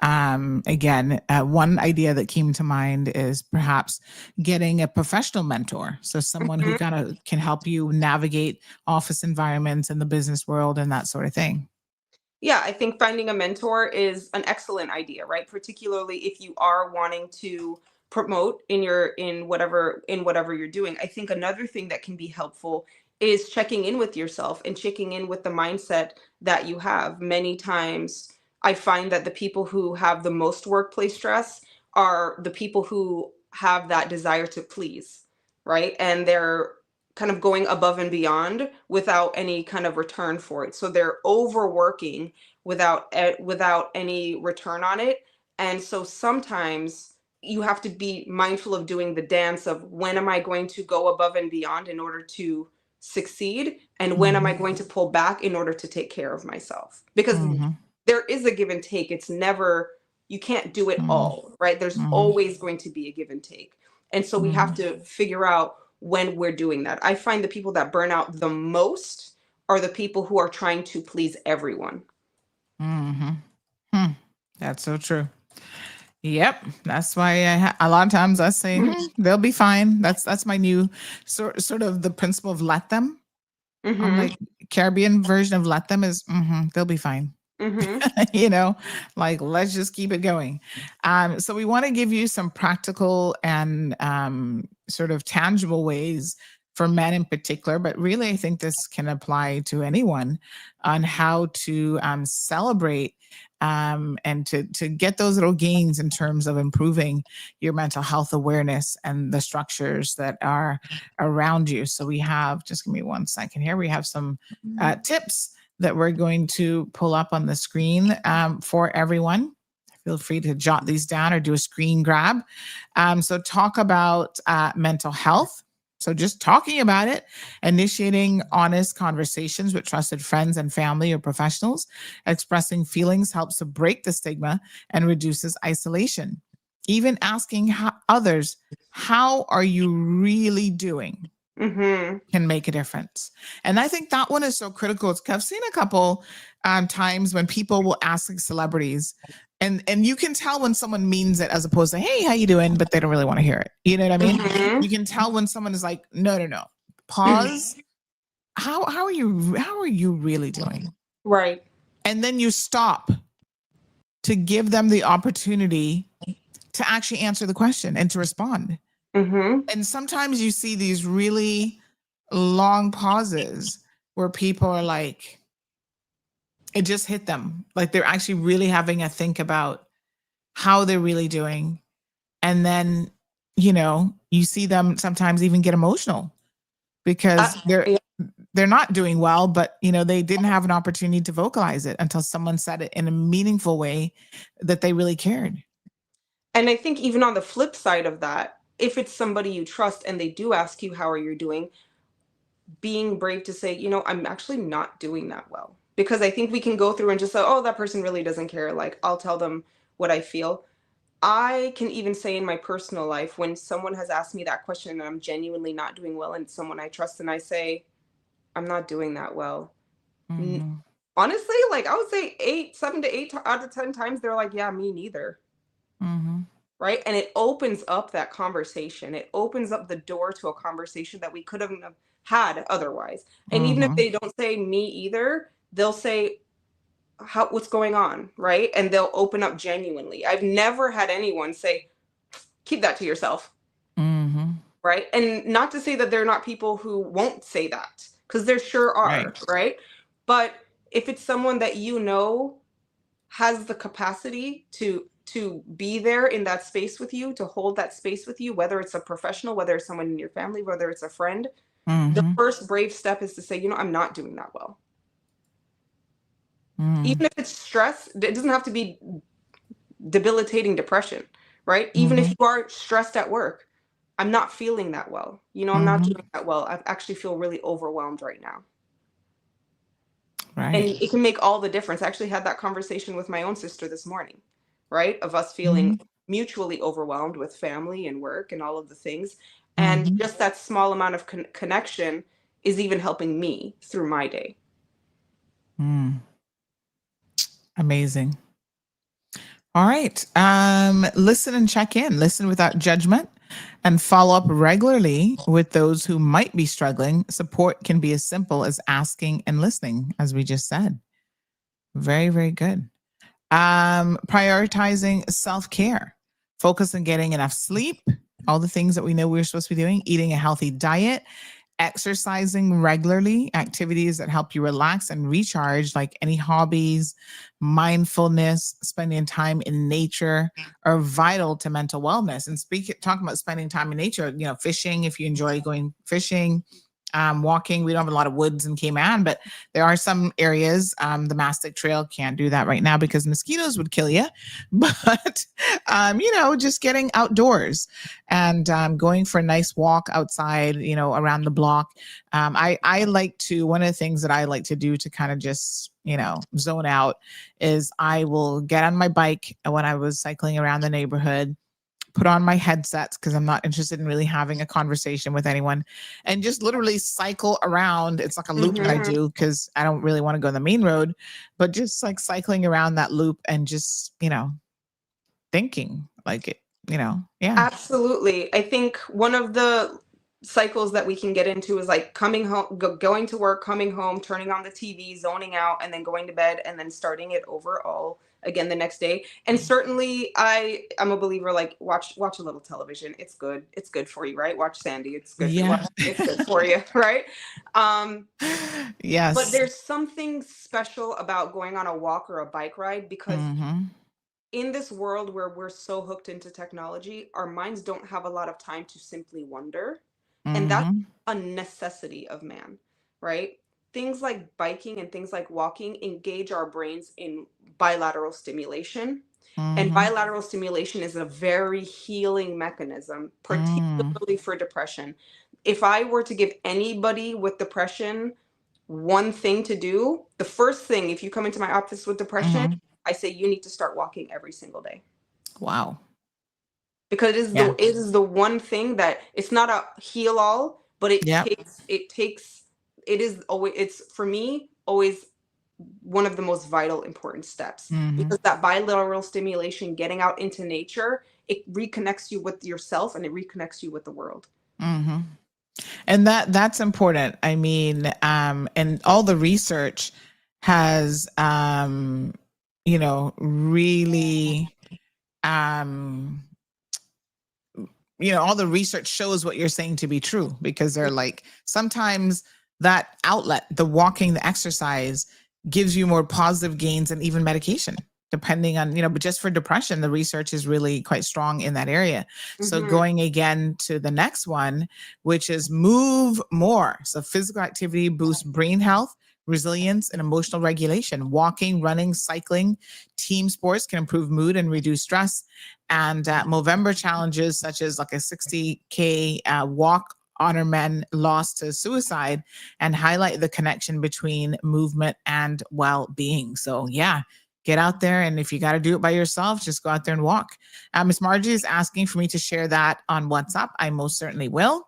Again, one idea that came to mind is perhaps getting a professional mentor. So someone who kind of can help you navigate office environments and the business world and that sort of thing. Yeah, I think finding a mentor is an excellent idea, right? Particularly if you are wanting to promote in whatever you're doing. I think another thing that can be helpful is checking in with yourself and checking in with the mindset that you have. Many times I find that the people who have the most workplace stress are the people who have that desire to please, right? And they're kind of going above and beyond without any kind of return for it. So they're overworking without any return on it. And so sometimes you have to be mindful of doing the dance of, when am I going to go above and beyond in order to succeed, and when am I going to pull back in order to take care of myself? Because there is a give and take. It's never, you can't do it all, right? There's always going to be a give and take. And so we have to figure out when we're doing that. I find the people that burn out the most are the people who are trying to please everyone. That's so true. Yep, that's why a lot of times I say they'll be fine. That's my new sort of the principle of let them. I'm like, Caribbean version of let them is they'll be fine. You know, like, let's just keep it going. So we want to give you some practical and sort of tangible ways for men in particular, but really I think this can apply to anyone on how to celebrate and to get those little gains in terms of improving your mental health awareness and the structures that are around you. So we have, just give me 1 second here, we have some tips that we're going to pull up on the screen for everyone. Feel free to jot these down or do a screen grab. So talk about mental health. So just talking about it, initiating honest conversations with trusted friends and family or professionals, expressing feelings helps to break the stigma and reduces isolation. Even asking others, how are you really doing? Can make a difference. And I think that one is so critical. I've seen a couple times when people will ask celebrities, and you can tell when someone means it as opposed to, hey, how you doing? But they don't really want to hear it. You know what I mean? You can tell when someone is like, no. Pause. How are you really doing? Right. And then you stop to give them the opportunity to actually answer the question and to respond. And sometimes you see these really long pauses where people are like, it just hit them. Like they're actually really having a think about how they're really doing. And then, you see them sometimes even get emotional because they're not doing well, but they didn't have an opportunity to vocalize it until someone said it in a meaningful way that they really cared. And I think even on the flip side of that, if it's somebody you trust and they do ask you, how are you doing? Being brave to say, I'm actually not doing that well. Because I think we can go through and just say, oh, that person really doesn't care. Like, I'll tell them what I feel. I can even say in my personal life, when someone has asked me that question and I'm genuinely not doing well, and someone I trust, and I say, I'm not doing that well. Mm-hmm. Honestly, like I would say 7 to 8 out of 10 times, they're like, yeah, me neither. Mm-hmm. Right. And it opens up that conversation. It opens up the door to a conversation that we couldn't have had otherwise. And even if Mm-hmm. they don't say me either, they'll say, what's going on? Right. And they'll open up genuinely. I've never had anyone say, keep that to yourself. Mm-hmm. Right. And not to say that there are not people who won't say that, because there sure are. Right. But if it's someone that you know has the capacity to be there in that space with you, to hold that space with you, whether it's a professional, whether it's someone in your family, whether it's a friend, the Mm-hmm. first brave step is to say, I'm not doing that well. Mm-hmm. Even if it's stress, it doesn't have to be debilitating depression, right? Even if Mm-hmm. you are stressed at work, I'm not feeling that well. I'm not Mm-hmm. doing that well. I actually feel really overwhelmed right now. Right. And it can make all the difference. I actually had that conversation with my own sister this morning, right? Of us feeling Mm-hmm. mutually overwhelmed with family and work and all of the things. And Mm-hmm. just that small amount of connection is even helping me through my day. Amazing. All right. Listen and check in. Listen without judgment and follow up regularly with those who might be struggling. Support can be as simple as asking and listening, as we just said. Very, very good. Prioritizing self-care. Focus on getting enough sleep, all the things that we know we're supposed to be doing, eating a healthy diet, exercising regularly, activities that help you relax and recharge, like any hobbies, mindfulness, spending time in nature are vital to mental wellness. And talking about spending time in nature, fishing, if you enjoy going fishing, walking. We don't have a lot of woods in Cayman, but there are some areas. The Mastic Trail can't do that right now because mosquitoes would kill you. But, just getting outdoors and going for a nice walk outside, around the block. I like to, one of the things that I like to do to kind of just, zone out is I will get on my bike when I was cycling around the neighborhood, put on my headsets because I'm not interested in really having a conversation with anyone, and just literally cycle around. It's like a loop that I do because I don't really want to go on the main road, but just like cycling around that loop and just, thinking like it, yeah. Absolutely. I think one of the cycles that we can get into is like coming home, going to work, coming home, turning on the TV, zoning out, and then going to bed, and then starting it over all again the next day. And certainly I'm a believer, like watch a little television. It's good. It's good for you, right? Watch Sandy. It's good. Yeah. It's good for you, right? Yes. But there's something special about going on a walk or a bike ride, because in this world where we're so hooked into technology, our minds don't have a lot of time to simply wonder. And that's a necessity of man, right? Things like biking and things like walking engage our brains in bilateral stimulation. And bilateral stimulation is a very healing mechanism, particularly for depression. If I were to give anybody with depression one thing to do, the first thing, if you come into my office with depression, I say you need to start walking every single day. Wow. Because it is the one thing that, it's not a heal all, but it is always, it's for me always one of the most vital important steps, because that bilateral stimulation, getting out into nature, it reconnects you with yourself and it reconnects you with the world. And that's important. I mean, and all the research has, really, all the research shows what you're saying to be true, because they're like, sometimes that outlet, the walking, the exercise gives you more positive gains than even medication, depending on, but just for depression, the research is really quite strong in that area. So going again to the next one, which is move more. So physical activity boosts brain health, resilience, and emotional regulation. Walking, running, cycling, team sports can improve mood and reduce stress. And Movember challenges such as like a 60K walk honor men lost to suicide and highlight the connection between movement and well-being. So yeah, get out there. And if you got to do it by yourself, just go out there and walk. Miss Margie is asking for me to share that on WhatsApp. I most certainly will.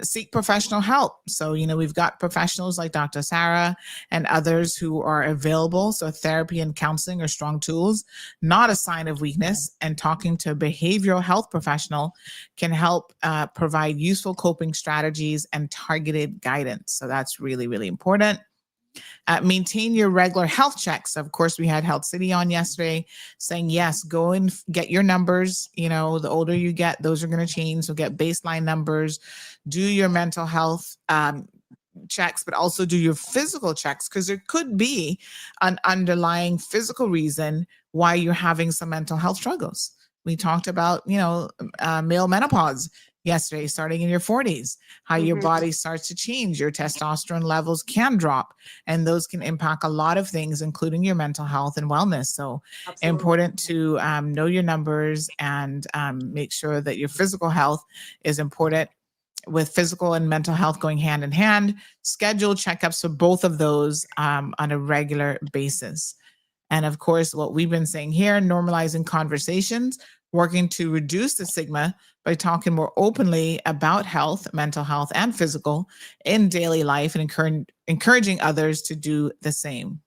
Seek professional help. So, we've got professionals like Dr. Sarah and others who are available. So therapy and counseling are strong tools, not a sign of weakness. And talking to a behavioral health professional can help provide useful coping strategies and targeted guidance. So that's really, really important. Maintain your regular health checks. Of course, we had Health City on yesterday saying, yes, go and get your numbers. The older you get, those are going to change. So get baseline numbers, do your mental health checks, but also do your physical checks, because there could be an underlying physical reason why you're having some mental health struggles. We talked about, male menopause yesterday, starting in your 40s, how your body starts to change, your testosterone levels can drop, and those can impact a lot of things, including your mental health and wellness. So important to know your numbers and make sure that your physical health is important, with physical and mental health going hand in hand. Schedule checkups for both of those on a regular basis. And of course, what we've been saying here, normalizing conversations, working to reduce the stigma by talking more openly about health, mental health, and physical in daily life, and encouraging others to do the same.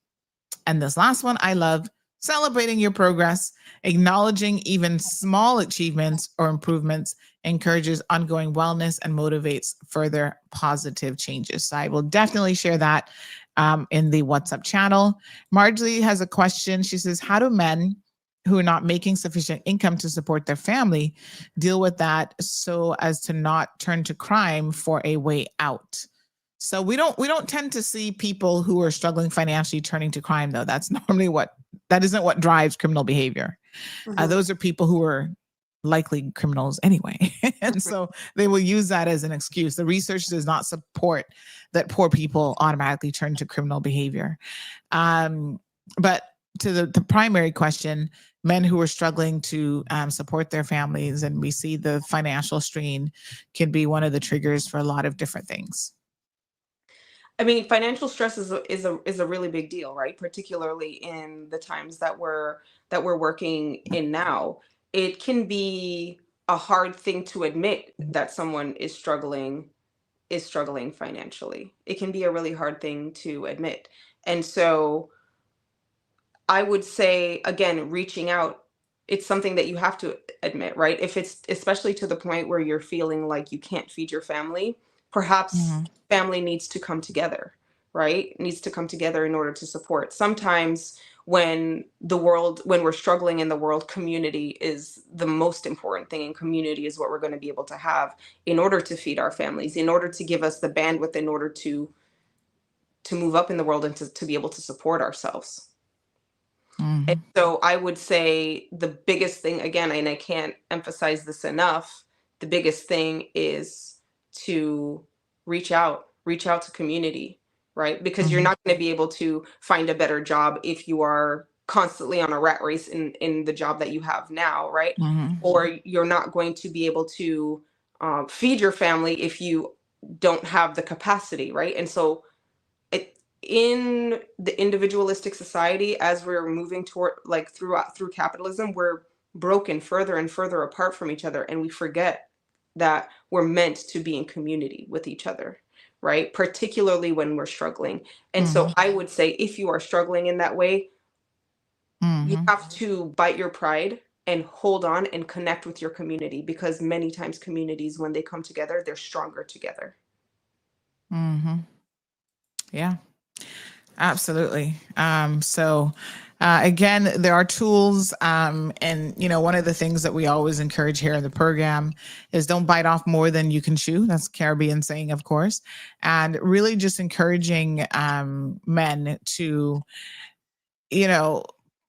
And this last one, I love: celebrating your progress, acknowledging even small achievements or improvements encourages ongoing wellness and motivates further positive changes. So I will definitely share that in the WhatsApp channel. Marjorie has a question. She says, how do men who are not making sufficient income to support their family deal with that so as to not turn to crime for a way out? So we don't tend to see people who are struggling financially turning to crime, though. That's normally that isn't what drives criminal behavior. Those are people who are likely criminals anyway. And so they will use that as an excuse. The research does not support that poor people automatically turn to criminal behavior. But to the primary question, men who are struggling to support their families, and we see the financial strain can be one of the triggers for a lot of different things. I mean, financial stress is a really big deal, right? Particularly in the times that we're working in now. It can be a hard thing to admit that someone is struggling financially. It can be a really hard thing to admit. And so I would say, again, reaching out, it's something that you have to admit, right? If it's especially to the point where you're feeling like you can't feed your family, perhaps family needs to come together, right? Needs to come together in order to support. Sometimes when we're struggling in the world, community is the most important thing, and community is what we're going to be able to have in order to feed our families, in order to give us the bandwidth in order to move up in the world and to be able to support ourselves. And so I would say the biggest thing, again, and I can't emphasize this enough, the biggest thing is to reach out to community, right? Because you're not going to be able to find a better job if you are constantly on a rat race in the job that you have now, right? Or you're not going to be able to feed your family if you don't have the capacity, right? And so in the individualistic society, as we're moving toward, like, through capitalism, we're broken further and further apart from each other, and we forget that we're meant to be in community with each other, right? Particularly when we're struggling. And so I would say, if you are struggling in that way, you have to bite your pride and hold on and connect with your community, because many times communities, when they come together, they're stronger together. Yeah. Absolutely. Again, there are tools. And, one of the things that we always encourage here in the program is don't bite off more than you can chew. That's Caribbean saying, of course. And really just encouraging men to,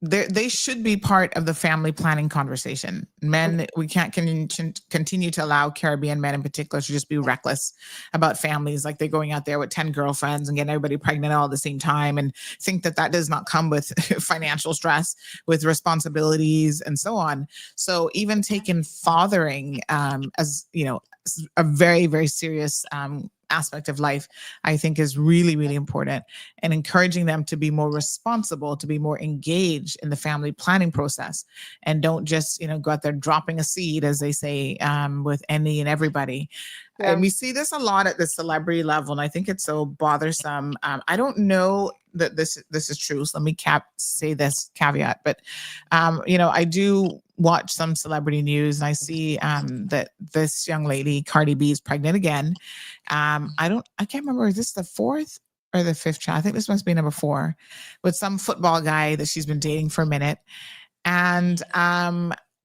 they should be part of the family planning conversation. Men, we can't continue to allow Caribbean men in particular to just be reckless about families, like they're going out there with 10 girlfriends and getting everybody pregnant all at the same time, and think that does not come with financial stress, with responsibilities and so on. So even taking fathering as, a very, very serious aspect of life, I think is really, really important, and encouraging them to be more responsible, to be more engaged in the family planning process, and don't just, go out there dropping a seed, as they say, with any and everybody. Yeah. And we see this a lot at the celebrity level, and I think it's so bothersome. I don't know that this is true, so let me say this caveat, but I do watch some celebrity news, and I see that this young lady, Cardi B, is pregnant again. I can't remember, is this the 4th or the 5th child? I think this must be number 4, with some football guy that she's been dating for a minute. And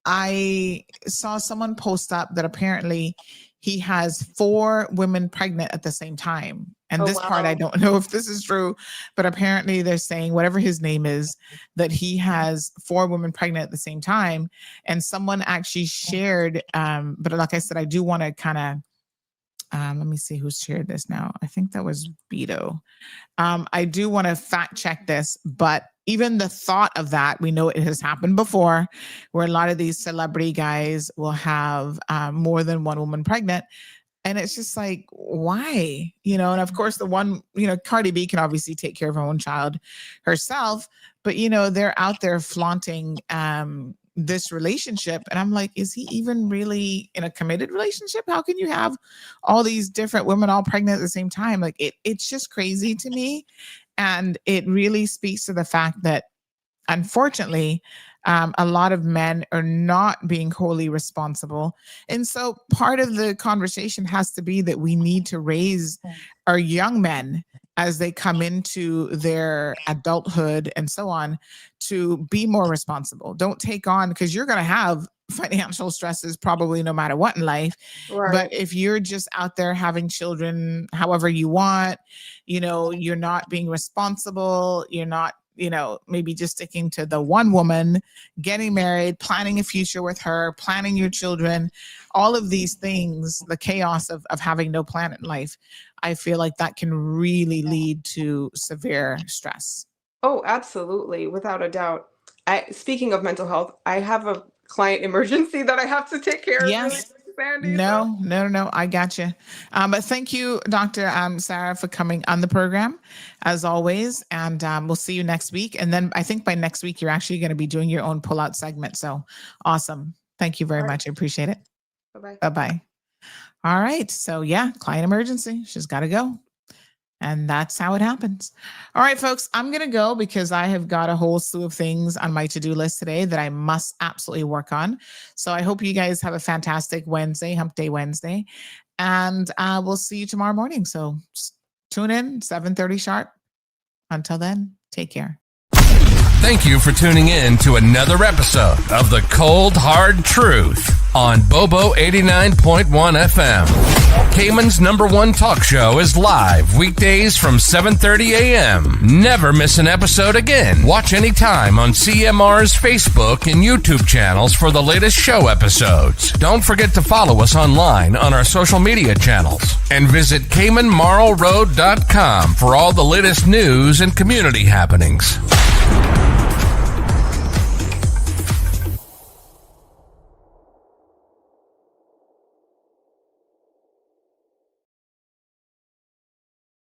I saw someone post up that apparently he has 4 women pregnant at the same time. And this part, I don't know if this is true, but apparently they're saying, whatever his name is, that he has 4 women pregnant at the same time. And someone actually shared, but like I said, I do want to kind of, let me see who shared this now. I think that was Beto. I do want to fact check this, but even the thought of that, we know it has happened before, where a lot of these celebrity guys will have more than one woman pregnant. And it's just like, why? And of course, the one, Cardi B can obviously take care of her own child herself, but, they're out there flaunting this relationship. And I'm like, is he even really in a committed relationship? How can you have all these different women all pregnant at the same time? Like, it's just crazy to me. And it really speaks to the fact that, unfortunately, a lot of men are not being wholly responsible. And so part of the conversation has to be that we need to raise our young men as they come into their adulthood and so on to be more responsible. Don't take on, because you're going to have financial stresses probably no matter what in life. Right. But if you're just out there having children however you want, you're not being responsible, you're not, maybe just sticking to the one woman, getting married, planning a future with her, planning your children, all of these things, the chaos of having no plan in life, I feel like that can really lead to severe stress. Oh, absolutely. Without a doubt. Speaking of mental health, I have a client emergency that I have to take care of. Yes. Sandy, no. I got you. But thank you, Dr. Sarah, for coming on the program, as always. And we'll see you next week. And then I think by next week, you're actually going to be doing your own pull-out segment. So awesome. Thank you very much. I appreciate it. Bye-bye. Bye-bye. All right. So yeah, client emergency. She's got to go. And that's how it happens. All right, folks, I'm going to go because I have got a whole slew of things on my to-do list today that I must absolutely work on. So I hope you guys have a fantastic Wednesday, Hump Day Wednesday. And we'll see you tomorrow morning. So tune in, 7:30 sharp. Until then, take care. Thank you for tuning in to another episode of The Cold Hard Truth on Bobo 89.1 FM. Cayman's #1 talk show is live weekdays from 7:30 a.m. Never miss an episode again. Watch anytime on CMR's Facebook and YouTube channels for the latest show episodes. Don't forget to follow us online on our social media channels. And visit CaymanMarlRoad.com for all the latest news and community happenings.